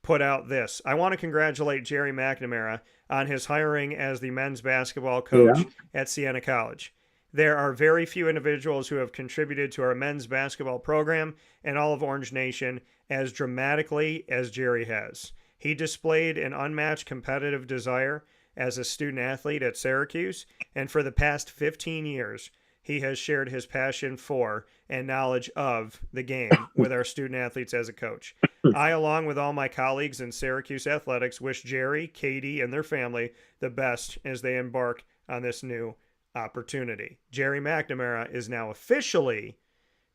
put out this. I want to congratulate Jerry McNamara on his hiring as the men's basketball coach at Siena College. There are very few individuals who have contributed to our men's basketball program and all of Orange Nation as dramatically as Jerry has. He displayed an unmatched competitive desire as a student athlete at Syracuse, and for the past 15 years, he has shared his passion for and knowledge of the game with our student athletes as a coach. I, along with all my colleagues in Syracuse athletics, wish Jerry, Katie, and their family the best as they embark on this new opportunity. Jerry McNamara is now officially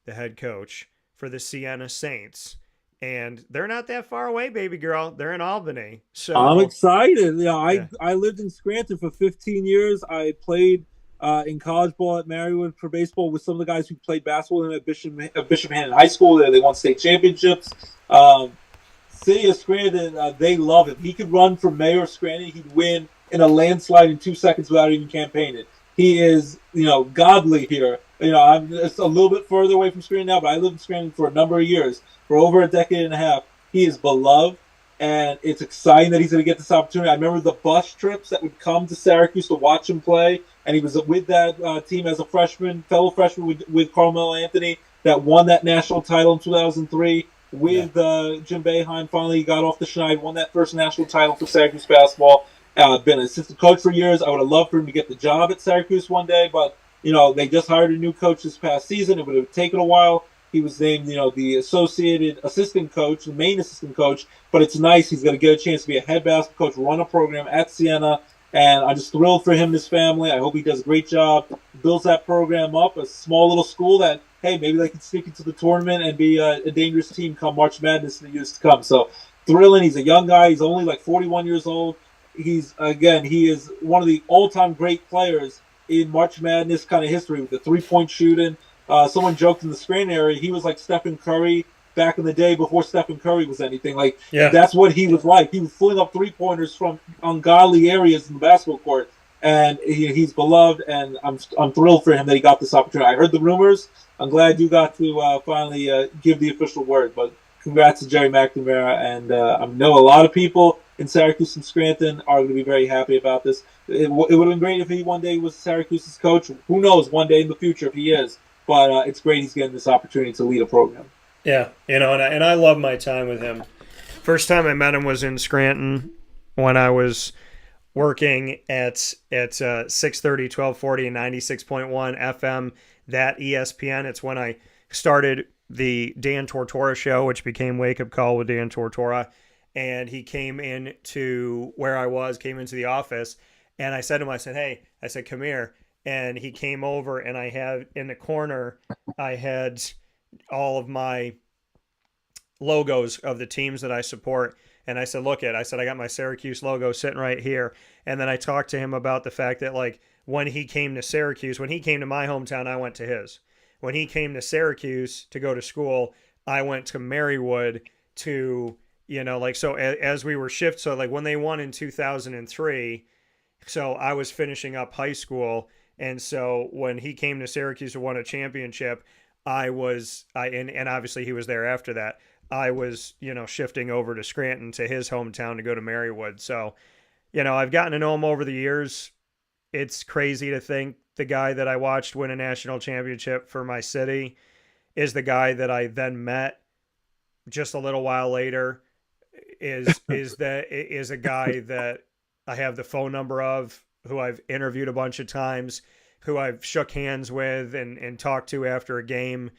the head coach for the Siena Saints. And they're not that far away, baby girl. They're in Albany. So I'm excited. I lived in Scranton for 15 years. I played in college ball at Marywood for baseball with some of the guys who played basketball at Bishop Hannon High School. They won state championships. City of Scranton, they love him. He could run for mayor of Scranton. He'd win in a landslide in 2 seconds without even campaigning. He is, godly here. I'm just a little bit further away from Scranton now, but I lived in Scranton for a number of years, for over a decade and a half. He is beloved, and it's exciting that he's going to get this opportunity. I remember the bus trips that would come to Syracuse to watch him play, and he was with that team as a fellow freshman with Carmelo Anthony that won that national title in 2003 with Jim Boeheim. Finally, he got off the schneid, won that first national title for Syracuse basketball. Been an assistant coach for years. I would have loved for him to get the job at Syracuse one day, but they just hired a new coach this past season. It would have taken a while. He was named, the associated assistant coach, the main assistant coach, but it's nice. He's going to get a chance to be a head basketball coach, run a program at Siena, and I'm just thrilled for him and his family. I hope he does a great job, builds that program up, a small little school that, hey, maybe they can sneak into the tournament and be a dangerous team come March Madness in the years to come. So thrilling. He's a young guy. He's only like 41 years old. He is one of the all-time great players in March Madness kind of history with the three-point shooting. Someone joked in the Scranton area, he was like Stephen Curry back in the day before Stephen Curry was anything. That's what he was like. He was pulling up three-pointers from ungodly areas in the basketball court, and he's beloved, and I'm thrilled for him that he got this opportunity. I heard the rumors. I'm glad you got to finally give the official word, but congrats to Jerry McNamara, and I know a lot of people in Syracuse and Scranton are going to be very happy about this. It would have been great if he one day was Syracuse's coach. Who knows, one day in the future if he is. But it's great he's getting this opportunity to lead a program. Yeah, and I love my time with him. First time I met him was in Scranton when I was working at 630, 1240, and 96.1 FM, that ESPN. It's when I started the Dan Tortora show, which became Wake Up Call with Dan Tortora. And he came in to where I was, came into the office, and I said to him, hey, come here. And he came over, and I had in the corner, I had all of my logos of the teams that I support. And I said, I got my Syracuse logo sitting right here. And then I talked to him about the fact that, when he came to Syracuse, when he came to my hometown, I went to his. When he came to Syracuse to go to school, I went to Marywood to, so as we were when they won in 2003, so I was finishing up high school. And so when he came to Syracuse to win a championship, and obviously he was there after that, I was, shifting over to Scranton to his hometown to go to Marywood. So, I've gotten to know him over the years. It's crazy to think the guy that I watched win a national championship for my city is the guy that I then met just a little while later is a guy that I have the phone number of, who I've interviewed a bunch of times, who I've shook hands with and talked to after a game.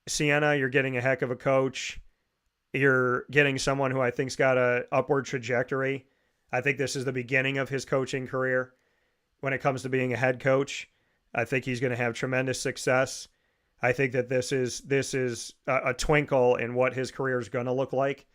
Siena, you're getting a heck of a coach. You're getting someone who I think's got a upward trajectory. I think this is the beginning of his coaching career. When it comes to being a head coach, I think he's going to have tremendous success. I think that this is a twinkle in what his career is going to look like.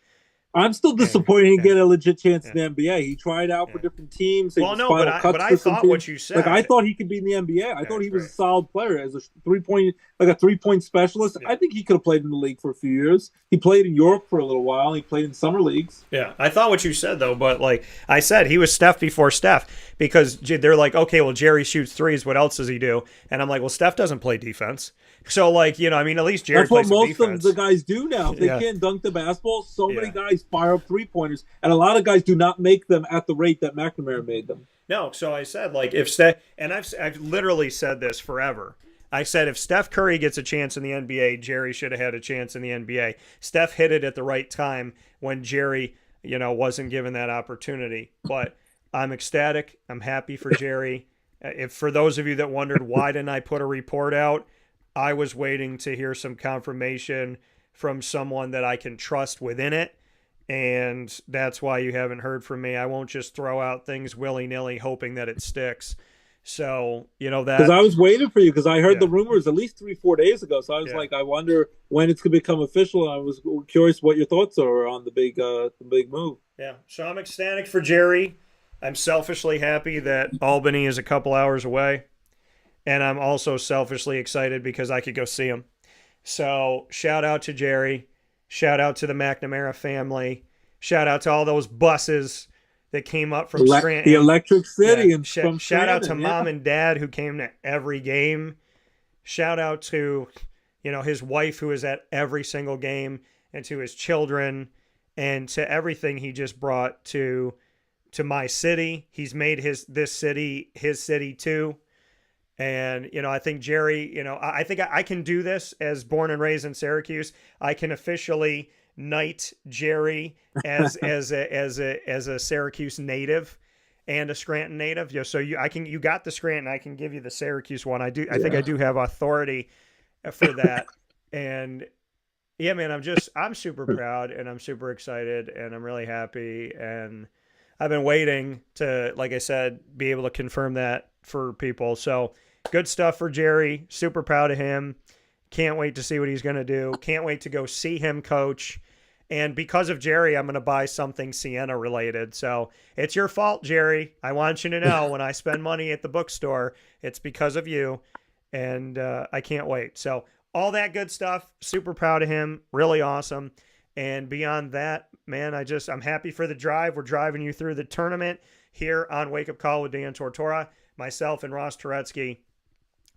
I'm still disappointed he didn't get a legit chance in yeah. the NBA. He tried out for different teams. Well, no, but I thought what you said. Like, I thought he could be in the NBA. I thought he was a solid player as a 3-point specialist. Yeah. I think he could have played in the league for a few years. He played in Europe for a little while. He played in summer leagues. Yeah, I thought what you said, though, but like I said, he was Steph before Steph, because they're like, okay, well, Jerry shoots threes. What else does he do? And I'm like, well, Steph doesn't play defense. So, like, you know, I mean, at least Jerry plays defense. defense. That's what most of the guys do now. If they can't dunk the basketball, so many guys fire up three-pointers, and a lot of guys do not make them at the rate that McNamara made them. No, so I said, like, if Steph, and I've literally said this forever. I said if Steph Curry gets a chance in the NBA, Jerry should have had a chance in the NBA. Steph hit it at the right time when Jerry, you know, wasn't given that opportunity. But I'm ecstatic. I'm happy for Jerry. If for those of you that wondered why didn't I put a report out, I was waiting to hear some confirmation from someone that I can trust within it. And that's why you haven't heard from me. I won't just throw out things willy-nilly hoping that it sticks. So, you know, that... Because I was waiting for you, because I heard the rumors at least 3-4 days ago. So I was like, I wonder when it's going to become official. And I was curious what your thoughts are on the big move. Yeah, so I'm ecstatic for Jerry. I'm selfishly happy that Albany is a couple hours away. And I'm also selfishly excited because I could go see him. So shout out to Jerry. Shout out to the McNamara family. Shout out to all those buses that came up from Scranton. The Electric City. And from shout out to Mom and Dad who came to every game. Shout out to, you know, his wife who is at every single game, and to his children, and to everything he just brought to my city. He's made this city his city too. And, you know, I think Jerry, you know, I think I can do this as born and raised in Syracuse. I can officially knight Jerry as a Syracuse native and a Scranton native. So you got the Scranton. I can give you the Syracuse one. I think I do have authority for that. And yeah, man, I'm super proud and I'm super excited and I'm really happy. And I've been waiting to, like I said, be able to confirm that for people. So good stuff for Jerry. Super proud of him. Can't wait to see what he's going to do. Can't wait to go see him coach. And because of Jerry, I'm going to buy something Sienna related. So it's your fault, Jerry. I want you to know when I spend money at the bookstore, it's because of you. And I can't wait. So all that good stuff. Super proud of him. Really awesome. And beyond that, man, I'm happy for the drive. We're driving you through the tournament here on Wake Up Call with Dan Tortora, myself and Ross Turetsky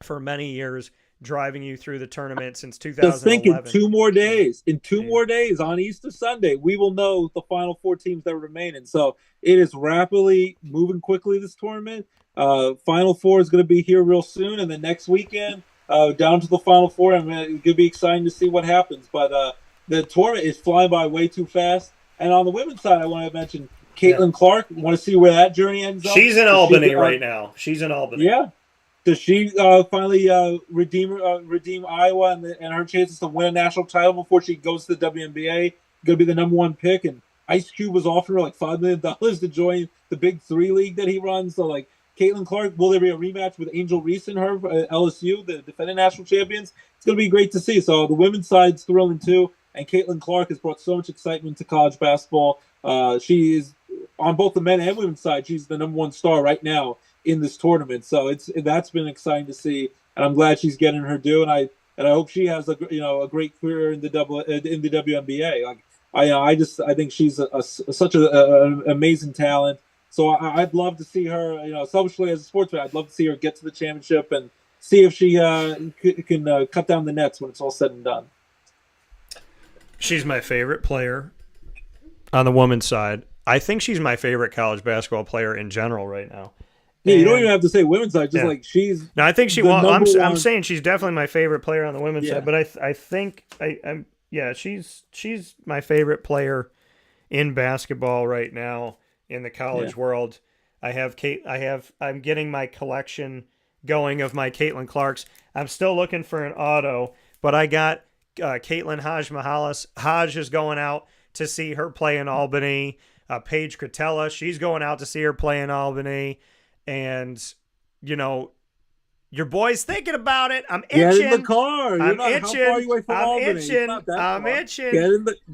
for many years, driving you through the tournament since 2011. Just think in 2 more days, more days on Easter Sunday, we will know the final 4 teams that remain. And so it is rapidly moving quickly, this tournament. Final 4 is going to be here real soon. And then next weekend, down to the Final 4, and it's going to be exciting to see what happens. But the tournament is flying by way too fast. And on the women's side, I want to mention Caitlin Clark. Want to see where that journey ends up? She's in Albany right now. She's in Albany. Yeah. Does she finally redeem Iowa and her chances to win a national title before she goes to the WNBA? Going to be the number 1 pick. And Ice Cube was offering her like $5 million to join the Big 3 league that he runs. So, like, Caitlin Clark, will there be a rematch with Angel Reese and her, LSU, the defending national champions? It's going to be great to see. So the women's side's thrilling too. And Caitlin Clark has brought so much excitement to college basketball. She is, on both the men and women's side, she's the number 1 star right now in this tournament. So that's been exciting to see, and I'm glad she's getting her due. And I hope she has a great career in the WNBA. Like I think she's such an amazing talent. So I'd love to see her. Selfishly as a sports fan, I'd love to see her get to the championship and see if she can cut down the nets when it's all said and done. She's my favorite player on the women's side. I think she's my favorite college basketball player in general right now. Yeah, you don't even have to say women's side. Just like she's. No, I think she won. I'm saying she's definitely my favorite player on the women's side. But I think she's my favorite player in basketball right now in the college world. I'm getting my collection going of my Caitlin Clarks. I'm still looking for an auto, but I got Caitlin Hajj-Mahalis. Hajj is going out to see her play in Albany. Paige Cretella, she's going out to see her play in Albany. And, you Your boy's thinking about it. I'm itching. Get in the car. I'm How itching. far are you away from I'm Albany? itching. It's not that I'm far. itching.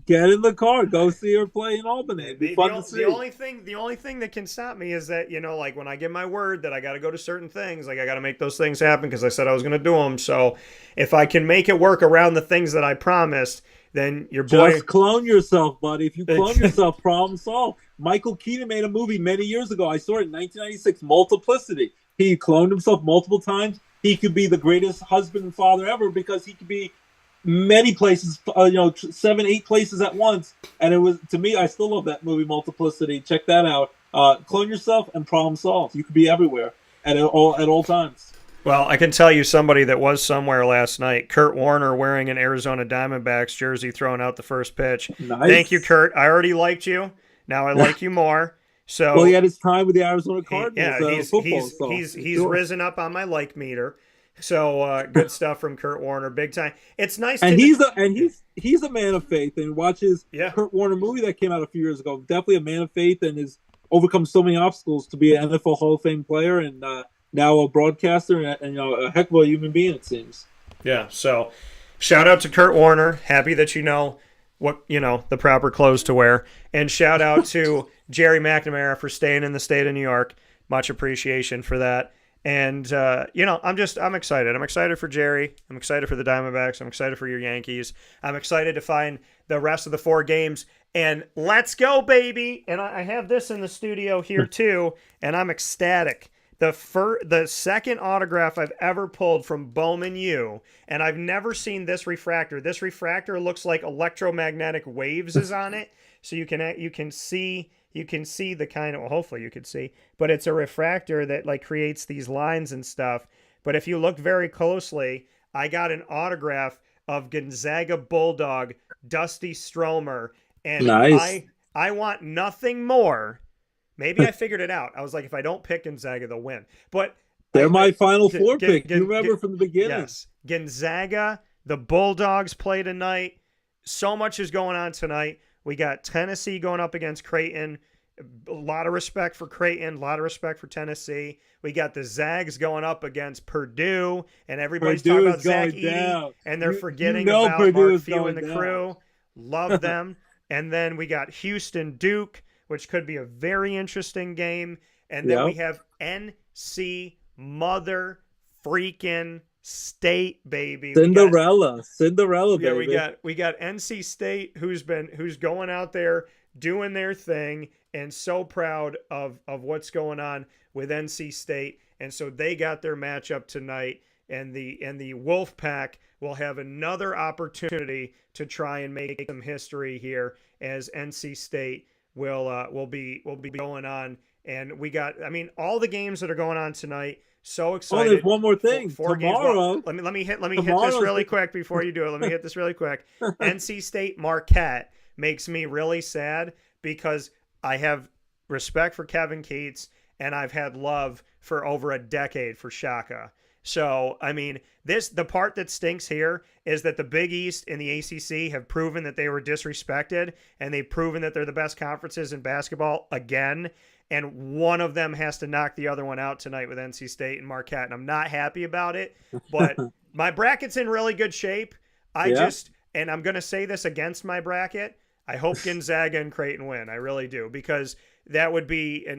Get in the car. Go see her play in Albany. It'd be fun to see. The only thing that can stop me is that, like when I give my word that I got to go to certain things, like I got to make those things happen because I said I was going to do them. So if I can make it work around the things that I promised, then your boy. Just clone yourself, buddy. If you clone yourself, problem solved. Michael Keaton made a movie many years ago. I saw it in 1996, Multiplicity. He cloned himself multiple times. He could be the greatest husband and father ever because he could be many places, 7, 8 places at once. And it was, to me, I still love that movie, Multiplicity. Check that out. Clone yourself and problem solved. You could be everywhere at all times. Well, I can tell you somebody that was somewhere last night. Kurt Warner wearing an Arizona Diamondbacks jersey, throwing out the first pitch. Nice. Thank you, Kurt. I already liked you. Now I like you more. So well, he had his time with the Arizona Cardinals. He's risen up on my like meter. So good stuff from Kurt Warner, big time. It's nice. And he's a man of faith. And watch his Kurt Warner movie that came out a few years ago. Definitely a man of faith and has overcome so many obstacles to be an NFL Hall of Fame player and now a broadcaster and a heck of a human being, it seems. Yeah. So shout out to Kurt Warner. Happy that you know what the proper clothes to wear, and shout out to Jerry McNamara for staying in the state of New York. Much appreciation for that. And I'm excited. I'm excited for Jerry. I'm excited for the Diamondbacks. I'm excited for your Yankees. I'm excited to find the rest of the 4 games. And let's go, baby! And I have this in the studio here too, and I'm ecstatic. The second autograph I've ever pulled from Bowman U, and I've never seen this refractor. This refractor looks like electromagnetic waves is on it, so you can see the kind of, well, hopefully you could see, but it's a refractor that like creates these lines and stuff. But if you look very closely, I got an autograph of Gonzaga Bulldog Dusty Stromer, and nice. I want nothing more. Maybe I figured it out. I was like, if I don't pick Gonzaga, they'll win. But they're my Final Four pick. You remember from the beginning. Yes. Gonzaga, the Bulldogs play tonight. So much is going on tonight. We got Tennessee going up against Creighton. A lot of respect for Creighton. A lot of respect for Tennessee. We got the Zags going up against Purdue. And everybody's talking about Zach Edey. And they're forgetting about Mark Few and the crew. Love them. And then we got Houston Duke, which could be a very interesting game. And then we have NC Mother freaking State, baby. Cinderella, baby. Yeah, we got NC State who's going out there doing their thing, and so proud of what's going on with NC State. And so they got their matchup tonight, and the Wolf Pack will have another opportunity to try and make some history here as NC State will be going on. And we got, all the games that are going on tonight. So excited. Oh, there's one more thing. Tomorrow. Well, let me hit this really quick before you do it. Let me hit this really quick. NC State Marquette makes me really sad because I have respect for Kevin Keats and I've had love for over a decade for Shaka. So, the part that stinks here is that the Big East and the ACC have proven that they were disrespected, and they've proven that they're the best conferences in basketball again, and one of them has to knock the other one out tonight with NC State and Marquette, and I'm not happy about it, but my bracket's in really good shape. And I'm going to say this against my bracket, I hope Gonzaga and Creighton win. I really do, because that would be a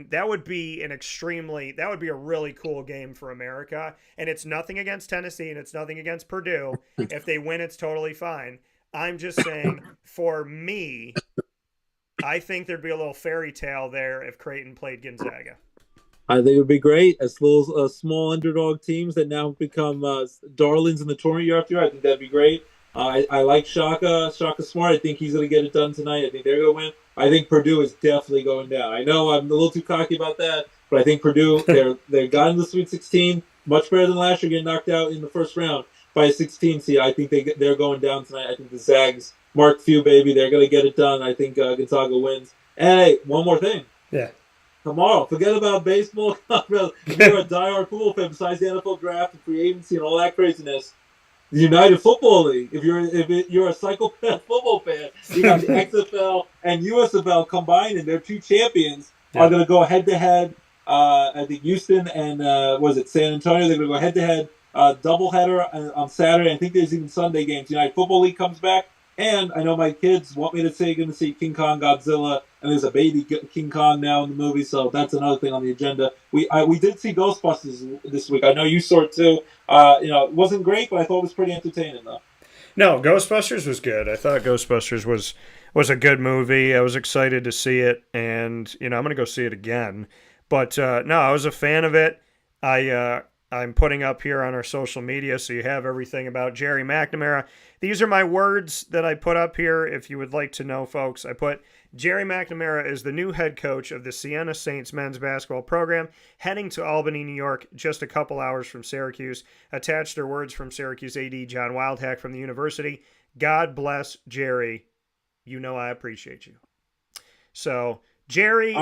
really cool game for America. And it's nothing against Tennessee and it's nothing against Purdue. If they win, it's totally fine. I'm just saying, for me, I think there'd be a little fairy tale there if Creighton played Gonzaga. I think it would be great. As little small underdog teams that now become darlings in the tournament year after year. I think that'd be great. I like Shaka. Shaka Smart. I think he's going to get it done tonight. I think they're going to win. I think Purdue is definitely going down. I know I'm a little too cocky about that, but I think Purdue, they got in the Sweet 16, much better than last year, getting knocked out in the first round by a 16 seed. I think they're going down tonight. I think the Zags, Mark Few, baby, they're going to get it done. I think Gonzaga wins. And hey, one more thing. Yeah. Tomorrow, forget about baseball. You're a diehard football fan besides the NFL draft and free agency and all that craziness. The United Football League. If you're a psychopath football fan, you got the XFL and USFL combined, and their two champions are going to go head to head. I think Houston and was it San Antonio? They're going to go head-to-head doubleheader on Saturday. I think there's even Sunday games. United Football League comes back. And I know my kids want me to say going to see King Kong Godzilla, and there's a baby King Kong now in the movie, so that's another thing on the agenda. We did see Ghostbusters this week. I know you saw it too. It wasn't great, but I thought it was pretty entertaining though. No, Ghostbusters was good. I thought Ghostbusters was a good movie. I was excited to see it, and I'm going to go see it again. But no, I was a fan of it. I'm putting up here on our social media, so you have everything about Jerry McNamara. These are my words that I put up here if you would like to know, folks. I put, Jerry McNamara is the new head coach of the Siena Saints men's basketball program, heading to Albany, New York, just a couple hours from Syracuse. Attached are words from Syracuse AD John Wildhack from the university. God bless Jerry. You know I appreciate you. So, Jerry,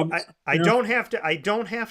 I don't have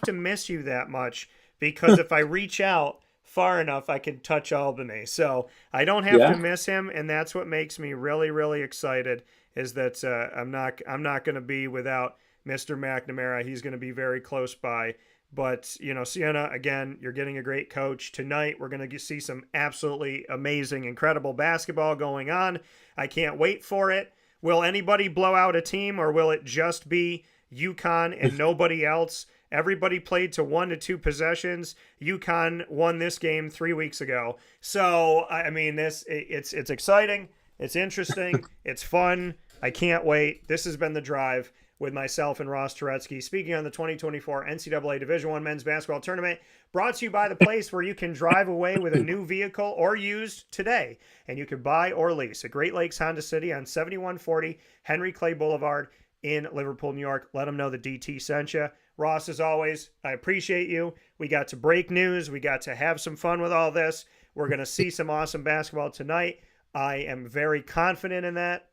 to miss you that much, because if I reach out far enough, I can touch Albany. So I don't have to miss him, and that's what makes me really, really excited, is that I'm not going to be without Mr. McNamara. He's going to be very close by. But, Siena, again, you're getting a great coach. Tonight, we're going to see some absolutely amazing, incredible basketball going on. I can't wait for it. Will anybody blow out a team, or will it just be UConn and nobody else? Everybody played to 1 to 2 possessions. UConn won this game 3 weeks ago. So, I mean, it's exciting. It's interesting. It's fun. I can't wait. This has been The Drive with myself and Ross Turetsky, speaking on the 2024 NCAA Division I Men's Basketball Tournament, brought to you by the place where you can drive away with a new vehicle or used today, and you can buy or lease at Great Lakes Honda City on 7140 Henry Clay Boulevard in Liverpool, New York. Let them know the DT sent you. Ross, as always, I appreciate you. We got to break news. We got to have some fun with all this. We're going to see some awesome basketball tonight. I am very confident in that.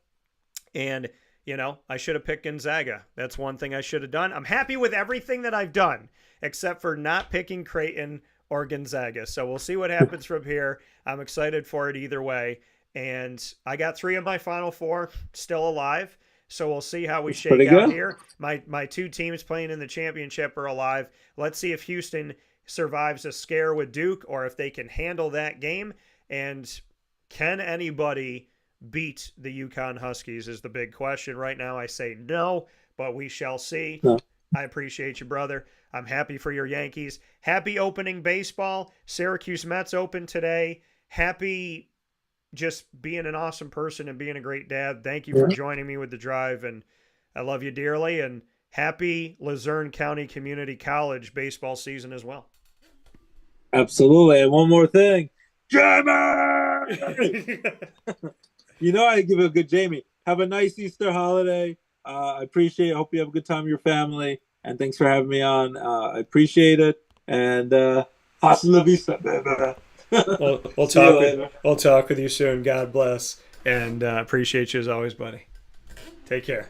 And, I should have picked Gonzaga. That's one thing I should have done. I'm happy with everything that I've done, except for not picking Creighton or Gonzaga. So we'll see what happens from here. I'm excited for it either way. And I got 3 of my Final 4 still alive. So we'll see how we shake out here. My 2 teams playing in the championship are alive. Let's see if Houston survives a scare with Duke, or if they can handle that game. And can anybody beat the UConn Huskies is the big question. Right now I say no, but we shall see. No. I appreciate you, brother. I'm happy for your Yankees. Happy opening baseball. Syracuse Mets open today. Happy just being an awesome person and being a great dad. Thank you for joining me with The Drive, and I love you dearly, and happy Luzerne County Community College baseball season as well. Absolutely. And one more thing. Jamie! I give a good Jamie. Have a nice Easter holiday. I appreciate it. Hope you have a good time with your family, and thanks for having me on. I appreciate it. And hasta la vista, baby. We'll talk with you soon. God bless, and appreciate you as always, buddy. Take care.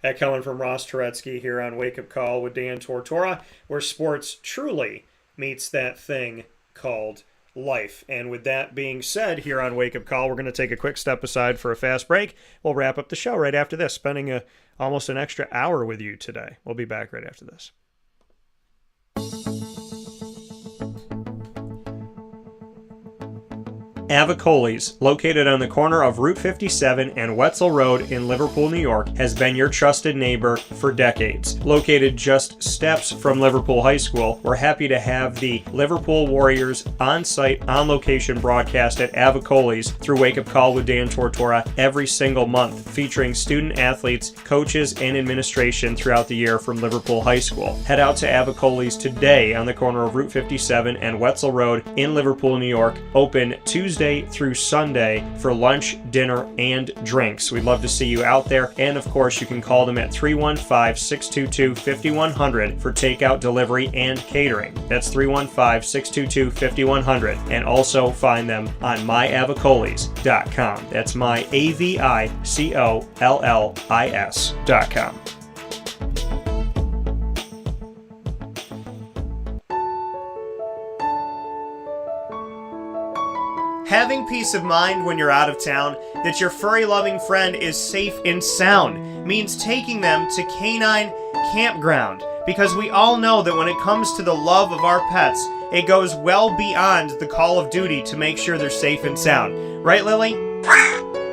That coming from Ross Turetsky here on Wake Up Call with Dan Tortora, where sports truly meets that thing called life. And with that being said, here on Wake Up Call, we're going to take a quick step aside for a fast break. We'll wrap up the show right after this, spending almost an extra hour with you today. We'll be back right after this. Avicoli's, located on the corner of Route 57 and Wetzel Road in Liverpool, New York, has been your trusted neighbor for decades. Located just steps from Liverpool High School, we're happy to have the Liverpool Warriors on-site, on-location broadcast at Avicoli's through Wake Up Call with Dan Tortora every single month, featuring student athletes, coaches, and administration throughout the year from Liverpool High School. Head out to Avicoli's today on the corner of Route 57 and Wetzel Road in Liverpool, New York, open Tuesday through Sunday for lunch, dinner, and drinks. We'd love to see you out there. And of course, you can call them at 315-622-5100 for takeout, delivery, and catering. That's 315-622-5100. And also find them on myavicolis.com. That's myavicollis.com. Having peace of mind when you're out of town that your furry-loving friend is safe and sound means taking them to Canine Kampground, because we all know that when it comes to the love of our pets, it goes well beyond the call of duty to make sure they're safe and sound. Right, Lily?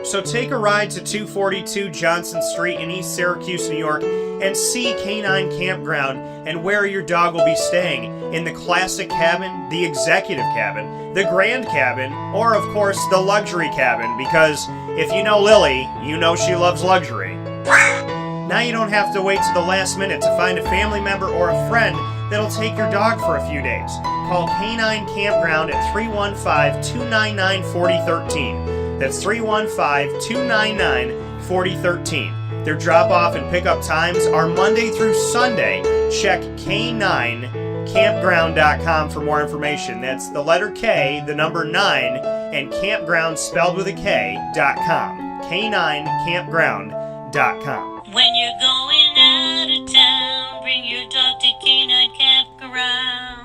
So take a ride to 242 Johnson Street in East Syracuse, New York, and see Canine Kampground and where your dog will be staying in the classic cabin, the executive cabin, the grand cabin, or of course the luxury cabin, because if you know Lily, you know she loves luxury. Now you don't have to wait to the last minute to find a family member or a friend that'll take your dog for a few days. Call Canine Kampground at 315-299-4013. That's 315-299-4013. Their drop-off and pickup times are Monday through Sunday. Check K9Kampground.com for more information. That's the letter K, the number 9, and Kampground spelled with a K.com. K9Kampground.com. When you're going out of town, bring your dog to Canine Kampground.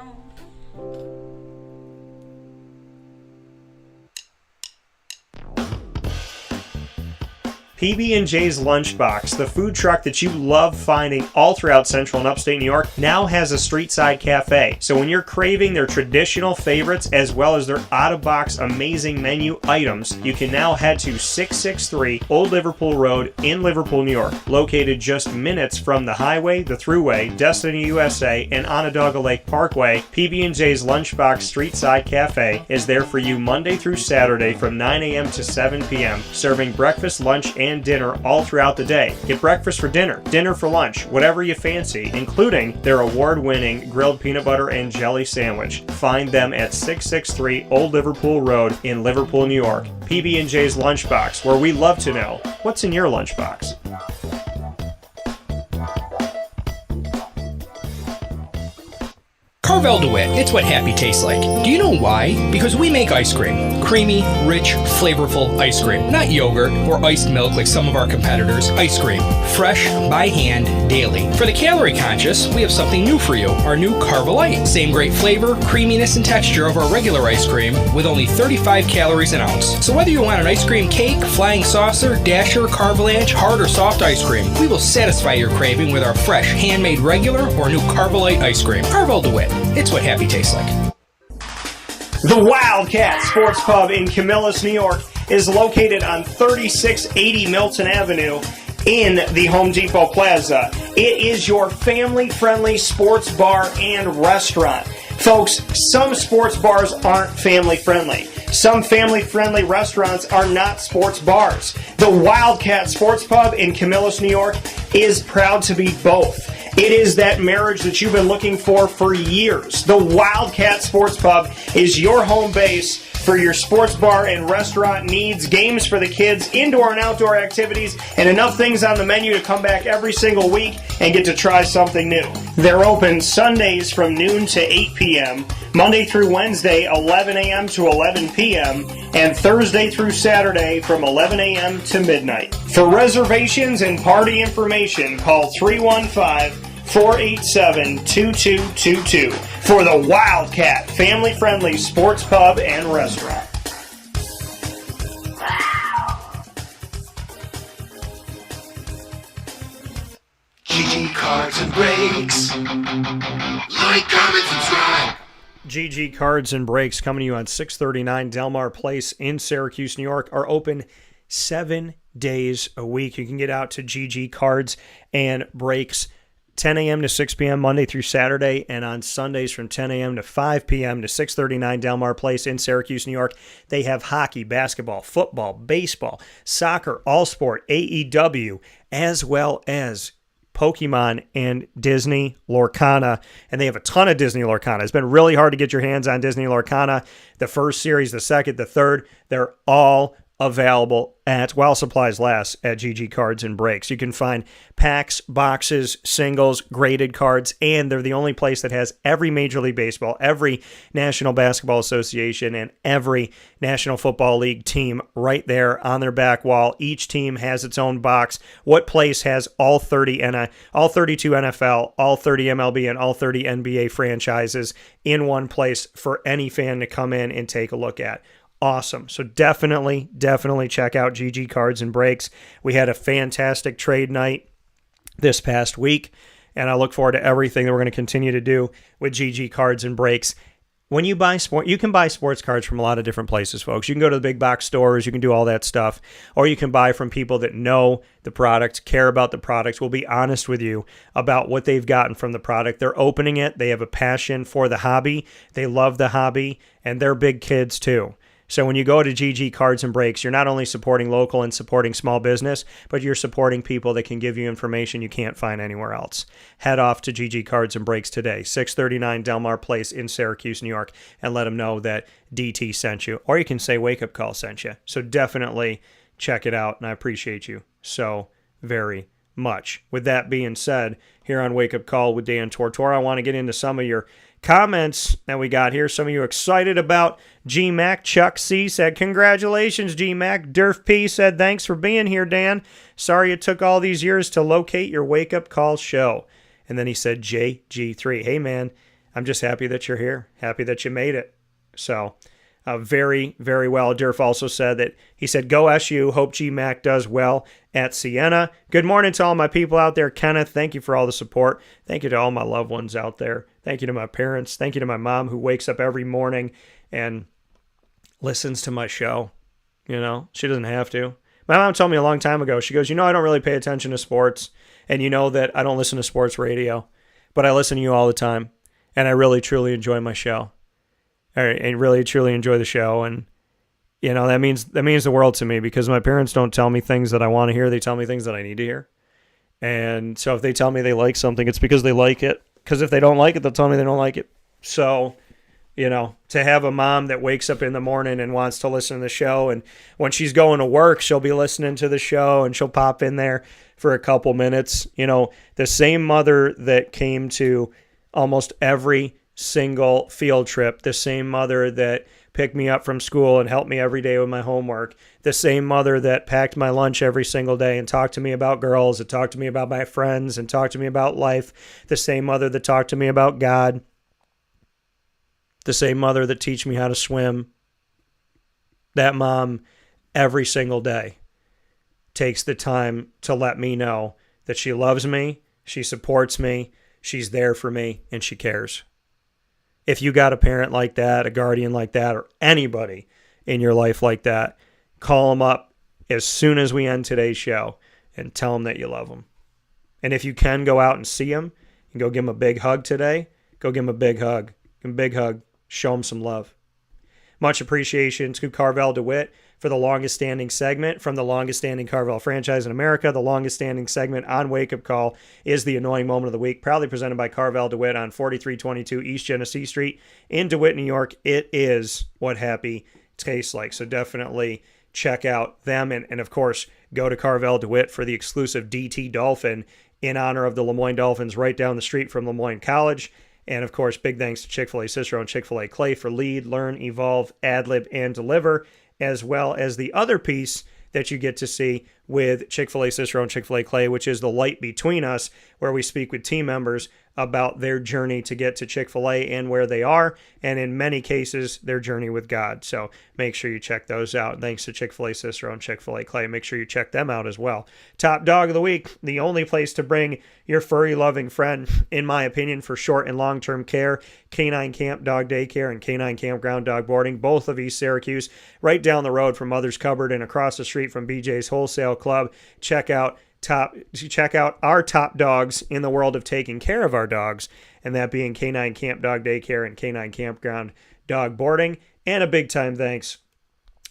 PB&J's Lunchbox, the food truck that you love finding all throughout Central and Upstate New York, now has a street-side cafe. So when you're craving their traditional favorites as well as their out-of-box amazing menu items, you can now head to 663 Old Liverpool Road in Liverpool, New York. Located just minutes from the highway, the Thruway, Destiny USA, and Onondaga Lake Parkway, PB&J's Lunchbox Street-Side Cafe is there for you Monday through Saturday from 9 a.m. to 7 p.m., serving breakfast, lunch, and dinner all throughout the day. Get breakfast for dinner, dinner for lunch, whatever you fancy, including their award-winning grilled peanut butter and jelly sandwich. Find them at 663 Old Liverpool Road in Liverpool, New York. PB&J's Lunchbox, where we love to know what's in your lunchbox. Carvel DeWitt, it's what happy tastes like. Do you know why? Because we make ice cream. Creamy, rich, flavorful ice cream. Not yogurt or iced milk like some of our competitors. Ice cream. Fresh, by hand, daily. For the calorie conscious, we have something new for you. Our new Carvelite. Same great flavor, creaminess, and texture of our regular ice cream with only 35 calories an ounce. So whether you want an ice cream cake, flying saucer, dasher, carvalanche, hard or soft ice cream, we will satisfy your craving with our fresh, handmade regular or new Carvelite ice cream. Carvel DeWitt. It's what happy tastes like. The Wildcat Sports Pub in Camillus, New York is located on 3680 Milton Avenue in the Home Depot Plaza. It is your family-friendly sports bar and restaurant. Folks, some sports bars aren't family-friendly. Some family-friendly restaurants are not sports bars. The Wildcat Sports Pub in Camillus, New York is proud to be both. It is that marriage that you've been looking for years. The Wildcat Sports Pub is your home base for your sports bar and restaurant needs, games for the kids, indoor and outdoor activities, and enough things on the menu to come back every single week and get to try something new. They're open Sundays from noon to 8 p.m., Monday through Wednesday, 11 a.m. to 11 p.m., and Thursday through Saturday from 11 a.m. to midnight. For reservations and party information, call 315-487-2222 for the Wildcat family-friendly sports pub and restaurant. GG Cards and Breaks. Like, comment, subscribe. GG Cards and Breaks, coming to you on 639 Delmar Place in Syracuse, New York, are open 7 days a week. You can get out to GG Cards and Breaks 10 a.m. to 6 p.m. Monday through Saturday, and on Sundays from 10 a.m. to 5 p.m. to 639 Delmar Place in Syracuse, New York. They have hockey, basketball, football, baseball, soccer, all sport, AEW, as well as Pokemon and Disney Lorcana, and they have a ton of Disney Lorcana. It's been really hard to get your hands on Disney Lorcana. The first series, the second, the third, they're all available at, while supplies last, at GG Cards and Breaks. You can find packs, boxes, singles, graded cards, and they're the only place that has every Major League Baseball, every National Basketball Association, and every National Football League team right there on their back wall. Each team has its own box. What place has all 32 NFL, all 30 MLB, and all 30 NBA franchises in one place for any fan to come in and take a look at? Awesome. So definitely check out GG Cards and Breaks. We had a fantastic trade night this past week. and I look forward to everything that we're going to continue to do with GG Cards and Breaks. When you buy you can buy sports cards from a lot of different places, folks. You can go to the big box stores, you can do all that stuff, or you can buy from people that know the product, care about the product, will be honest with you about what they've gotten from the product. They're opening it, they have a passion for the hobby, they love the hobby, and they're big kids too. So when you go to GG Cards and Breaks, you're not only supporting local and supporting small business, but you're supporting people that can give you information you can't find anywhere else. Head off to GG Cards and Breaks today, 639 Delmar Place in Syracuse, New York, and let them know that DT sent you. Or you can say Wake Up Call sent you. So definitely check it out, and I appreciate you so very much. With that being said, here on Wake Up Call with Dan Tortora, I want to get into some of your comments that we got here. Some of you excited about GMAC. Chuck C said, congratulations, GMAC. Durf P said, thanks for being here, Dan. Sorry it took all these years to locate your Wake Up Call show. And then he said, JG3. Hey, man, I'm just happy that you're here. Happy that you made it. So, very, very well. Durf also said that he said, go SU. Hope GMAC does well at Siena. Good morning to all my people out there. Kenneth, thank you for all the support. Thank you to all my loved ones out there. Thank you to my parents. Thank you to my mom who wakes up every morning and listens to my show. You know, she doesn't have to. My mom told me a long time ago, she goes, I don't really pay attention to sports. And you know that I don't listen to sports radio, but I listen to you all the time. And I really, truly enjoy my show. I really, truly enjoy the show. And, that means the world to me because my parents don't tell me things that I want to hear. They tell me things that I need to hear. And so if they tell me they like something, it's because they like it. Because if they don't like it, they'll tell me they don't like it. So, to have a mom that wakes up in the morning and wants to listen to the show, and when she's going to work, she'll be listening to the show and she'll pop in there for a couple minutes. The same mother that came to almost every single field trip, the same mother that picked me up from school and helped me every day with my homework, the same mother that packed my lunch every single day and talked to me about girls and talked to me about my friends and talked to me about life, the same mother that talked to me about God, the same mother that teach me how to swim. That mom every single day takes the time to let me know that she loves me, she supports me, she's there for me, and she cares. If you got a parent like that, a guardian like that, or anybody in your life like that, call them up as soon as we end today's show and tell them that you love them. And if you can go out and see them and go give them a big hug today, go give them a big hug. Give them a big hug. Show them some love. Much appreciation to Carvel DeWitt for the longest standing segment from the longest standing Carvel franchise in America. The longest standing segment on Wake Up Call is the Annoying Moment of the Week, proudly presented by Carvel DeWitt on 4322 East Genesee Street in DeWitt, New York. It is what happy tastes like. So definitely check out them. And of course, go to Carvel DeWitt for the exclusive DT Dolphin in honor of the Lemoyne Dolphins right down the street from Lemoyne College. And, of course, big thanks to Chick-fil-A Cicero and Chick-fil-A Clay for lead, learn, evolve, ad-lib, and deliver, as well as the other piece that you get to see with Chick-fil-A Cicero and Chick-fil-A Clay, which is the light between us, where we speak with team members about their journey to get to Chick-fil-A and where they are, and in many cases, their journey with God. So make sure you check those out. Thanks to Chick-fil-A Cicero and Chick-fil-A Clay. Make sure you check them out as well. Top Dog of the Week, the only place to bring your furry-loving friend, in my opinion, for short and long-term care, Canine Camp Dog Daycare and Canine Kampground Dog Boarding, both of East Syracuse, right down the road from Mother's Cupboard and across the street from BJ's Wholesale Club. Check out our top dogs in the world of taking care of our dogs, and that being Canine Camp Dog Daycare and Canine Kampground Dog Boarding. And a big time thanks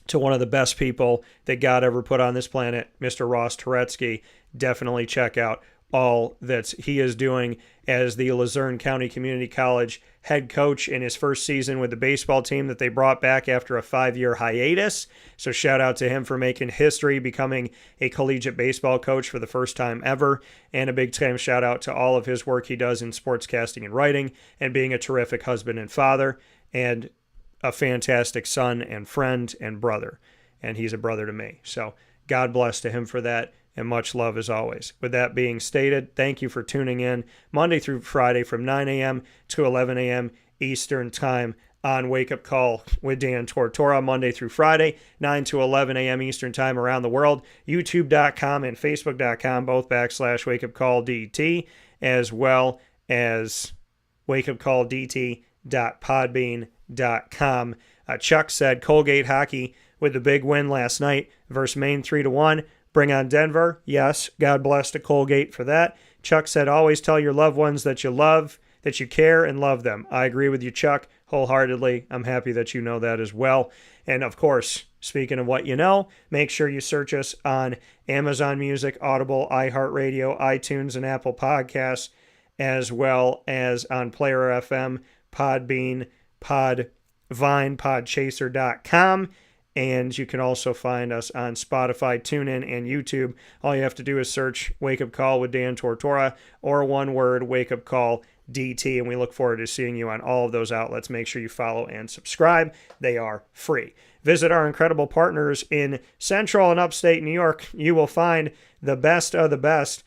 to one of the best people that God ever put on this planet, Mr. Ross Turetsky. Definitely check out all that he is doing as the Luzerne County Community College head coach in his first season with the baseball team that they brought back after a 5-year hiatus. So shout out to him for making history, becoming a collegiate baseball coach for the first time ever. And a big time shout out to all of his work he does in sportscasting and writing, and being a terrific husband and father, and a fantastic son and friend and brother. And he's a brother to me. So God bless to him for that. And much love as always. With that being stated, thank you for tuning in Monday through Friday from 9 a.m. to 11 a.m. Eastern Time on Wake Up Call with Dan Tortora, Monday through Friday, 9 to 11 a.m. Eastern Time around the world. YouTube.com and Facebook.com, both /Wake Up Call DT. as well as wakeupcalldt.podbean.com. Chuck said Colgate hockey with the big win last night versus Maine 3-1. Bring on Denver. Yes, God bless to Colgate for that. Chuck said always tell your loved ones that you love, that you care and love them. I agree with you, Chuck, wholeheartedly. I'm happy that you know that as well. And of course, speaking of what you know, make sure you search us on Amazon Music, Audible, iHeartRadio, iTunes, and Apple Podcasts, as well as on Player FM, Podbean, Podvine, Podchaser.com. And you can also find us on Spotify, TuneIn, and YouTube. All you have to do is search Wake Up Call with Dan Tortora, or one word, Wake Up Call DT, and we look forward to seeing you on all of those outlets. Make sure you follow and subscribe. They are free. Visit our incredible partners in Central and Upstate New York. You will find the best of the best.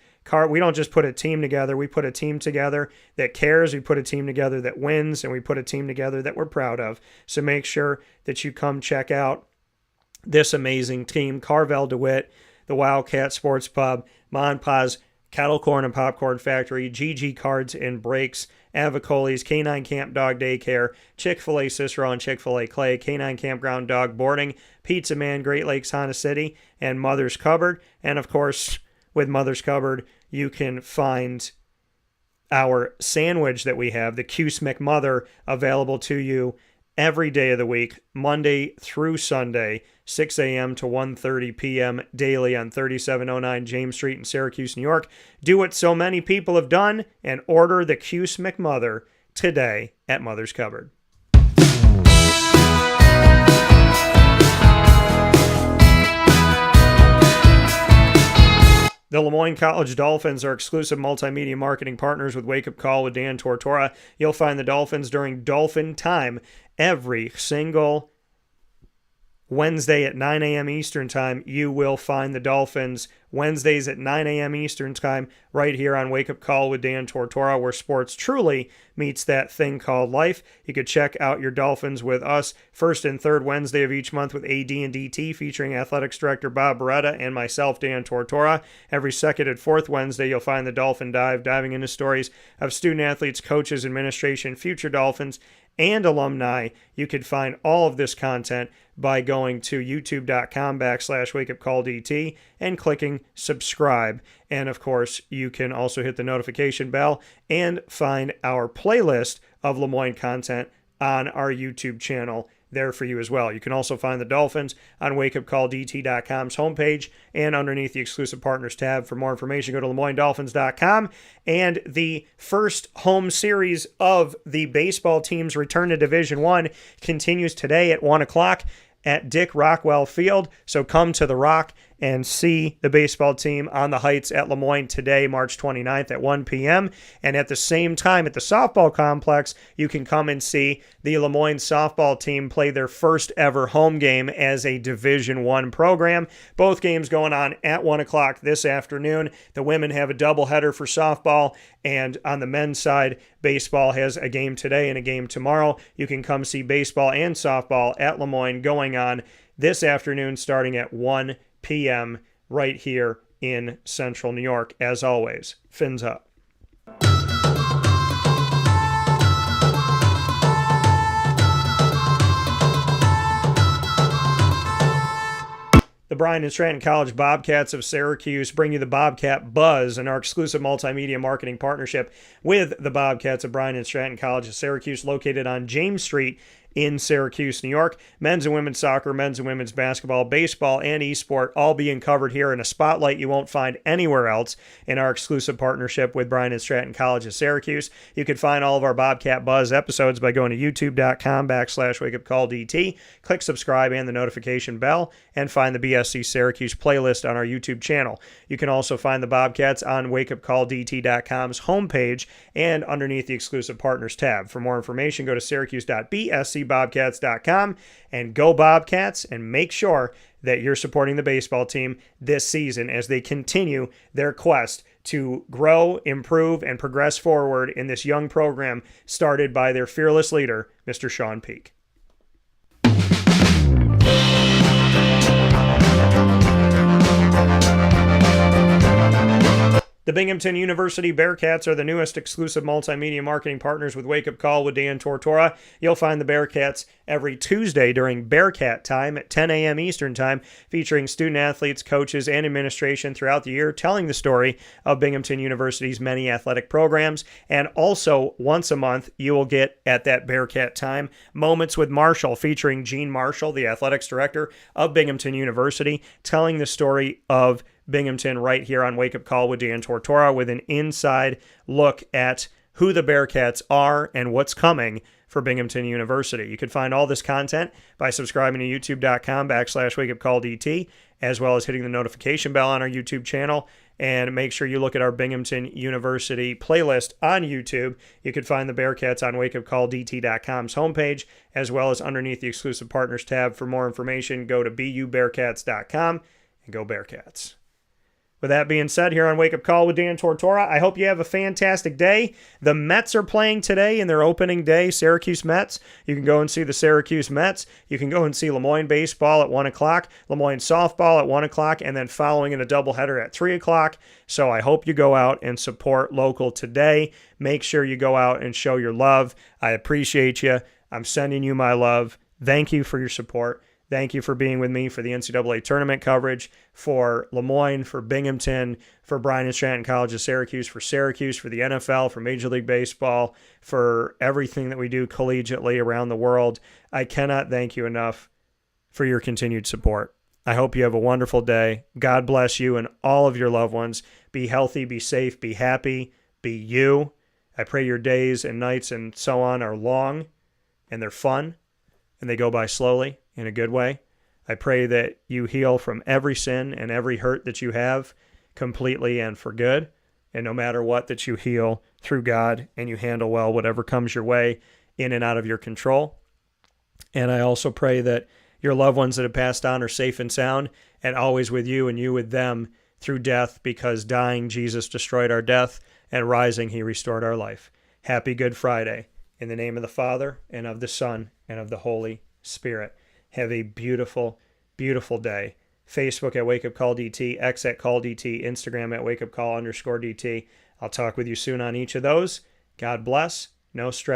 We don't just put a team together. We put a team together that cares. We put a team together that wins, and we put a team together that we're proud of. So make sure that you come check out this amazing team. Carvel DeWitt, the Wildcat Sports Pub, Ma and Pa's Kettle Corn and Popcorn Factory, GG Cards and Breaks, Avicoli's, Canine Camp Dog Daycare, Chick-fil-A Cicero and Chick-fil-A Clay, Canine Kampground Dog Boarding, Pizza Man, Great Lakes Honda City, and Mother's Cupboard. And of course, with Mother's Cupboard, you can find our sandwich that we have, the Cuse McMother, available to you every day of the week, Monday through Sunday, 6 a.m. to 1:30 p.m. daily on 3709 James Street in Syracuse, New York. Do what so many people have done and order the Cuse McMother today at Mother's Cupboard. The Lemoyne College Dolphins are exclusive multimedia marketing partners with Wake Up Call with Dan Tortora. You'll find the Dolphins during Dolphin Time every single Wednesday at 9 a.m. Eastern Time. You will find the Dolphins Wednesdays at 9 a.m. Eastern Time right here on Wake Up Call with Dan Tortora, where sports truly meets that thing called life. You could check out your Dolphins with us first and third Wednesday of each month with AD and DT, featuring Athletics Director Bob Beretta and myself, Dan Tortora. Every second and fourth Wednesday, you'll find the Dolphin Dive, diving into stories of student athletes, coaches, administration, future Dolphins, and alumni. You could find all of this content by going to youtube.com/wakeupcalldt and clicking subscribe. And of course, you can also hit the notification bell and find our playlist of Lemoyne content on our YouTube channel there for you as well. You can also find the Dolphins on wakeupcalldt.com's homepage and underneath the exclusive partners tab. For more information, go to LeMoyneDolphins.com. And the first home series of the baseball team's return to Division I continues today at 1 o'clock at Dick Rockwell Field. So come to the Rock and see the baseball team on the Heights at Lemoyne today, March 29th at 1 p.m. And at the same time at the softball complex, you can come and see the Lemoyne softball team play their first ever home game as a Division I program. Both games going on at 1 o'clock this afternoon. The women have a doubleheader for softball, and on the men's side, baseball has a game today and a game tomorrow. You can come see baseball and softball at Lemoyne going on this afternoon starting at 1 p.m. right here in Central New York. As always, fins up. The Bryan and Stratton College Bobcats of Syracuse bring you the Bobcat Buzz in our exclusive multimedia marketing partnership with the Bobcats of Bryan and Stratton College of Syracuse, located on James Street in Syracuse, New York. Men's and women's soccer, men's and women's basketball, baseball, and esport all being covered here in a spotlight you won't find anywhere else in our exclusive partnership with Bryan and Stratton College of Syracuse. You can find all of our Bobcat Buzz episodes by going to youtube.com/wakeupcalldt. Click subscribe and the notification bell, and find the BSC Syracuse playlist on our YouTube channel. You can also find the Bobcats on wakeupcalldt.com's homepage and underneath the exclusive partners tab. For more information, go to syracuse.bscbobcats.com and go Bobcats, and make sure that you're supporting the baseball team this season as they continue their quest to grow, improve, and progress forward in this young program started by their fearless leader, Mr. Sean Peake. The Binghamton University Bearcats are the newest exclusive multimedia marketing partners with Wake Up Call with Dan Tortora. You'll find the Bearcats every Tuesday during Bearcat Time at 10 a.m. Eastern Time, featuring student athletes, coaches, and administration throughout the year, telling the story of Binghamton University's many athletic programs. And also, once a month, you will get, at that Bearcat Time, Moments with Marshall, featuring Gene Marshall, the athletics director of Binghamton University, telling the story of Binghamton right here on Wake Up Call with Dan Tortora, with an inside look at who the Bearcats are and what's coming for Binghamton University. You can find all this content by subscribing to youtube.com/wakeupcalldt, as well as hitting the notification bell on our YouTube channel. And make sure you look at our Binghamton University playlist on YouTube. You can find the Bearcats on wakeupcalldt.com's homepage, as well as underneath the exclusive partners tab. For more information, go to bubearcats.com and go Bearcats. With that being said, here on Wake Up Call with Dan Tortora, I hope you have a fantastic day. The Mets are playing today in their opening day, Syracuse Mets. You can go and see the Syracuse Mets. You can go and see Lemoyne baseball at 1 o'clock, Lemoyne softball at 1 o'clock, and then following in a doubleheader at 3 o'clock. So I hope you go out and support local today. Make sure you go out and show your love. I appreciate you. I'm sending you my love. Thank you for your support. Thank you for being with me for the NCAA tournament coverage, for Lemoyne, for Binghamton, for Bryan and Stratton College of Syracuse, for the NFL, for Major League Baseball, for everything that we do collegiately around the world. I cannot thank you enough for your continued support. I hope you have a wonderful day. God bless you and all of your loved ones. Be healthy, be safe, be happy, be you. I pray your days and nights and so on are long and they're fun and they go by slowly in a good way. I pray that you heal from every sin and every hurt that you have completely and for good. And no matter what, that you heal through God and you handle well whatever comes your way in and out of your control. And I also pray that your loved ones that have passed on are safe and sound and always with you and you with them through death, because dying, Jesus destroyed our death, and rising, he restored our life. Happy Good Friday. In the name of the Father, and of the Son, and of the Holy Spirit. Have a beautiful, beautiful day. Facebook at Wake Up Call DT, X at Call DT, Instagram at Wake Up Call _DT. I'll talk with you soon on each of those. God bless. No stress.